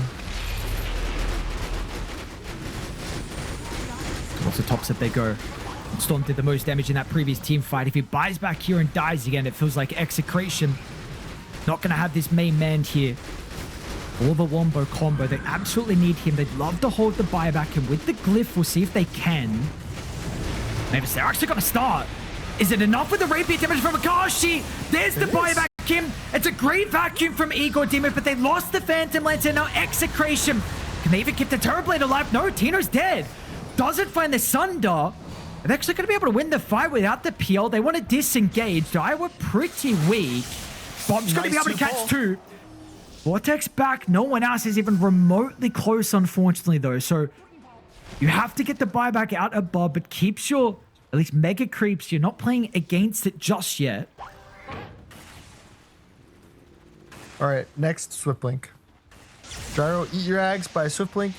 S1: Towards the top set they go. Storm did the most damage in that previous team fight. If he buys back here and dies again, it feels like Execration not going to have this main man here. Or the Wombo combo. They absolutely need him. They'd love to hold the buyback, and with the glyph, we'll see if they can. Maybe they're actually going to start. Is it enough with the rapier damage from Akashi? There's the buyback. It's a great vacuum from Igor Demon, but they lost the Phantom Lance, and now Execration. Can they even keep the Terrorblade alive? No, Tino's dead. Doesn't find the Sunder. They're actually going to be able to win the fight without the peel. They want to disengage. Dire were pretty weak. Bob's going to be able to catch two. Vortex back. No one else is even remotely close, unfortunately, though. So you have to get the buyback out above, but keeps your, at least mega creeps. You're not playing against it just yet.
S2: All right, next Swift Blink. Gyro, eat your ags by a Swift Blink.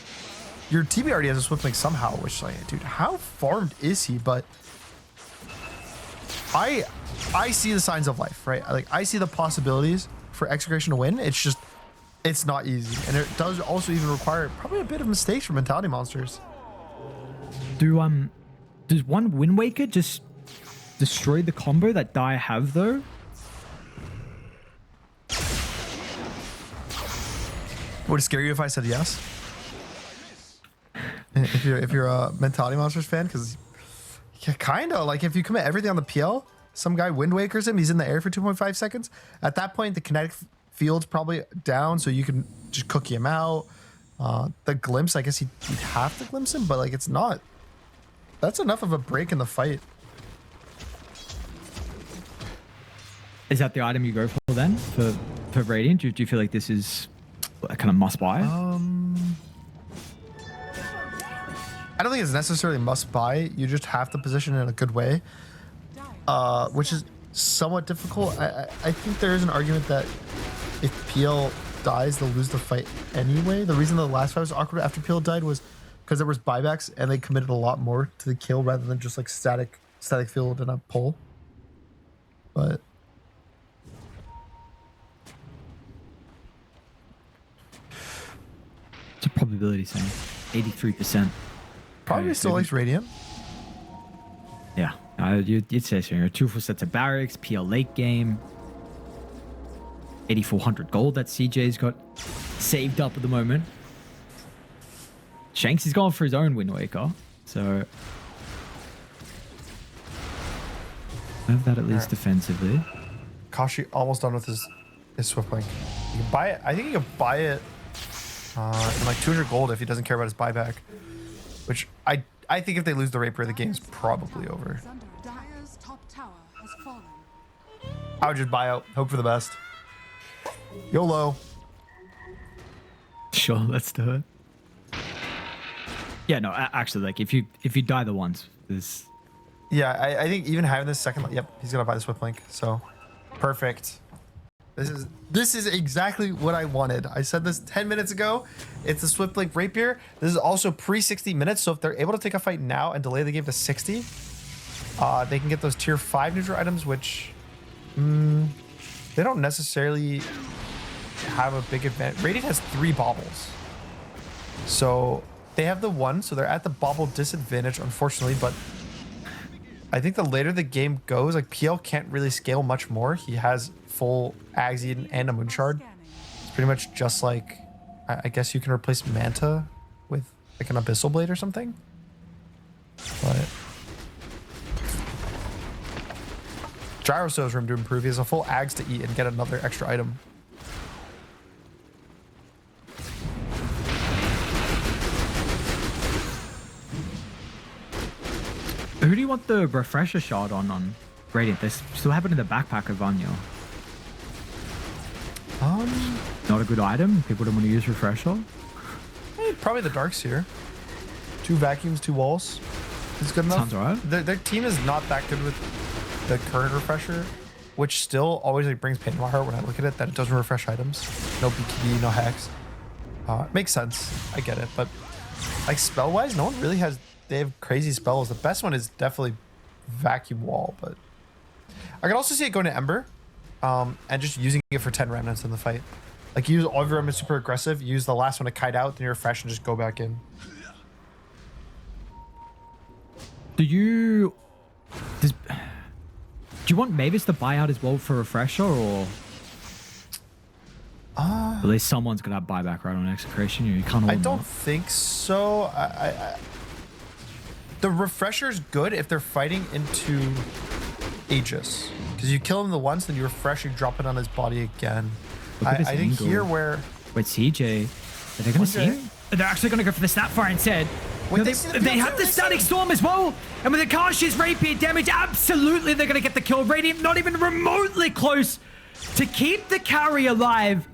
S2: Your TB already has a Swift Blink somehow, which, like, dude, how farmed is he? But I see the signs of life, right? Like, I see the possibilities for Execration to win. It's just, it's not easy. And it does also even require probably a bit of mistakes from Mentality Monsters.
S1: Does one Wind Waker just destroy the combo that Dire have, though?
S2: Would it scare you if I said yes? If you're a Mentality Monsters fan, because yeah, kind of like if you commit everything on the PL, some guy Wind Wakers him, he's in the air for 2.5 seconds. At that point, the kinetic field's probably down, so you can just cookie him out. The glimpse, I guess you'd have to glimpse him, but like it's not. That's enough of a break in the fight.
S1: Is that the item you go for then for Radiant? Do you feel like this is a kind of must buy?
S2: I don't think it's necessarily must buy. You just have to position it in a good way, which is somewhat difficult. I think there is an argument that if PL dies, they'll lose the fight anyway. The reason the last fight was awkward after PL died was because there was buybacks and they committed a lot more to the kill rather than just like static field and a pull. But
S1: it's a probability saying 83%.
S2: probably still likes Radiant.
S1: Yeah, you'd say so. You're 2 full sets of barracks, PL late game, 8,400 gold that CJ's got saved up at the moment. Shanks is going for his own Wind Waker, so have that at least defensively.
S2: Kashi almost done with his Swift Blink. You can buy it. I think you can buy it in like 200 gold if he doesn't care about his buyback. Which I think if they lose the Rapier, the game's probably over.
S3: Dire's top tower has fallen.
S2: I would just buy out, hope for the best. YOLO.
S1: Sure, let's do it. Yeah, no, actually, like if you die the once, there's.
S2: Yeah, I think even having this second, yep, he's gonna buy the Swift Blink. So perfect. This is exactly what I wanted. I said this 10 minutes ago. It's the Swift Blink Rapier. This is also pre 60 minutes. So if they're able to take a fight now and delay the game to 60, they can get those tier 5 neutral items, which they don't necessarily have a big advantage. Radiant has 3 baubles. So they have the 1, so they're at the bauble disadvantage, unfortunately, but I think the later the game goes, like PL can't really scale much more. He has full Axion and a Moonshard. It's pretty much just like, I guess you can replace Manta with like an Abyssal Blade or something. But Gyro still has room to improve. He has a full Ags to eat and get another extra item.
S1: Who do you want the refresher shot on Radiant? They still have it in the backpack of Vanya. Not a good item. People don't want to use refresher.
S2: Probably the Dark Seer. 2 vacuums, 2 walls. It's good enough.
S1: Sounds alright.
S2: Their team is not that good with the current refresher, which still always like brings pain in my heart when I look at it that it doesn't refresh items. No BKB, no hacks. Makes sense. I get it, but like spell wise, no one really has. They have crazy spells. The best one is definitely Vacuum Wall, but I can also see it going to Ember, and just using it for 10 remnants in the fight. Like use all of your is super aggressive. Use the last one to kite out, then you refresh and just go back in.
S1: Do you want Mavis to buy out as well for refresher, or at least someone's gonna have buyback right on Execration? You can't.
S2: I don't think so. The refresher's good if they're fighting into Aegis, because you kill him the once, then you refresh, you drop it on his body again. I think here where
S1: wait, CJ, are they gonna see him? They're actually gonna go for the Snapfire instead.
S2: Wait,
S1: they have the Static Storm as well, and with the Karsh's rapier damage, absolutely they're gonna get the kill. Radiant not even remotely close to keep the carry alive,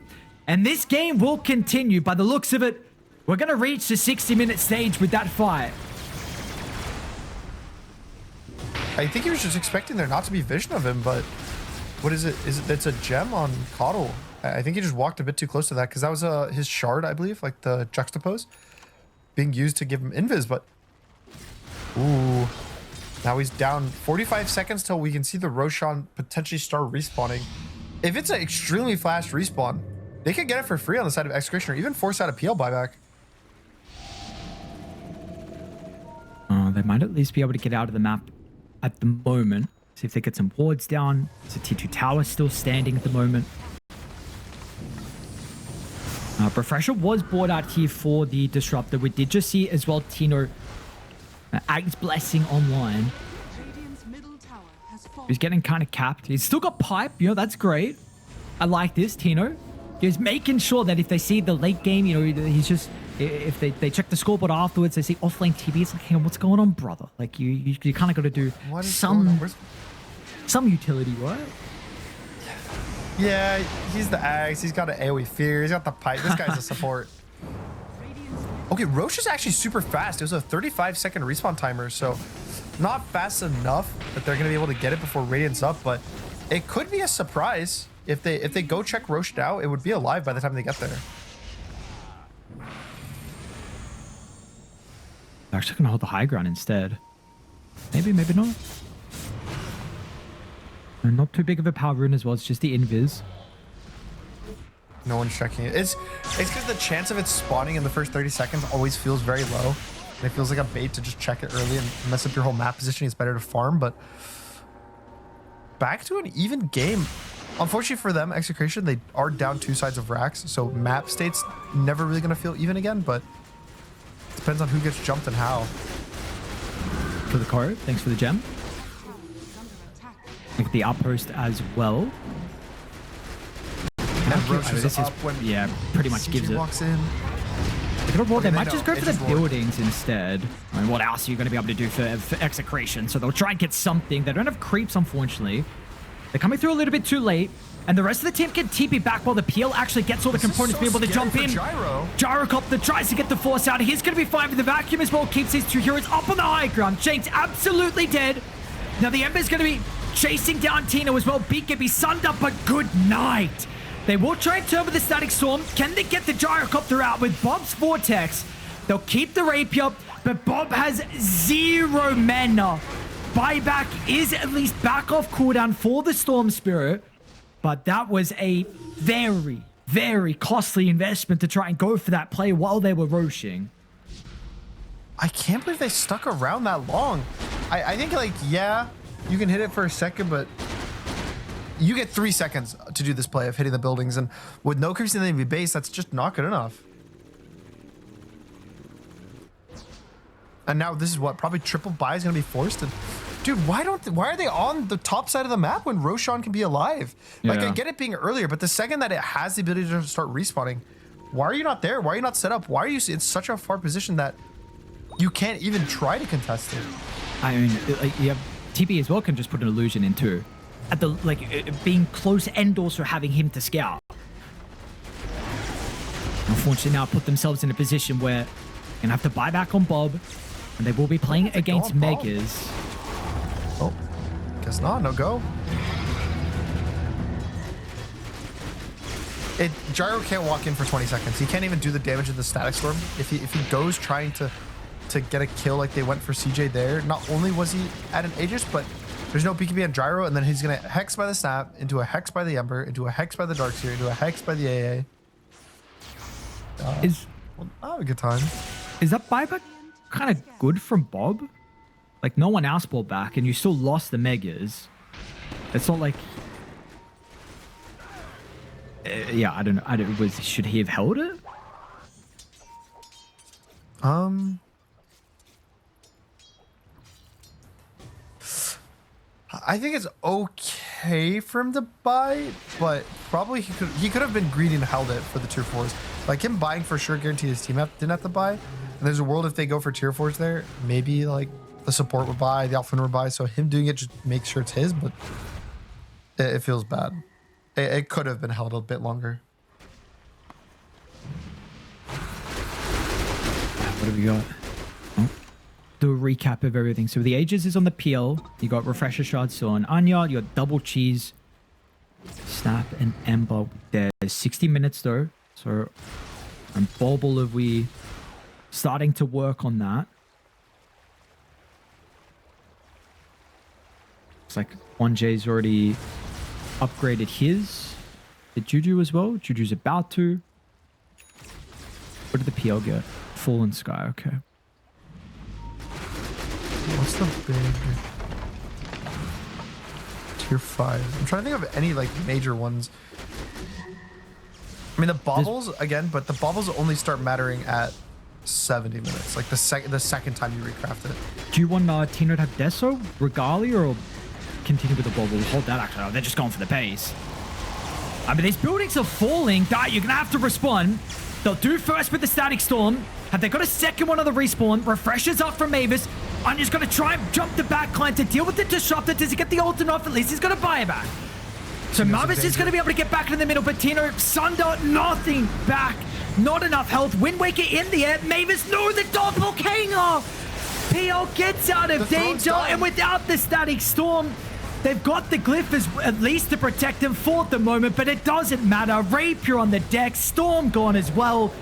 S1: and this game will continue. By the looks of it, we're gonna reach the 60-minute stage with that fight.
S2: I think he was just expecting there not to be vision of him, but what is it? It's a gem on Coddle. I think he just walked a bit too close to that, because that was his shard, I believe, like the juxtapose being used to give him invis. But ooh, now he's down 45 seconds till we can see the Roshan potentially start respawning. If it's an extremely fast respawn, they could get it for free on the side of Execration, or even force out a PL buyback.
S1: They might at least be able to get out of the map at the moment. See if they get some wards down. Is the T2 tower still standing at the moment? Refresher was bought out here for the Disruptor. We did just see as well Tino Ag's Blessing online.
S3: Radiant's middle tower has fallen.
S1: He's getting kind of capped. He's still got pipe, you know, that's great. I like this, Tino. He's making sure that if they see the late game, you know, he's just, if they check the scoreboard afterwards, they see offlane TB, it's like, hey, what's going on, brother? Like, you kind of got to do some utility work.
S2: Yeah, he's the Axe. He's got an AoE fear. He's got the pipe. This guy's a support. Okay, Roche is actually super fast. It was a 35-second respawn timer, so not fast enough that they're going to be able to get it before Radiant's up, but it could be a surprise. If they go check Roche now, it would be alive by the time they get there.
S1: They're actually going to hold the high ground instead. Maybe, maybe not. And not too big of a power rune as well. It's just the invis.
S2: No one's checking it. It's because the chance of it spawning in the first 30 seconds always feels very low. And it feels like a bait to just check it early and mess up your whole map positioning. It's better to farm, but back to an even game. Unfortunately for them, Execration, they are down two sides of racks, so map state's never really going to feel even again, but it depends on who gets jumped and how.
S1: For the card, thanks for the gem. Look at the outpost as well.
S2: And Roche is up when
S1: yeah, pretty much
S2: CG
S1: gives it.
S2: walks in.
S1: They might just go for the buildings instead. I mean, what else are you going to be able to do for Execration? So they'll try and get something. They don't have creeps, unfortunately. They're coming through a little bit too late. And the rest of the team can TP back while the PL actually gets all the components to be able to jump in. Gyrocopter tries to get the force out. He's going to be fine with the vacuum as well. Keeps his two heroes up on the high ground. Shane's absolutely dead. Now the Ember's going to be chasing down Tino as well. Beat can be sunned up, but good night. They will try and turn with the Static Storm. Can they get the Gyrocopter out with Bob's Vortex? They'll keep the Rapier, but Bob has 0 mana. Buyback is at least back off cooldown for the Storm Spirit, but that was a very, very costly investment to try and go for that play while they were roshing.
S2: I can't believe they stuck around that long. I think, like, yeah, you can hit it for a second, but you get 3 seconds to do this play of hitting the buildings, and with no creeps in the enemy base, that's just not good enough. And now this is what, probably triple buy is going to be forced. And dude, why are they on the top side of the map when Roshan can be alive? Like, I get it being earlier, but the second that it has the ability to start respawning, why are you not there? Why are you not set up? Why are you in such a far position that you can't even try to contest it?
S1: I mean, like, yeah, TP as well can just put an illusion into at the being close and also having him to scout. Unfortunately, now put themselves in a position where they're gonna have to buy back on Bob, and they will be playing against Megas.
S2: Oh, guess not. No go. Gyro can't walk in for 20 seconds. He can't even do the damage of the Static Storm. If he goes trying to get a kill like they went for CJ there, not only was he at an Aegis, but there's no BKB on Gyro, and then he's gonna Hex by the Snap, into a Hex by the Ember, into a Hex by the Darkseer, into a Hex by the AA. Well, I have a good time.
S1: Is that buyback kind of good from Bob? Like, no one else bought back, and you still lost the megas. It's not like... yeah, I don't know. Should he have held it?
S2: I think it's okay for him to buy, but probably he could have been greedy and held it for the tier 4s. Like him buying for sure guaranteed his team didn't have to buy. And there's a world if they go for tier 4s there, maybe like the support would buy, the offlaner would buy. So him doing it just makes sure it's his, but it feels bad. It could have been held a bit longer.
S1: What have we got? Oh. Do a recap of everything. So the Aegis is on the PL. You got Refresher Shards still on Anya. You got Double Cheese, Snap, and Ember. There's 60 minutes though. So and Bobble, are we starting to work on that? Looks like 1J's already upgraded his. Did Juju as well? Juju's about to. What did the PL get? Fallen Sky, okay.
S2: What's the big tier 5? I'm trying to think of any like major ones. I mean the baubles again, but the baubles only start mattering at 70 minutes. Like the second time you recraft it.
S1: Do you want Tino to have Deso, Regali, or continue with the baubles? Hold that actually. Oh, they're just going for the base. I mean, these buildings are falling. You're gonna have to respond. They'll do first with the Static Storm. Have they got a second one on the respawn? Refreshers up from Mavis. Anya's gonna try and jump the backline to deal with the disruptor. Does he get the ult off? At least he's gonna buy it back. So Mavis is gonna be able to get back in the middle, but Tino, Sunder, nothing back. Not enough health. Wind Waker in the air. Mavis, no, the doppelganger. PL gets out of danger, and without the Static Storm, they've got the glyph as at least to protect him for the moment, but it doesn't matter. Rapier on the deck, Storm gone as well.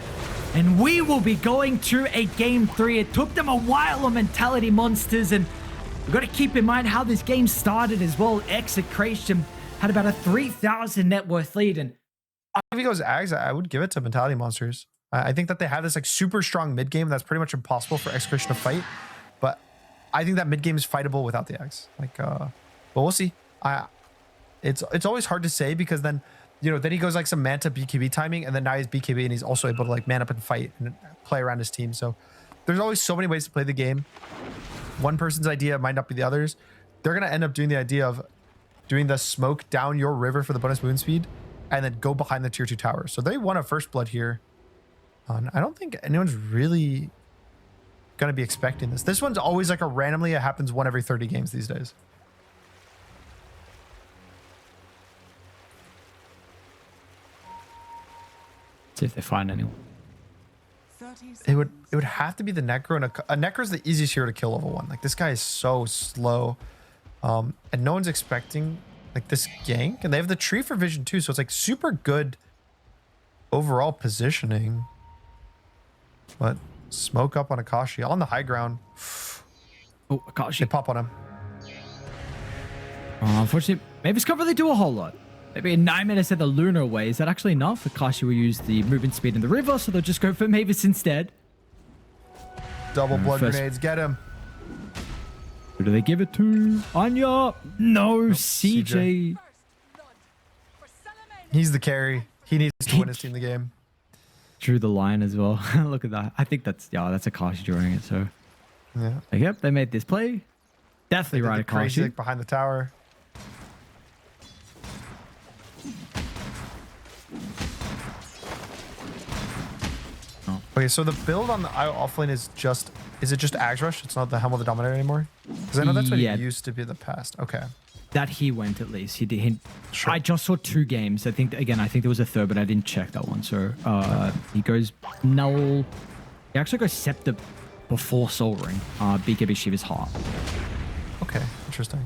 S1: And we will be going to a game 3. It took them a while on Mentality Monsters, and we've got to keep in mind how this game started as well. Execration had about a 3,000 net worth lead, and
S2: if he goes Ags, I would give it to Mentality Monsters. I think that they have this like super strong mid game that's pretty much impossible for Execration to fight, but I think that mid game is fightable without the Ags. Like, but we'll see. It's always hard to say because then, you know, then he goes like some Manta BKB timing, and then now he's BKB and he's also able to like man up and fight and play around his team. So there's always so many ways to play the game. One person's idea might not be the other's. They're going to end up doing the idea of doing the smoke down your river for the bonus moon speed and then go behind the tier 2 tower. So they won a first blood here. I don't think anyone's really going to be expecting this. This one's always like a randomly, it happens one every 30 games these days.
S1: see if they find anyone.
S2: It would have to be the Necro, and a Necro is the easiest hero to kill level 1. Like this guy is so slow, and no one's expecting like this gank, and they have the tree for vision too, so it's like super good overall positioning. But smoke up on Akashi on the high ground.
S1: Oh, Akashi.
S2: They pop on him.
S1: Unfortunately, Mavis can't really do a whole lot. Maybe in 9 minutes at the lunar way. Is that actually enough? Akashi will use the movement speed in the river, so they'll just go for Mavis instead.
S2: Double blood grenades, get him.
S1: Who do they give it to? Anya. No, CJ.
S2: He's the carry. He needs to win his team the game.
S1: Drew the line as well. Look at that. I think that's Akashi drawing it. So
S2: yeah.
S1: Like, yep, they made this play. Definitely right, Akashi.
S2: Crazy like behind the tower.
S1: Oh.
S2: Okay, so the build on the offlane is it just Ags Rush? It's not the Helm of the Dominator anymore? Because I know that's what it used to be in the past. Okay.
S1: That he went at least. He did.
S2: Sure.
S1: I just saw 2 games. I think there was a third, but I didn't check that one. So he goes Null. He actually goes Scepter before Soul Ring. BKB Shiva's Heart.
S2: Okay, interesting.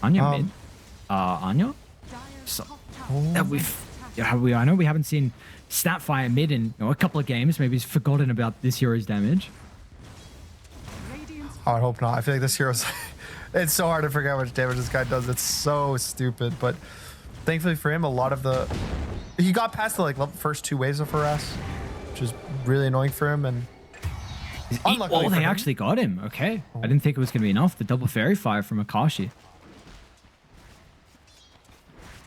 S1: Anya mid. Anya? So, I know we haven't seen Snapfire mid in a couple of games. Maybe he's forgotten about this hero's damage.
S2: I would hope not. I feel like this hero's... It's so hard to figure out how much damage this guy does. It's so stupid. But thankfully for him, a lot of the... he got past the like first 2 waves of harass, which is really annoying for him. And unluckily
S1: Oh,
S2: for
S1: they
S2: him,
S1: actually got him. Okay. I didn't think it was going to be enough. The double fairy fire from Akashi.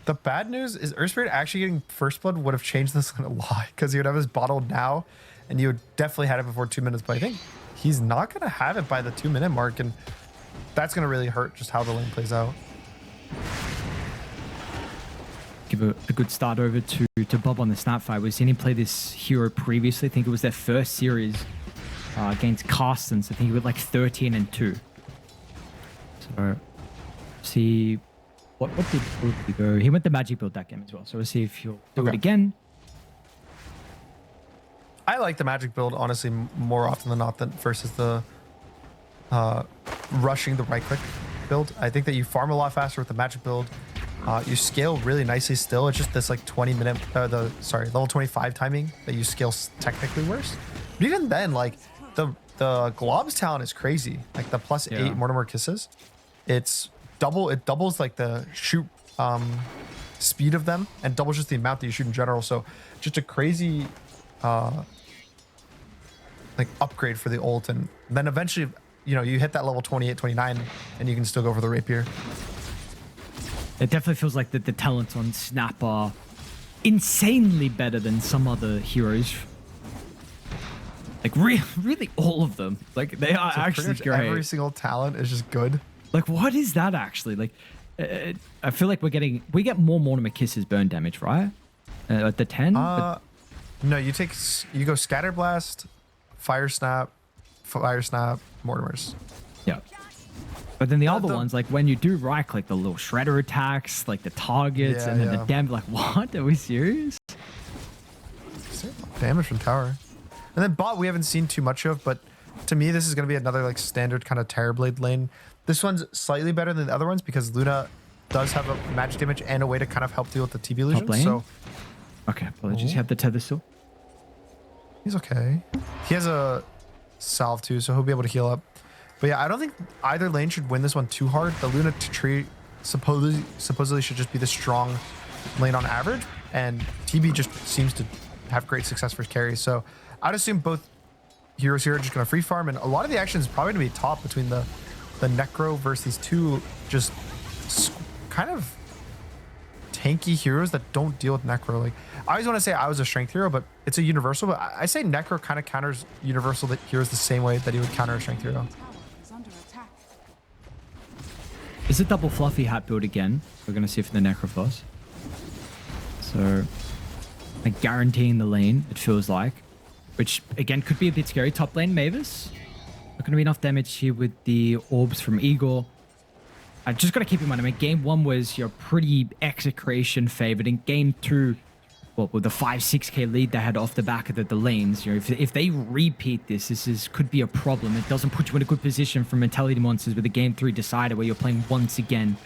S2: the bad news is Earthspirit actually getting first blood would have changed this a lot because he would have his bottle now, and you would definitely had it before 2 minutes. But I think he's not gonna have it by the 2-minute mark, and that's gonna really hurt just how the lane plays out.
S1: Give a good start over to Bob on the Snapfire. We've seen him play this hero previously. I think it was their first series against Carstens. I think he went like 13-2. So see what did he go? He went the magic build that game as well. So we'll see if he'll do it again.
S2: I like the magic build honestly more often than not than versus the rushing the right click build. I think that you farm a lot faster with the magic build. You scale really nicely still. It's just this like 20-minute, level 25 timing that you scale technically worse. But even then, like the Glob's talent is crazy. Like the +8 Mortimer kisses, it doubles like the shoot speed of them and doubles just the amount that you shoot in general. So just a crazy like upgrade for the ult, and then eventually you hit that level 28, 29, and you can still go for the rapier.
S1: It definitely feels like the talents on Snap are insanely better than some other heroes. Like really all of them. Like they are actually great.
S2: Every single talent is just good.
S1: Like what is that actually? Like I feel like we get more Mortimer Kisses burn damage, right? At the 10?
S2: No, you go Scatter Blast, Fire Snap, Mortimers.
S1: Yeah. But then the other ones, like when you do right click, the little shredder attacks, like the targets, and then the damage, like what? Are we serious?
S2: Damage from tower. And then bot we haven't seen too much of, but to me this is going to be another like standard kind of Terrorblade lane. This one's slightly better than the other ones because Luna does have a magic damage and a way to kind of help deal with the TB illusion. So
S1: okay, apologies. You have the tether still.
S2: He's okay. He has a salve too, so he'll be able to heal up. But yeah, I don't think either lane should win this one too hard. The Luna tree supposedly should just be the strong lane on average, and TB just seems to have great success for carries. So I'd assume both heroes here are just going to free farm, and a lot of the action is probably going to be top between the Necro versus these two just kind of tanky heroes that don't deal with Necro. Like I always want to say I was a strength hero, but it's a universal. But I say Necro kind of counters universal heroes the same way that he would counter a strength hero.
S1: Is it double fluffy hat build again? We're going to see if the Necrophos. So, like guaranteeing the lane, it feels like. Which, again, could be a bit scary. Top lane, Mavis. Not going to be enough damage here with the orbs from Igor. I just got to keep in mind, I mean, game 1 was your pretty Execration favored. In game 2, well, with the 5-6k lead they had off the back of the lanes, if they repeat this could be a problem. It doesn't put you in a good position for Mentality Monsters with a game 3 decider where you're playing once again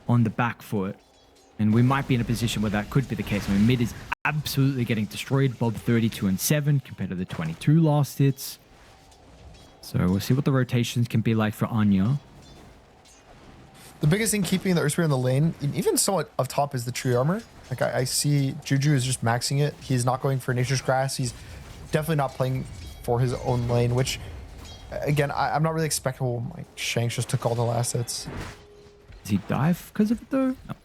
S1: on the back foot. And we might be in a position where that could be the case. I mean, mid is absolutely getting destroyed. Bob 32-7 compared to the 22 last hits. So we'll see what the rotations can be like for Anya.
S2: The biggest thing keeping the Earthspirit in the lane, even somewhat up top, is the tree armor. Like I see Juju is just maxing it. He's not going for Nature's Grass. He's definitely not playing for his own lane, which, again, I'm not really expecting. Oh, my Shanks just took all the last hits.
S1: Does he dive because of it, though? No.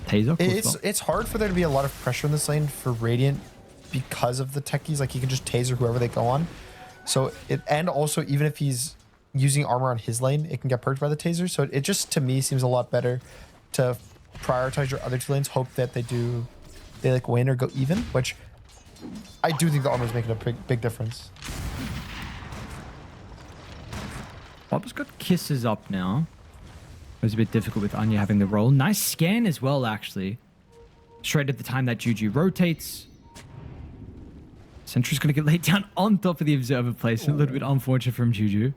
S1: Taser?
S2: It's hard for there to be a lot of pressure in this lane for Radiant because of the techies. Like, he can just taser whoever they go on. So, and also, even if he's using armor on his lane, it can get purged by the taser. So, it just, to me, seems a lot better to prioritize your other two lanes, hope that they like win or go even, which I do think the armor is making a big difference.
S1: Bob's got kisses up now. It was a bit difficult with Anya having the roll. Nice scan as well, actually. Straight at the time that Juju rotates. Sentry's going to get laid down on top of the observer place. A little bit unfortunate from Juju.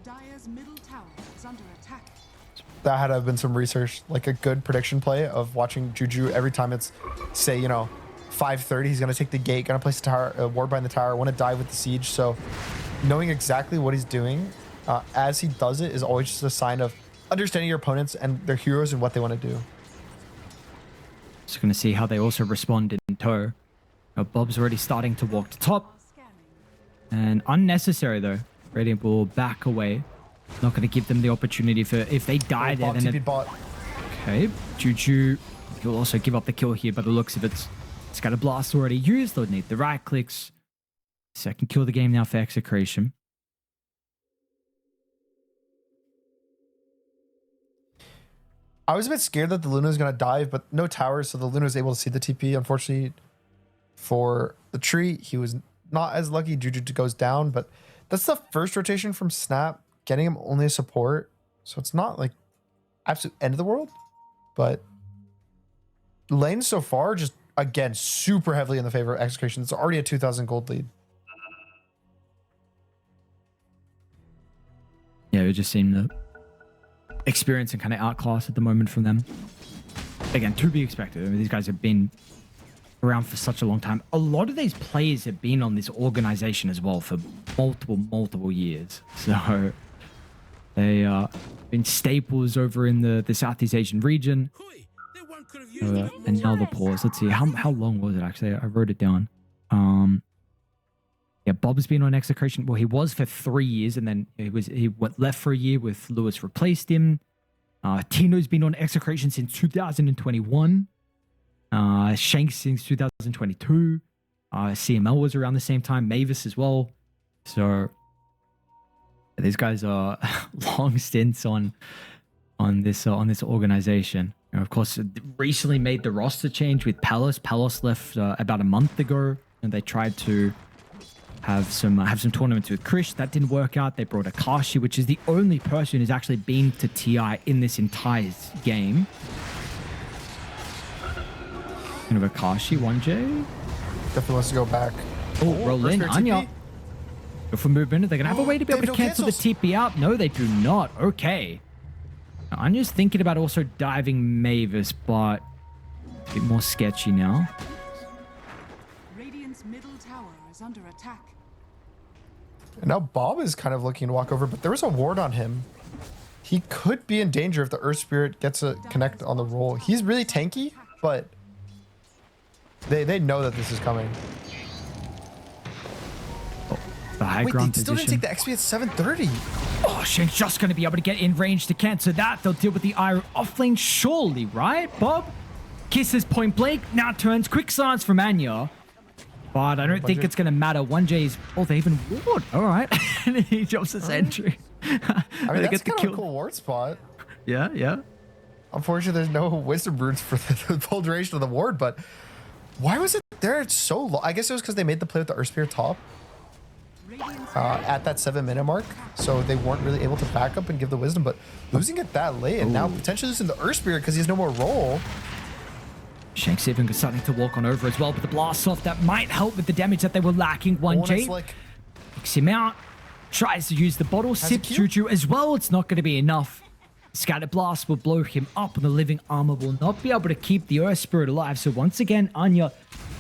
S3: Dire's middle tower is under attack.
S2: That had to have been some research, like a good prediction play of watching Juju every time it's, say, 5:30, he's going to take the gate, going to place the tower, ward behind the tower, want to dive with the siege. So knowing exactly what he's doing as he does it is always just a sign of understanding your opponents and their heroes and what they want to do.
S1: Just going to see how they also respond in tow. Bob's already starting to walk to top. And unnecessary though. Radiant will back away. Not going to give them the opportunity for if they die there.
S2: Bob,
S1: Then
S2: TP bot.
S1: okay, Juju. He'll also give up the kill here by the looks of it. Scatter Blast already used. They'll need the right clicks. Second kill of the game now for Execration.
S2: I was a bit scared that the Luna was going to dive, but no towers, so the Luna was able to see the TP. Unfortunately for the tree, he was not as lucky. Juju goes down, but that's the first rotation from Snap, getting him only a support. So it's not like absolute end of the world, but lanes so far just, again, super heavily in the favor of Execration. It's already a 2,000 gold lead.
S1: Yeah, it just seemed the experience and kind of outclass at the moment from them. Again, to be expected. I mean, these guys have been around for such a long time. A lot of these players have been on this organization as well for multiple years. So they been staples over in the Southeast Asian region. And now the pause. Let's see, how long was it actually? I wrote it down. Yeah, Bob's been on Execration. Well, he was for 3 years, and then he went left for a year with Lewis replaced him. Tino's been on Execration since 2021. Shanks since 2022. CML was around the same time. Mavis as well. So these guys are long stints on this organization. And of course, recently made the roster change with Palos. Palos left about a month ago, and they tried to have some tournaments with Krish. That didn't work out. They brought Akashi, which is the only person who's actually been to TI in this entire game. Kind of Akashi, 1J.
S2: Definitely wants to go back.
S1: Oh, roll in. Anya. Go for movement. Are they going to have a way to be able to cancel the TP out? No, they do not. Okay. Now, Anya's thinking about also diving Mavis, but a bit more sketchy now.
S3: Radiant's middle tower is under attack.
S2: And now Bob is kind of looking to walk over, but there was a ward on him. He could be in danger if the Earth Spirit gets a connect on the roll. He's really tanky, but they know that this is coming.
S1: Oh, the high
S2: Wait,
S1: ground
S2: they still didn't
S1: position.
S2: take the XP at 730.
S1: Oh, Shank's just going to be able to get in range to cancel that. They'll deal with the Iron offlane, surely, right, Bob? Kisses point blank, now turns. Quick silence from Anya. But I don't think it's going to matter. 1J's... Oh, they even ward. All right. And he drops the sentry.
S2: I mean, that's kind of a cool ward spot.
S1: Yeah, yeah.
S2: Unfortunately, there's no wisdom roots for the full duration of the ward, but why was it there so long? I guess it was because they made the play with the Earth Spear top at that 7-minute mark, so they weren't really able to back up and give the wisdom, but losing it that late and now potentially losing the Earth Spear because he has no more roll.
S1: Shank's even starting to walk on over as well, but the blast off that might help with the damage that they were lacking. 1J picks him out, tries to use the bottle, sips Juju as well. It's not going to be enough. Scatter Blast will blow him up, and the living armor will not be able to keep the Earth Spirit alive. So once again, Anya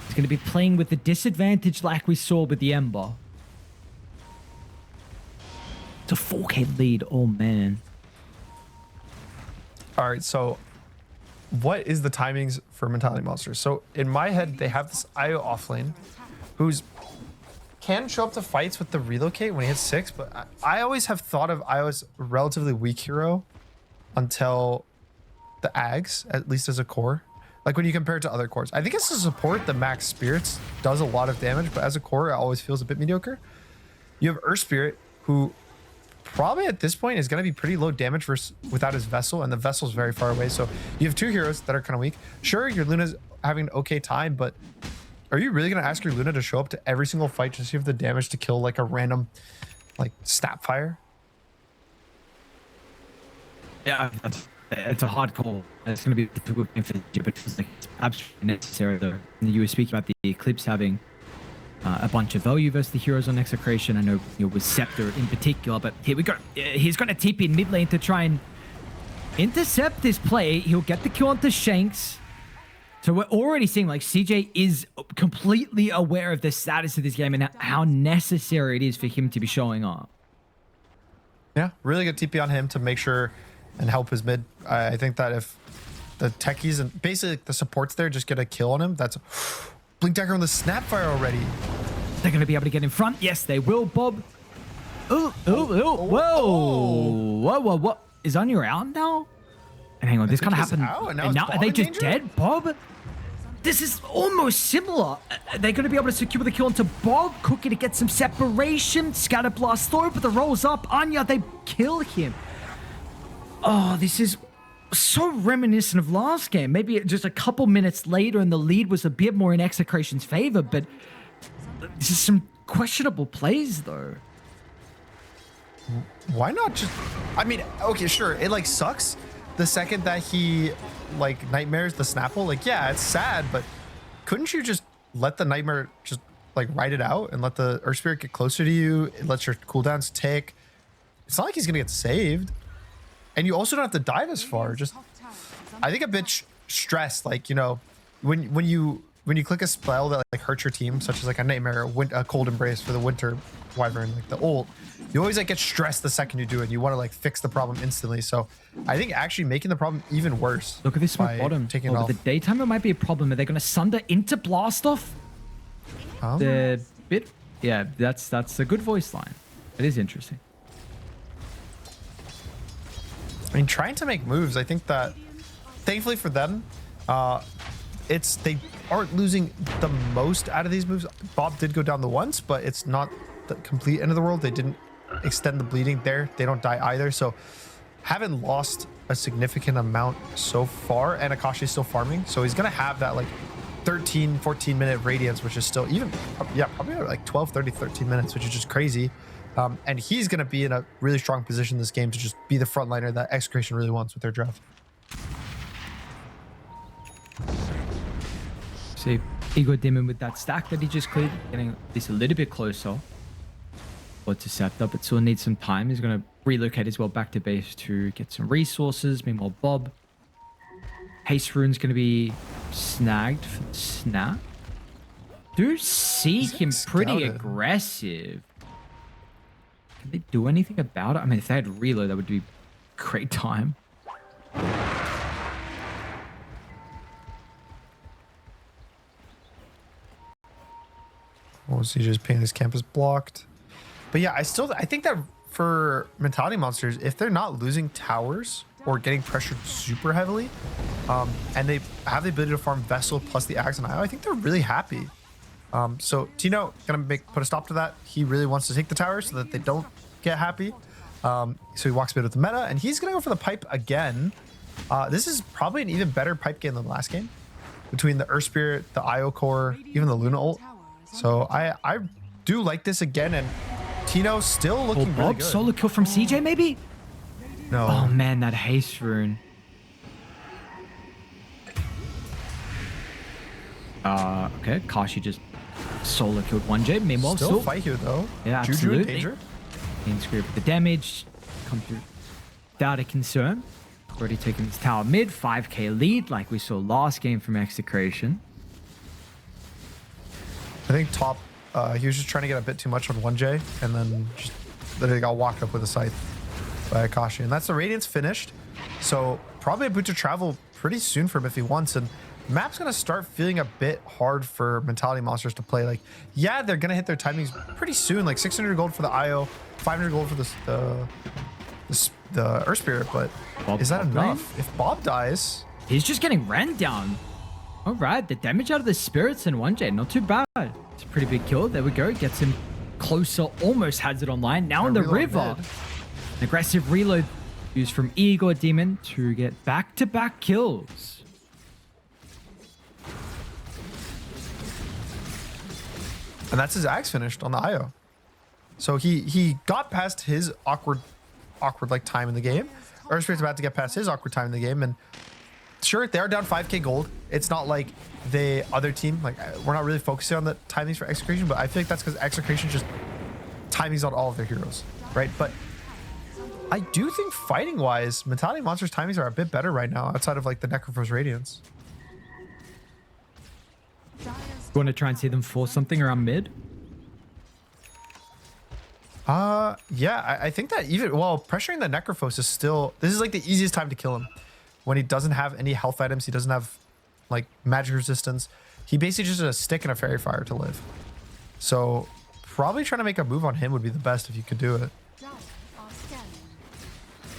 S1: is going to be playing with the disadvantage like we saw with the Ember. It's a 4K lead. Oh, man.
S2: All right, so what is the timings for Mentality Monsters? So in my head, they have this IO offlane who's can show up to fights with the relocate when he hits 6, but I always have thought of IO as a relatively weak hero until the Ags, at least as a core. Like when you compare it to other cores. I think as a support, the Max Spirits does a lot of damage, but as a core, it always feels a bit mediocre. You have Earth Spirit, who probably at this point is going to be pretty low damage without his Vessel, and the Vessel's very far away. So you have two heroes that are kind of weak. Sure, your Luna's having an okay time, but are you really going to ask your Luna to show up to every single fight just to see if the damage to kill like a random like Snapfire?
S1: Yeah, it's a hard call. It's going to be a difficult thing for you, but it's like absolutely necessary though. And you were speaking about the Eclipse having a bunch of value versus the heroes on Execration. I know, with Scepter in particular, but here we go. He's going to TP in mid lane to try and intercept this play. He'll get the kill onto Shanks. So we're already seeing like CJ is completely aware of the status of this game and how necessary it is for him to be showing up. Yeah,
S2: really good TP on him to make sure and help his mid. I think that if the techies and basically the supports there just get a kill on him. That's Blink Dagger on the Snapfire already.
S1: They're going to be able to get in front. Yes, they will, Bob. Oh, whoa. What? Is Anya out now? And hang on, this kind of happened.
S2: And now
S1: are they just dead, Bob? This is almost similar. They're going to be able to secure the kill onto Bob. Cookie to get some separation. Scatterblast throw, but the rolls up. Anya, they kill him. Oh, this is so reminiscent of last game. Maybe just a couple minutes later and the lead was a bit more in Execration's favor, but this is some questionable plays, though.
S2: Why not just... I mean, okay, sure. It, like, sucks the second that he, like, nightmares the Snapple. Like, yeah, it's sad, but couldn't you just let the nightmare just, like, ride it out and let the Earth Spirit get closer to you? It lets your cooldowns tick. It's not like he's going to get saved. And you also don't have to dive as far. Just, I think a bit stressed. Like, you know, when you click a spell that like hurts your team, such as like a nightmare, a cold embrace for the winter wyvern, like the ult, you always like get stressed the second you do it. You want to like fix the problem instantly. So I think actually making the problem even worse.
S1: Look at this smoke bottom.
S2: Taking it off.
S1: The daytime, it might be a problem. Are they going to sunder into blast off? The bit, yeah, that's a good voice line. It is interesting.
S2: I mean, trying to make moves, I think that thankfully for them, they aren't losing the most out of these moves. Bob did go down the once, but it's not the complete end of the world. They didn't extend the bleeding there. They don't die either. So haven't lost a significant amount so far, and Akashi's still farming. So he's going to have that like 13, 14 minute radiance, which is still even, yeah, probably like 12, 30, 13 minutes, which is just crazy. And he's going to be in a really strong position this game to just be the frontliner that Execration really wants with their draft.
S1: See, Igor Demon with that stack that he just cleared, getting this a little bit closer. Or to Scepter, but still needs some time. He's going to relocate as well back to base to get some resources. Meanwhile, Bob. Haste Rune's going to be snagged for the snap. Do see him pretty aggressive. Can they do anything about it? I mean, if they had reload, that would be great time.
S2: Oh, so you just paint his campus blocked. But yeah, I think that for mentality monsters, if they're not losing towers or getting pressured super heavily, and they have the ability to farm Vessel plus the Axe and IO, I think they're really happy. So Tino gonna put a stop to that. He really wants to take the tower so that they don't get happy. So he walks mid with the meta, and he's gonna go for the pipe again. This is probably an even better pipe game than the last game, between the Earth Spirit, the IO core, even the Luna ult. So I do like this again, and Tino's still looking really good.
S1: Solo kill from CJ maybe?
S2: No.
S1: Oh man, that haste rune. Okay, Kashi just solo killed 1J. Meanwhile,
S2: still fight here though.
S1: Yeah,
S2: Juju
S1: absolutely.
S2: in danger.
S1: Inscript with the damage. Come through without a concern. Already taking this tower mid. 5k lead like we saw last game from Execration.
S2: I think top, he was just trying to get a bit too much on 1J, and then just literally got walked up with a scythe by Akashi. And that's the Radiance finished. So probably about to travel pretty soon for him if he wants. And map's going to start feeling a bit hard for mentality monsters to play. Like, yeah, they're going to hit their timings pretty soon. Like 600 gold for the IO, 500 gold for the Earth Spirit. But is that enough? If Bob dies...
S1: He's just getting ran down. All right, the damage out of the spirits in 1J, not too bad. It's a pretty big kill. There we go. Gets him closer, almost has it online. Now in the river. An aggressive reload used from Igor Demon to get back-to-back kills.
S2: And that's his axe finished on the IO. So he got past his awkward like time in the game. Earth Spirit's about to get past his awkward time in the game, and sure, they are down 5k gold. It's not like the other team, like we're not really focusing on the timings for Execration, but I feel like that's because Execration just timings on all of their heroes, right? But I do think fighting wise, mentality monsters timings are a bit better right now outside of like the Necrophos Radiance.
S1: You want to try and see them force something around mid?
S2: Yeah, I think that even, well, pressuring the Necrophos is still, this is like the easiest time to kill him. when he doesn't have any health items, he doesn't have like magic resistance. He basically just has a stick and a fairy fire to live. So probably trying to make a move on him would be the best if you could do it.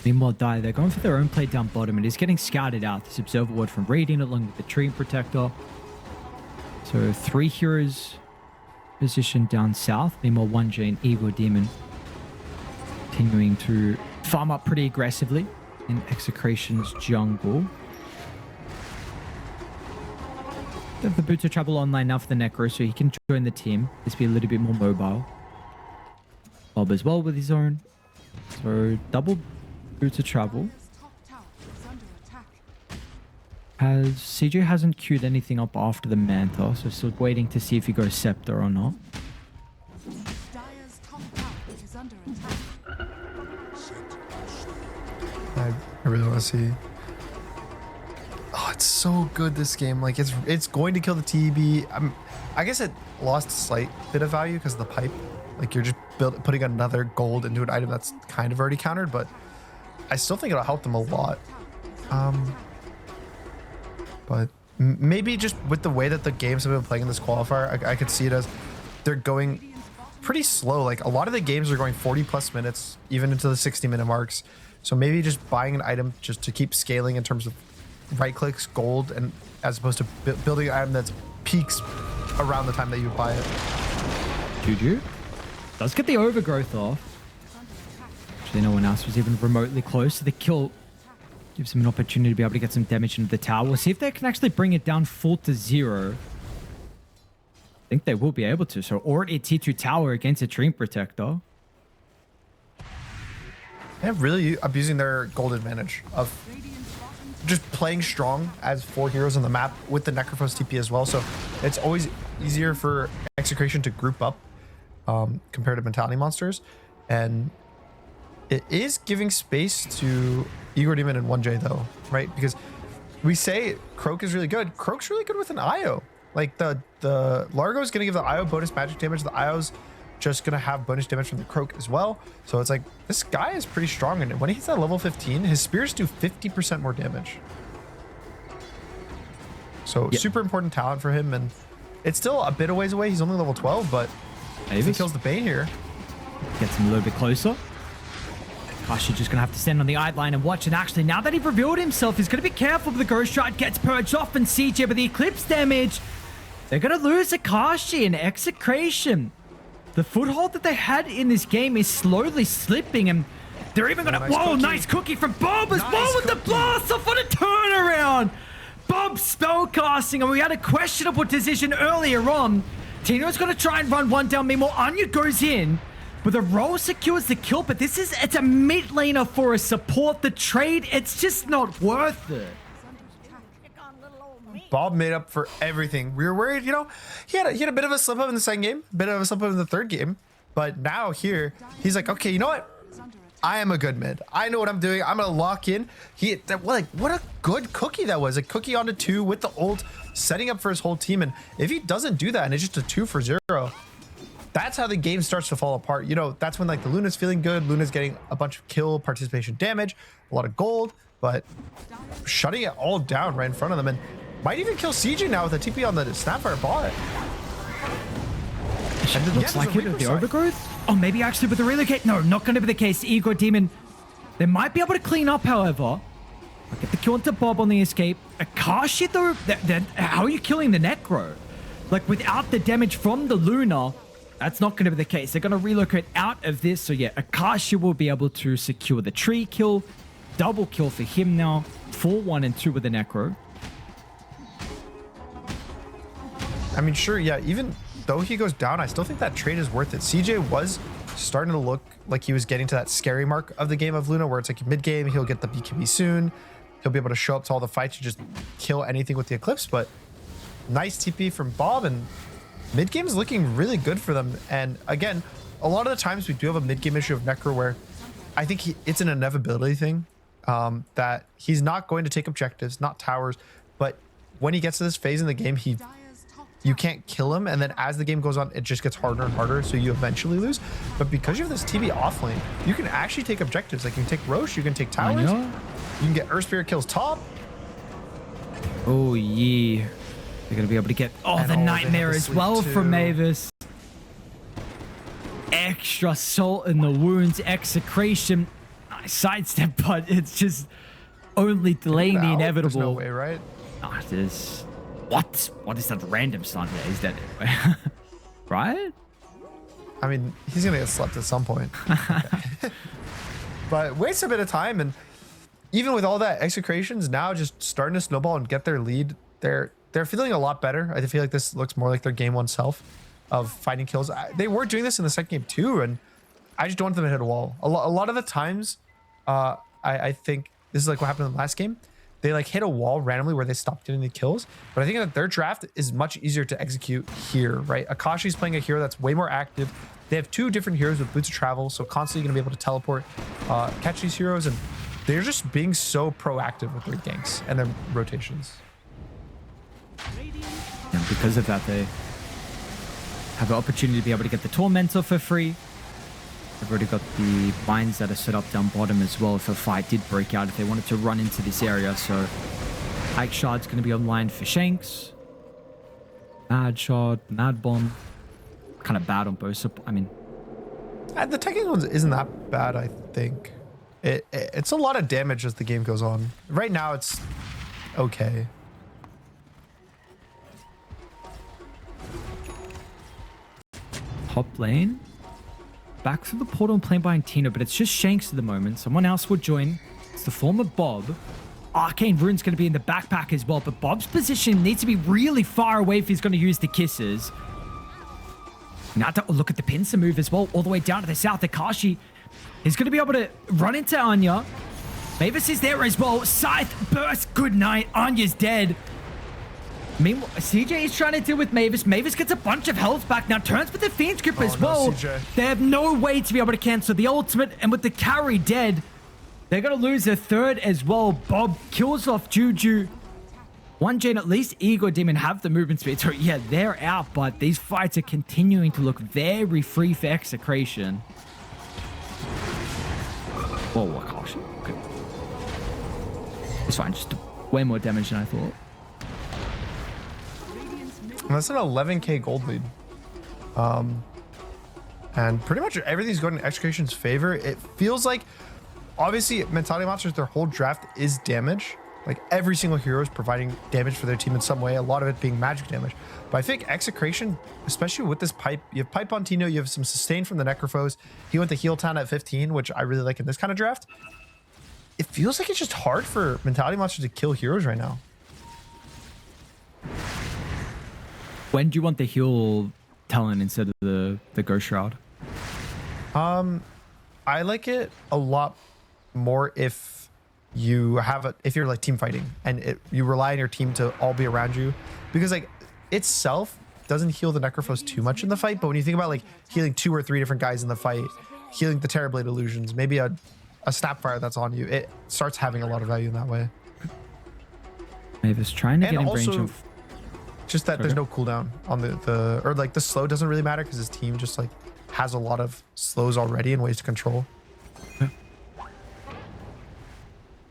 S1: Meanwhile, they're going for their own play down bottom. It is getting scouted out. This Observer Ward from Radiant along with the Tree Protector. So 3 heroes positioned down south. Meanwhile, 1J and Eagle Demon continuing to farm up pretty aggressively in Execration's jungle. They have the Boots of Travel online now for the Necro, so he can join the team. Just be a little bit more mobile. Bob as well with his own. So double Boots of Travel. As CJ hasn't queued anything up after the Manta, so still waiting to see if he goes Scepter or not.
S2: I really want to see. Oh, it's so good this game. Like it's going to kill the TB. I guess it lost a slight bit of value because of the pipe. Like you're just putting another gold into an item that's kind of already countered, but I still think it'll help them a lot. But maybe just with the way that the games have been playing in this qualifier, I could see it as they're going pretty slow. Like a lot of the games are going 40 plus minutes, even into the 60-minute marks. So maybe just buying an item just to keep scaling in terms of right clicks, gold, and as opposed to building an item that's peaks around the time that you buy it.
S1: Juju does get the overgrowth off. Actually, no one else was even remotely close to the kill. Gives him an opportunity to be able to get some damage into the tower. We'll see if they can actually bring it down full to 0. I think they will be able to. So, or a T2 tower against a Dream Protector.
S2: They're really abusing their gold advantage of just playing strong as 4 heroes on the map with the Necrophos TP as well. So it's always easier for Execration to group up compared to Mentality Monsters. And it is giving space to Igor Demon and 1J though, right? Because we say Croak is really good. Croak's really good with an IO. Like the Largo is going to give the IO bonus magic damage. The IO's just going to have bonus damage from the Croak as well. So it's like, this guy is pretty strong. And when he hits that level 15, his spears do 50% more damage. So super important talent for him. And it's still a bit of ways away. He's only level 12, but if he kills the Bane here,
S1: gets him a little bit closer. Kashi just going to have to stand on the eye line and watch. And actually, now that he revealed himself, he's going to be careful. The Ghost Strike gets purged off, and CJ with the Eclipse damage. They're going to lose Akashi and Execration. The foothold that they had in this game is slowly slipping, and they're even going to... Whoa, nice cookie from Bob as well with the blast off on a turnaround. Bob spellcasting, and we had a questionable decision earlier on. Tino's going to try and run one down. Meanwhile, Anya goes in. But the roll secures the kill, but it's a mid laner for a support. The trade, it's just not worth it.
S2: Bob made up for everything. We were worried, you know, he had a bit of a slip up in the second game, a bit of a slip up in the third game. But now here, he's like, okay, you know what? I am a good mid. I know what I'm doing. I'm going to lock in. What a good cookie that was. A cookie onto 2 with the ult, setting up for his whole team. And if he doesn't do that and it's just a 2 for 0, that's how the game starts to fall apart. You know, that's when like the Luna's feeling good. Luna's getting a bunch of kill participation damage, a lot of gold, but shutting it all down right in front of them, and might even kill CJ now with a TP on the Snapfire bot.
S1: And looks like it with the overgrowth. Oh, maybe actually with the relocate. No, not going to be the case. Igor Demon, they might be able to clean up, however. I'll get the kill into Bob on the escape. Akashi though, how are you killing the Necro? Like without the damage from the Luna, that's not going to be the case. They're going to relocate out of this. So yeah, Akashi will be able to secure the tree kill. Double kill for him now. 4, 1, and 2 with the Necro.
S2: I mean, sure, yeah, even though he goes down, I still think that trade is worth it. CJ was starting to look like he was getting to that scary mark of the game of Luna, where it's like mid-game, he'll get the BKB soon. He'll be able to show up to all the fights and just kill anything with the Eclipse. But nice TP from Bob, and mid-game is looking really good for them. And again, a lot of the times we do have a mid-game issue of Necro where I think it's an inevitability thing, that he's not going to take objectives, not towers, but when he gets to this phase in the game, you can't kill him, and then as the game goes on, it just gets harder and harder, so you eventually lose. But because you have this TB off lane, you can actually take objectives. Like you can take Roche, you can take towers, you can get Earth Spirit kills top,
S1: Oh, yeah. They're going to be able to get... Oh,
S2: And
S1: the
S2: they have
S1: nightmare
S2: the
S1: as
S2: sleep
S1: well from
S2: too.
S1: Mavis. Extra salt in the wounds. Execration. Nice sidestep, but it's just only delaying the
S2: Out?
S1: inevitable.
S2: There's no way, right?
S1: Ah, this... What? What is that random stun there? Is that... right?
S2: I mean, he's gonna get slept at some point. But waste a bit of time, and even with all that, Execration's now just starting to snowball and get their lead. They're feeling a lot better. I feel like this looks more like their game one self of finding kills. They were doing this in the second game too, and I just don't want them to hit a wall. A lot of the times, I think this is like what happened in the last game. They like hit a wall randomly where they stopped getting the kills. But I think that their draft is much easier to execute here, right? Akashi's playing a hero that's way more active. They have two different heroes with boots of travel, so constantly gonna be able to teleport, catch these heroes, and they're just being so proactive with their ganks and their rotations.
S1: And because of that, they have the opportunity to be able to get the Tormentor for free. They've already got the mines that are set up down bottom as well if a fight did break out, if they wanted to run into this area. So Ike Shard's going to be online for Shanks. Mad Shard, Mad Bomb. Kind of bad on both. I mean,
S2: The technical one isn't that bad, I think. It's a lot of damage as the game goes on. Right now, it's okay.
S1: top lane. Back through the portal and playing by Tino, but it's just Shanks at the moment. Someone else will join. It's the former Bob. Arcane Rune's going to be in the backpack as well, but Bob's position needs to be really far away if he's going to use the kisses. Now to look at the pincer move as well, all the way down to the south. Akashi is going to be able to run into Anya. Mavis is there as well. Scythe burst. Good night. Anya's dead. Meanwhile, CJ is trying to deal with Mavis. Mavis gets a bunch of health back now. Turns with the Fiend's Grip as well.
S2: CJ.
S1: They have no way to be able to cancel the ultimate. And with the carry dead, they're going to lose a third as well. Bob kills off Juju. One Jane, at least Ego Demon have the movement speed. So yeah, they're out. But these fights are continuing to look very free for Execration. Whoa, gosh. Okay. It's fine. Just way more damage than I thought.
S2: And that's an 11k gold lead. And pretty much everything's going in Execution's favor. It feels like, obviously, Mentality Monsters, their whole draft is damage. Like, every single hero is providing damage for their team in some way, a lot of it being magic damage. But I think Execration, especially with this pipe, you have pipe on Tino, you have some sustain from the Necrophos. He went to Heal Town at 15, which I really like in this kind of draft. It feels like it's just hard for Mentality Monsters to kill heroes right now.
S1: When do you want the heal talent instead of the Ghost Shroud?
S2: I like it a lot more if you have if you're like team fighting and you rely on your team to all be around you, because like itself doesn't heal the Necrophos too much in the fight, but when you think about like healing 2 or 3 different guys in the fight, healing the Terrorblade illusions, maybe a Snapfire that's on you, it starts having a lot of value in that way.
S1: Mavis trying to
S2: And
S1: get in range
S2: also,
S1: of...
S2: just that there's no cooldown on the or like the slow doesn't really matter because his team just like has a lot of slows already and ways to control.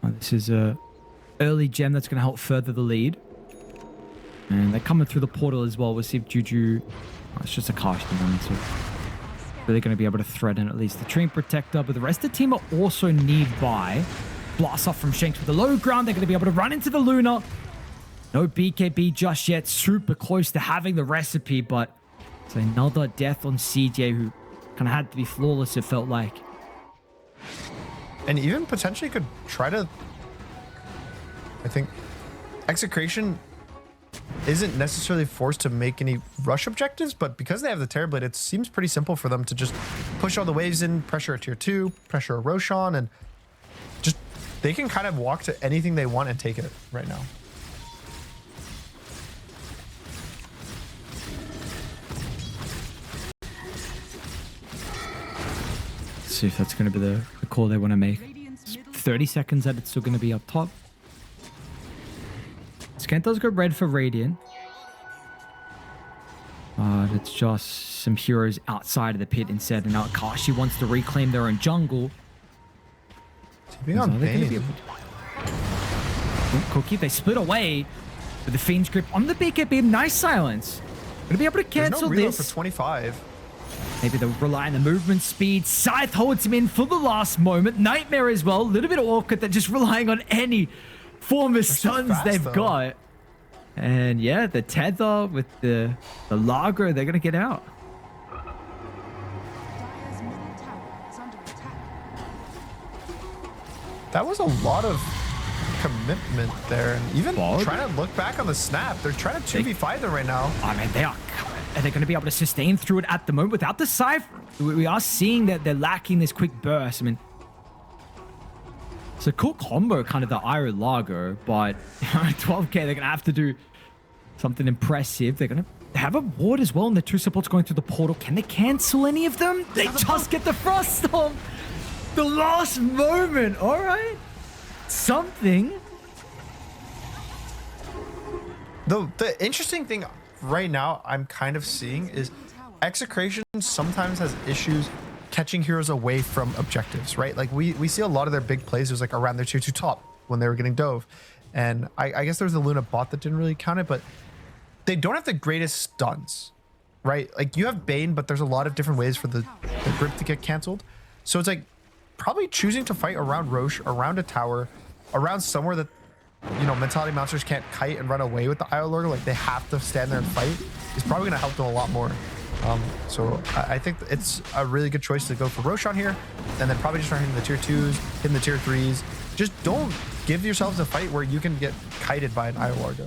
S1: Oh, this is a early gem that's going to help further the lead. And they're coming through the portal as well. We'll see if Juju... Oh, it's just a cast at the moment, so... Really going to be able to threaten at least the Treant Protector. But the rest of the team are also nearby. Blast off from Shanks with the low ground. They're going to be able to run into the Luna. No BKB just yet. Super close to having the recipe, but it's another death on CJ, who kind of had to be flawless, it felt like.
S2: And even potentially could try to... I think Execration isn't necessarily forced to make any rush objectives, but because they have the Terrorblade, it seems pretty simple for them to just push all the waves in, pressure a tier 2, pressure a Roshan, and just they can kind of walk to anything they want and take it right now.
S1: Let's see if that's going to be the call they want to make. It's 30 seconds that it's still going to be up top. Skentor's got red for Radiant. But it's just some heroes outside of the pit instead. And now Akashi wants to reclaim their own jungle.
S2: Being on
S1: Are they gonna be
S2: Bane.
S1: able to... Oh, Cookie, they split away. With the Fiend's Grip on the BKB, nice silence. Gonna be able to
S2: There's
S1: cancel
S2: no reload
S1: this.
S2: for 25.
S1: Maybe they'll rely on the movement speed. Scythe holds him in for the last moment. Nightmare as well. A little bit awkward. They're just relying on any form of
S2: so
S1: stuns
S2: fast,
S1: they've
S2: though.
S1: got. And yeah, the tether with the Lager, they're going to get out.
S3: Dire's middle tower is under attack.
S2: That was a lot of commitment there. And even
S1: Bog?
S2: trying to look back on the snap, they're trying to 2v5 them right now.
S1: I mean, they are they going to be able to sustain through it at the moment without the Cypher? We are seeing that they're lacking this quick burst. I mean, it's a cool combo, kind of the Iron Lager, but 12k, they're going to have to do something impressive. They're going to have a ward as well, and the two supports going through the portal. Can they cancel any of them? They just get the Frost Storm. The last moment. All right. Something.
S2: The interesting thing right now I'm kind of seeing is Execration sometimes has issues catching heroes away from objectives, right? Like we see a lot of their big plays. It was like around their tier 2 top when they were getting dove. And I guess there was the Luna bot that didn't really count it, but they don't have the greatest stuns, right? Like you have Bane, but there's a lot of different ways for the grip to get canceled. So it's like probably choosing to fight around Roche, around a tower, around somewhere that, you know, mentality monsters can't kite and run away with the IO Lurker. Like they have to stand there and fight. Is probably going to help them a lot more. So I think it's a really good choice to go for Roshan here, and then probably just start hitting the tier 2s, hitting the tier 3s. Just don't give yourselves a fight where you can get kited by an IO Largo.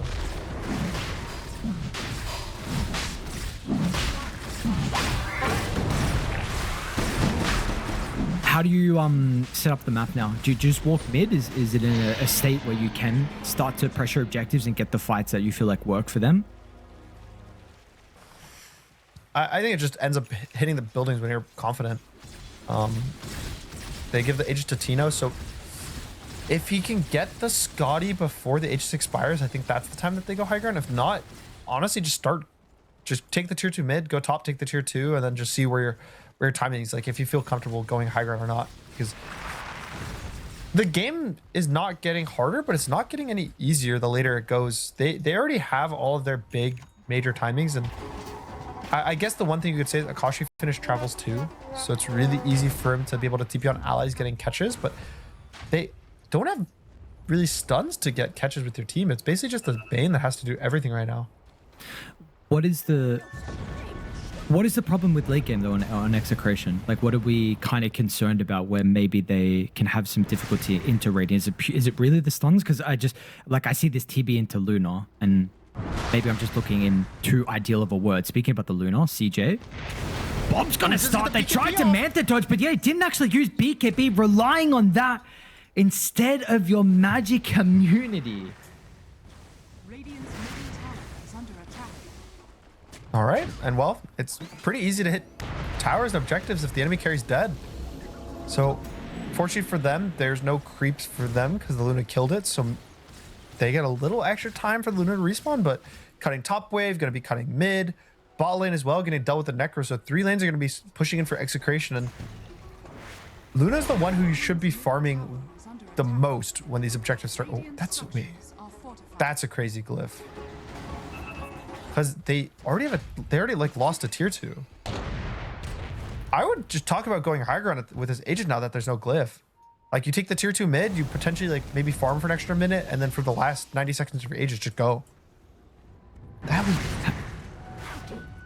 S1: How do you set up the map now? Do you just walk mid? Is it in a state where you can start to pressure objectives and get the fights that you feel like work for them?
S2: I think it just ends up hitting the buildings when you're confident. They give the Aegis to Tino, so if he can get the Scotty before the Aegis expires, I think that's the time that they go high ground. If not, honestly, just take the tier 2 mid, go top, take the tier 2, and then just see where your timing is. Like if you feel comfortable going high ground or not, because the game is not getting harder, but it's not getting any easier the later it goes. They already have all of their big major timings, and I guess the one thing you could say is Akashi finished travels too, so it's really easy for him to be able to TP on allies getting catches, but they don't have really stuns to get catches with your team. It's basically just the Bane that has to do everything right now.
S1: What is the problem with late game though on Execration? Like, what are we kind of concerned about where maybe they can have some difficulty into raiding? Is it really the stuns? Because I see this TB into Luna, and maybe I'm just looking in too ideal of a word. Speaking about the Luna, CJ. Bob's gonna start. They tried to Manta dodge, but yeah, he didn't actually use BKB, relying on that instead of your magic community.
S3: Radiant's middle tower is under attack.
S2: All right, and well, it's pretty easy to hit towers and objectives if the enemy carry's dead. So, fortunately for them, there's no creeps for them because the Luna killed it, so they get a little extra time for the Luna to respawn, but cutting top wave, going to be cutting mid, bot lane as well, getting dealt with the Necro, so 3 lanes are going to be pushing in for Execration, and Luna's the one who you should be farming the most when these objectives start. Oh, that's me. That's a crazy glyph. Because they already like lost a tier 2. I would just talk about going high ground with this agent now that there's no glyph. Like you take the tier 2 mid, you potentially like maybe farm for an extra minute, and then for the last 90 seconds of your ages, just go. That was.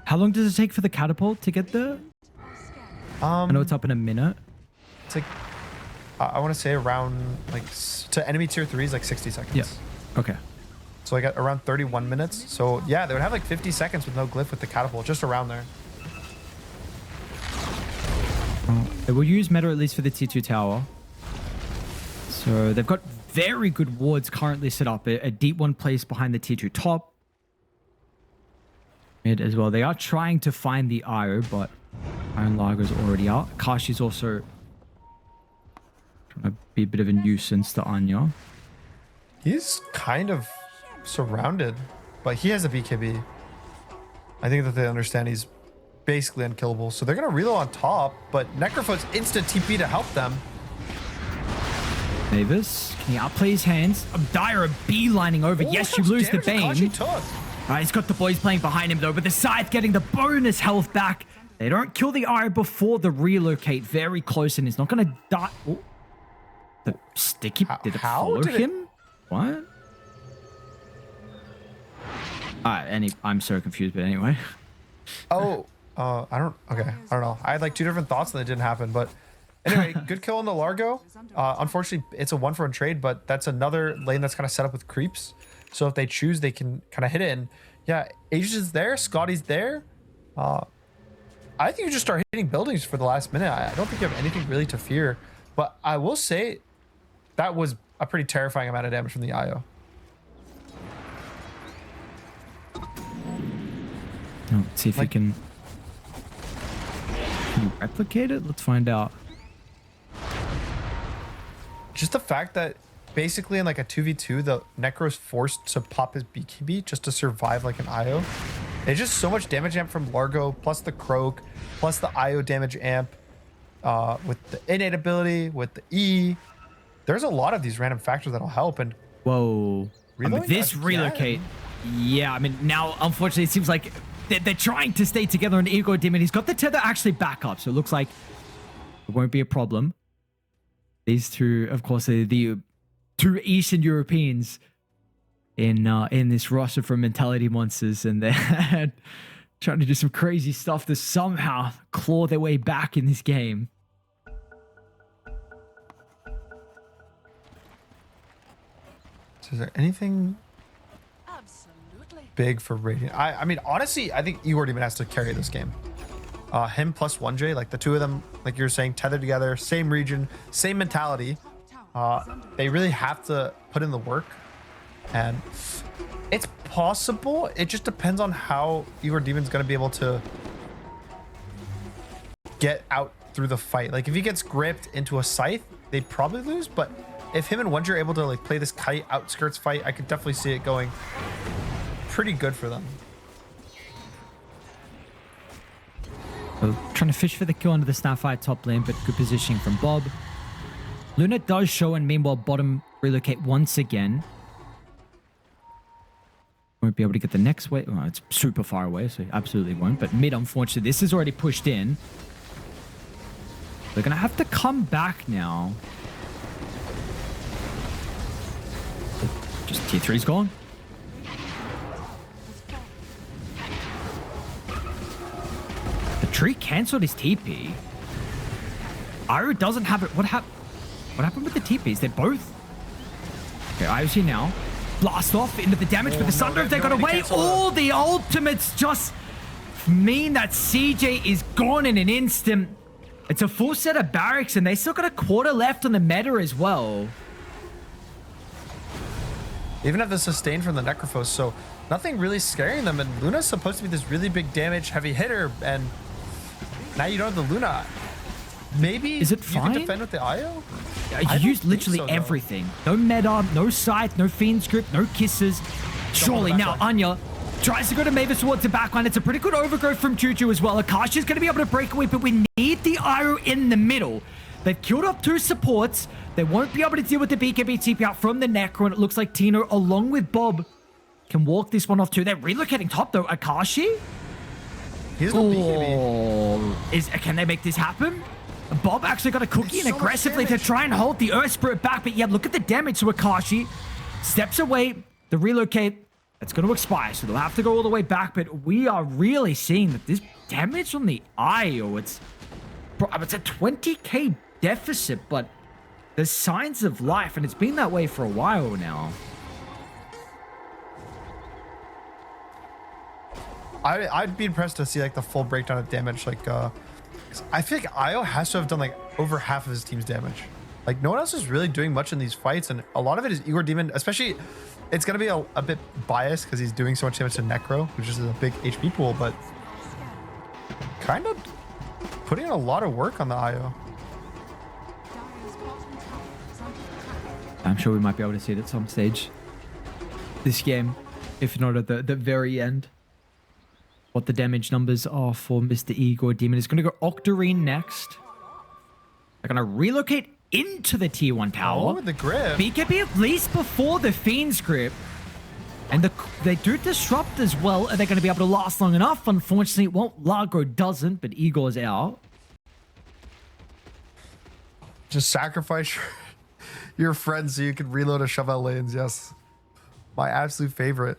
S1: How long does it take for the catapult to get there? I know it's up in a minute.
S2: It's like I want to say around like to enemy tier 3 is like 60 seconds.
S1: Yeah. Okay.
S2: So I got around 31 minutes. So yeah, they would have like 50 seconds with no glyph with the catapult, just around there.
S1: They will use meta at least for the tier 2 tower. So they've got very good wards currently set up. A deep one placed behind the tier 2 top. Mid as well. They are trying to find the IO, but Iron Lager's already out. Kashi's also trying to be a bit of a nuisance to Anya.
S2: He's kind of surrounded, but he has a BKB. I think that they understand he's basically unkillable. So they're going to reload on top, but Necrofoot's instant TP to help them.
S1: Mavis, can he outplay his hands? Dire beelining over. Yes, you lose the Bane. He's got the boys playing behind him though, but the Scythe getting the bonus health back. They don't kill the Eye before the relocate. Very close, and he's not going to die. Oh. The sticky, did it follow him? What? I'm so confused, but anyway.
S2: I don't know. I had like 2 different thoughts and it didn't happen, but anyway, good kill on the Largo. Unfortunately, it's a 1-for-1 trade, but that's another lane that's kind of set up with creeps. So if they choose, they can kind of hit it. And yeah, Aegis is there, Scotty's there. I think you just start hitting buildings for the last minute. I don't think you have anything really to fear, but I will say that was a pretty terrifying amount of damage from the IO.
S1: Let's see if we can you replicate it. Let's find out.
S2: Just the fact that basically in like a 2v2, the Necro's forced to pop his BKB just to survive like an IO. It's just so much damage amp from Largo, plus the Croak, plus the IO damage amp, with the innate ability, with the E. There's a lot of these random factors that'll help. And
S1: whoa, this relocate. Yeah, I mean, now unfortunately it seems like they're trying to stay together on Ego Demon. He's got the tether actually back up, so it looks like it won't be a problem. These two, of course, are the 2 Eastern Europeans in this roster from Mentality Monsters, and they're trying to do some crazy stuff to somehow claw their way back in this game.
S2: So is there anything big for Radiant? I mean, honestly, I think Igor Demon has to carry this game. Him plus 1J, like the 2 of them, like you were saying, tethered together, same region, same mentality. They really have to put in the work, and it's possible. It just depends on how Igor Demon's going to be able to get out through the fight. Like if he gets gripped into a Scythe, they'd probably lose, but if him and 1J are able to like play this kite outskirts fight, I could definitely see it going pretty good for them.
S1: So trying to fish for the kill under the Starfire top lane, but good positioning from Bob. Luna does show, and meanwhile bottom relocate once again. Won't be able to get the next way. Well, it's super far away, so absolutely won't. But mid, unfortunately, this is already pushed in. They're going to have to come back now. Just tier 3's gone. The tree cancelled his TP. Iru doesn't have it. What happened with the TPs? They're both... Okay, Iru's here now. Blast off into the damage, but the Sunder, if they got away, all the ultimates just mean that CJ is gone in an instant. It's a full set of barracks, and they still got a quarter left on the meta as well.
S2: Even have the sustain from the Necrophos, so nothing really scaring them. And Luna's supposed to be this really big damage heavy hitter, and now you don't have the Luna. Maybe
S1: is it fine?
S2: You can defend with the IO?
S1: You used literally everything. No meta, no Scythe, no Fiend Script, no kisses. Surely now Anya tries to go to Mavis towards the backline. It's a pretty good overgrowth from Juju as well. Akashi's going to be able to break away, but we need the Iru in the middle. They've killed off 2 supports. They won't be able to deal with the BKB TP out from the Necro, and it looks like Tino, along with Bob, can walk this one off too. They're relocating top though. Akashi?
S2: Here's no BKB.
S1: Can they make this happen? Bob actually got a cookie and aggressively to try and hold the Earth Spirit back, but yeah, look at the damage to Akashi. Steps away, the relocate, it's going to expire, so they'll have to go all the way back, but we are really seeing that this damage on the IO, it's a 20k deficit, but there's signs of life, and it's been that way for a while now.
S2: I'd be impressed to see like the full breakdown of damage. Like I feel like IO has to have done like over half of his team's damage. Like no one else is really doing much in these fights, and a lot of it is Igor Demon. Especially, it's gonna be a bit biased because he's doing so much damage to Necro, which is a big HP pool, but kind of putting in a lot of work on the IO.
S1: I'm sure we might be able to see it at some stage this game, if not at the very end. What the damage numbers are for Mr. Igor Demon. Is going to go Octarine next. They're going to relocate into the tier 1 tower.
S2: Oh, the grip.
S1: BKB at least before the Fiend's grip. And they do disrupt as well. Are they going to be able to last long enough? Unfortunately, well, Largo doesn't, but Igor's out.
S2: Just sacrifice your friends so you can reload a Shovel lanes. Yes. My absolute favorite.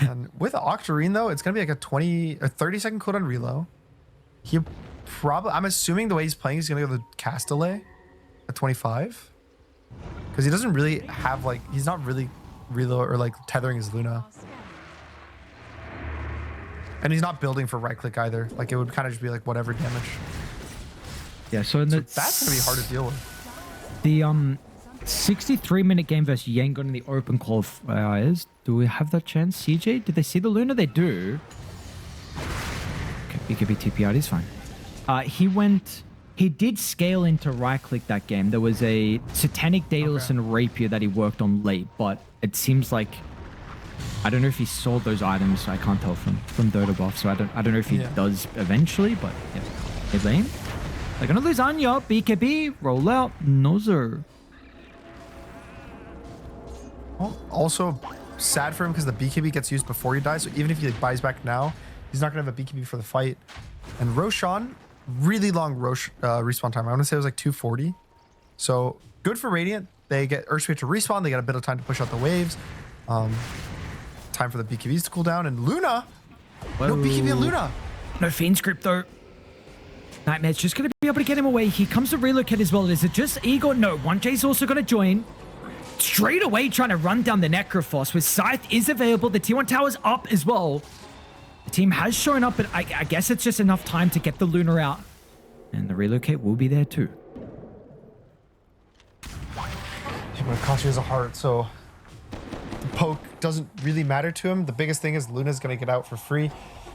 S2: And with Octarine, though, it's going to be like a 20 or 30 second cooldown reload. He probably, I'm assuming the way he's playing, he's going to go the cast delay at 25. Because he doesn't really have like, he's not really reload or like tethering his Luna. And he's not building for right click either. Like it would kind of just be like whatever damage.
S1: Yeah, so
S2: That's going to be hard to deal with.
S1: The 63-minute game versus Yangon in the open qualifiers. Do we have that chance? CJ, did they see the Luna? They do. Okay, BKB TP out is fine. He did scale into right click that game. There was a Satanic Daedalus and Rapier that he worked on late, but it seems like, I don't know if he sold those items. I can't tell from Dota buff, so I don't know if he does eventually, but yeah. Hey, lane. They're gonna lose Anya. BKB, roll out, Nozer.
S2: Well, also sad for him because the BKB gets used before he dies. So even if he like, buys back now, he's not gonna have a BKB for the fight. And Roshan, really long respawn time. I want to say it was like 240. So good for Radiant. They get Earthspear to respawn. They got a bit of time to push out the waves. Time for the BKBs to cool down. And Luna, no BKB on Luna.
S1: No Fiend script though. Nightmare's just going to be able to get him away. Here comes the relocate as well. Is it just Igor? No, 1J's also going to join. Straight away trying to run down the Necrophos with Scythe is available. The T1 tower's up as well. The team has shown up, but I guess it's just enough time to get the Luna out. And the relocate will be there too.
S2: But it costs you as a heart, so the poke doesn't really matter to him. The biggest thing is Luna's going to get out for free.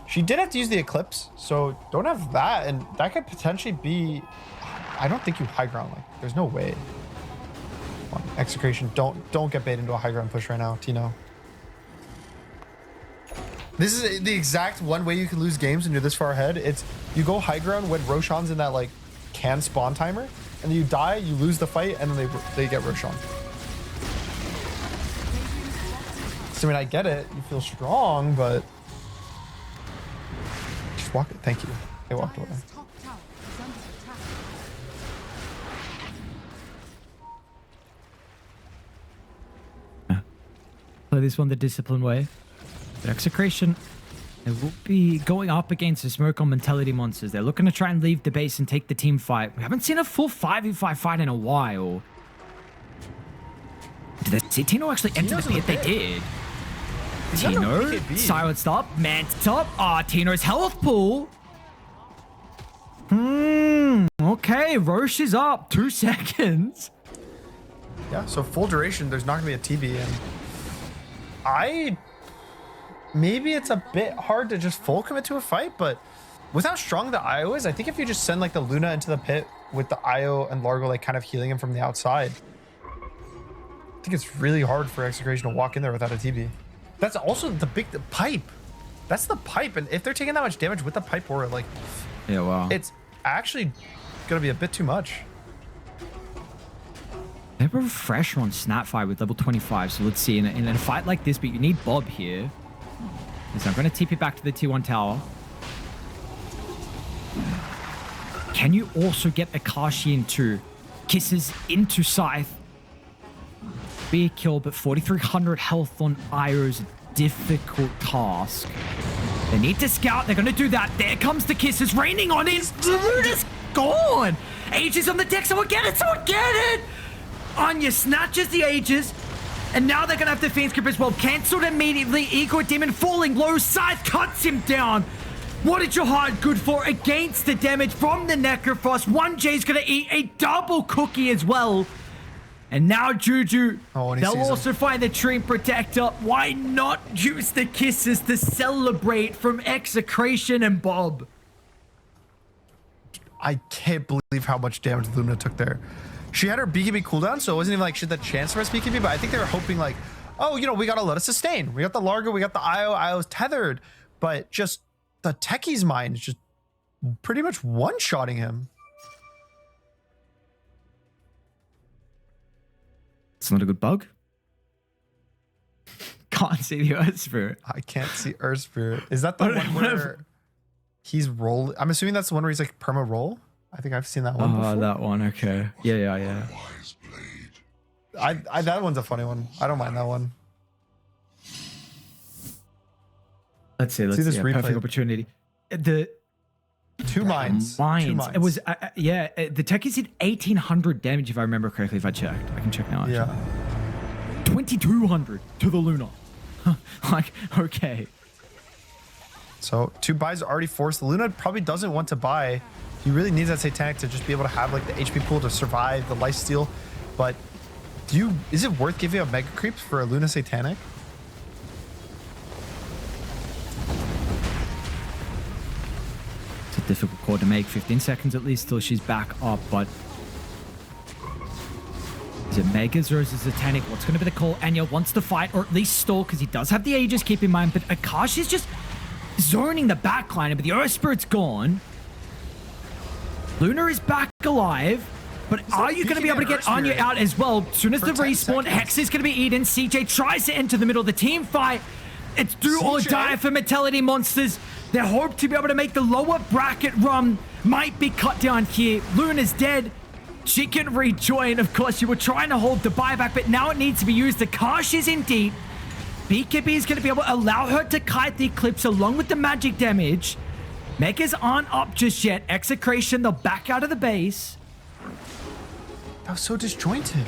S2: She did have to use the Eclipse, so don't have that, and that could potentially be... I don't think you high ground, like, there's no way. Come on, Execration, don't get bait into a high ground push right now, Tino. This is the exact one way you can lose games when you're this far ahead. It's you go high ground when Roshan's in that like can spawn timer, and then you die, you lose the fight, and then they get Roshan. So I mean, I get it. You feel strong, but just walk it. Thank you. They walked away.
S1: Play this one the disciplined way. But Execration, they will be going up against the Smoke on Mentality monsters. They're looking to try and leave the base and take the team fight. We haven't seen a full 5v5 fight in a while. Did they see Tino actually enter the pit? They did. Tino, silenced up, manned up. Ah, Tino's health pool. Okay, Roche is up. 2 seconds.
S2: Yeah, so full duration, there's not going to be a TB. And maybe it's a bit hard to just full commit to a fight, but with how strong the IO is, I think if you just send like the Luna into the pit with the IO and Largo like kind of healing him from the outside, I think it's really hard for Execration to walk in there without a TB. That's also the pipe. That's the pipe, and if they're taking that much damage with the pipe aura, like,
S1: yeah, wow,
S2: it's actually gonna be a bit too much.
S1: They have a refresher on Snapfire with level 25, so let's see. In a fight like this, but you need Bob here. So I'm going to TP back to the T1 tower. Can you also get Akashi into Kisses into Scythe? Be a kill, but 4,300 health on Io's a difficult task. They need to scout. They're going to do that. There comes the Kisses raining on it. Luna's gone. Aegis on the deck. Someone get it. Someone get it. Anya snatches the Aegis. And now they're going to have the Fiend's Grip as well. Cancelled immediately. Igor Demon falling low. Scythe cuts him down. What is your heart good for against the damage from the Necrophos? 1J's going to eat a double cookie as well. And now Juju, they'll also find the Treant Protector. Why not use the Kisses to celebrate from Execration and Bob?
S2: I can't believe how much damage Luna took there. She had her BKB cooldown, so it wasn't even like she had the chance for her BKB, but I think they were hoping like, oh, you know, we got to let us sustain. We got the Largo, we got the IO. IO's tethered, but just the Techie's mind is just pretty much one-shotting him.
S1: That's not a good bug. Can't see the Earth Spirit.
S2: I can't see Earth Spirit. Is that the one where he's rolling? I'm assuming that's the one where he's like perma roll. I think I've seen that one before.
S1: That one. Okay. Yeah.
S2: I that one's a funny one. I don't mind that one.
S1: Let's see.
S2: this replay.
S1: Perfect opportunity. The
S2: Two mines.
S1: It was the techies did 1,800 damage if I remember correctly. If I checked, I can check now. Actually.
S2: Yeah.
S1: 2,200 to the Luna. Like, okay.
S2: So 2 buys are already forced. The Luna probably doesn't want to buy. He really needs that Satanic to just be able to have like the HP pool to survive the lifesteal. But is it worth giving up Mega Creeps for a Luna Satanic?
S1: It's a difficult call to make. 15 seconds at least till she's back up, but is it Megas or is it Satanic? What's going to be the call? Anya wants to fight or at least stall because he does have the Aegis, keep in mind, but Akash is just zoning the backline, but the Earth Spirit's gone. Luna is back alive, but are you going to be able to get Anya out as well? As soon as the respawn, Hex is going to be eaten. CJ tries to enter the middle of the team fight. It's do or die for Mentality Monsters. Their hope to be able to make the lower bracket run might be cut down here. Luna's dead. She can rejoin. Of course, you were trying to hold the buyback, but now it needs to be used. The Karsh is in deep. BKB is going to be able to allow her to kite the Eclipse along with the magic damage. Megas aren't up just yet. Execration, they'll back out of the base.
S2: That was so disjointed.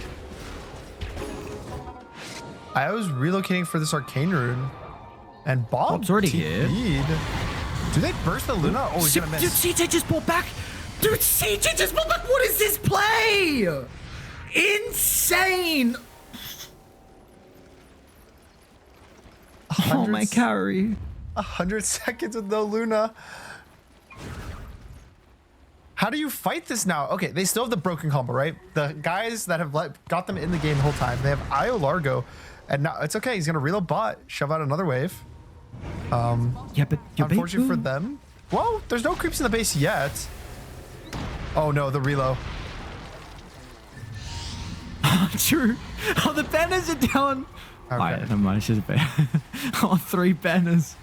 S2: I was relocating for this Arcane Rune. And
S1: Bob's already here.
S2: Do they burst the Luna? Oh, he's gonna miss.
S1: Dude, CJ just pulled back. Dude, CJ just pulled back. What is this play? Insane. Oh, my carry.
S2: 100 seconds with no Luna. How do you fight this now? Okay, they still have the broken combo, right? The guys that have got them in the game the whole time. They have Io Largo, and now it's okay. He's gonna reload bot, shove out another wave.
S1: Yeah, but
S2: unfortunate for them. Whoa, there's no creeps in the base yet. Oh no, the reload.
S1: True. Oh, the banners are down.
S2: Okay.
S1: Alright, never mind. It's just a banner. Oh, 3 banners.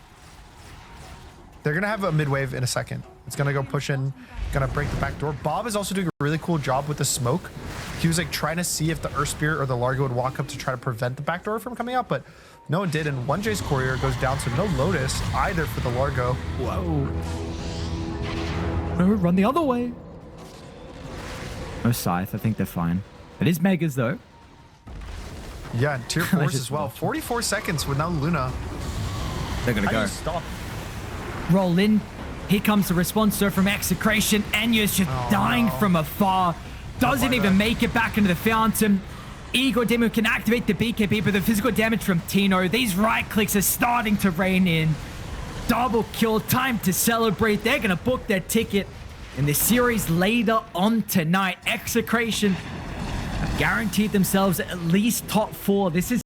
S2: They're gonna have a mid wave in a second. It's gonna go push in, gonna break the back door. Bob is also doing a really cool job with the smoke. He was like trying to see if the Earth Spirit or the Largo would walk up to try to prevent the back door from coming out, but no one did. And 1J's Courier goes down, so no Lotus either for the Largo.
S1: Whoa. No, run the other way. No Scythe. I think they're fine. It is Megas though.
S2: Yeah, and tier 4s as well. 44 seconds with now Luna.
S1: They're gonna go.
S2: Stop.
S1: Roll in. Here comes the response sir from Execration. Anya's just dying from afar. Doesn't even make it back into the fountain. Igor Demo can activate the BKB, but the physical damage from Tino. These right clicks are starting to rain in. Double kill. Time to celebrate. They're going to book their ticket in the series later on tonight. Execration have guaranteed themselves at least top 4. This is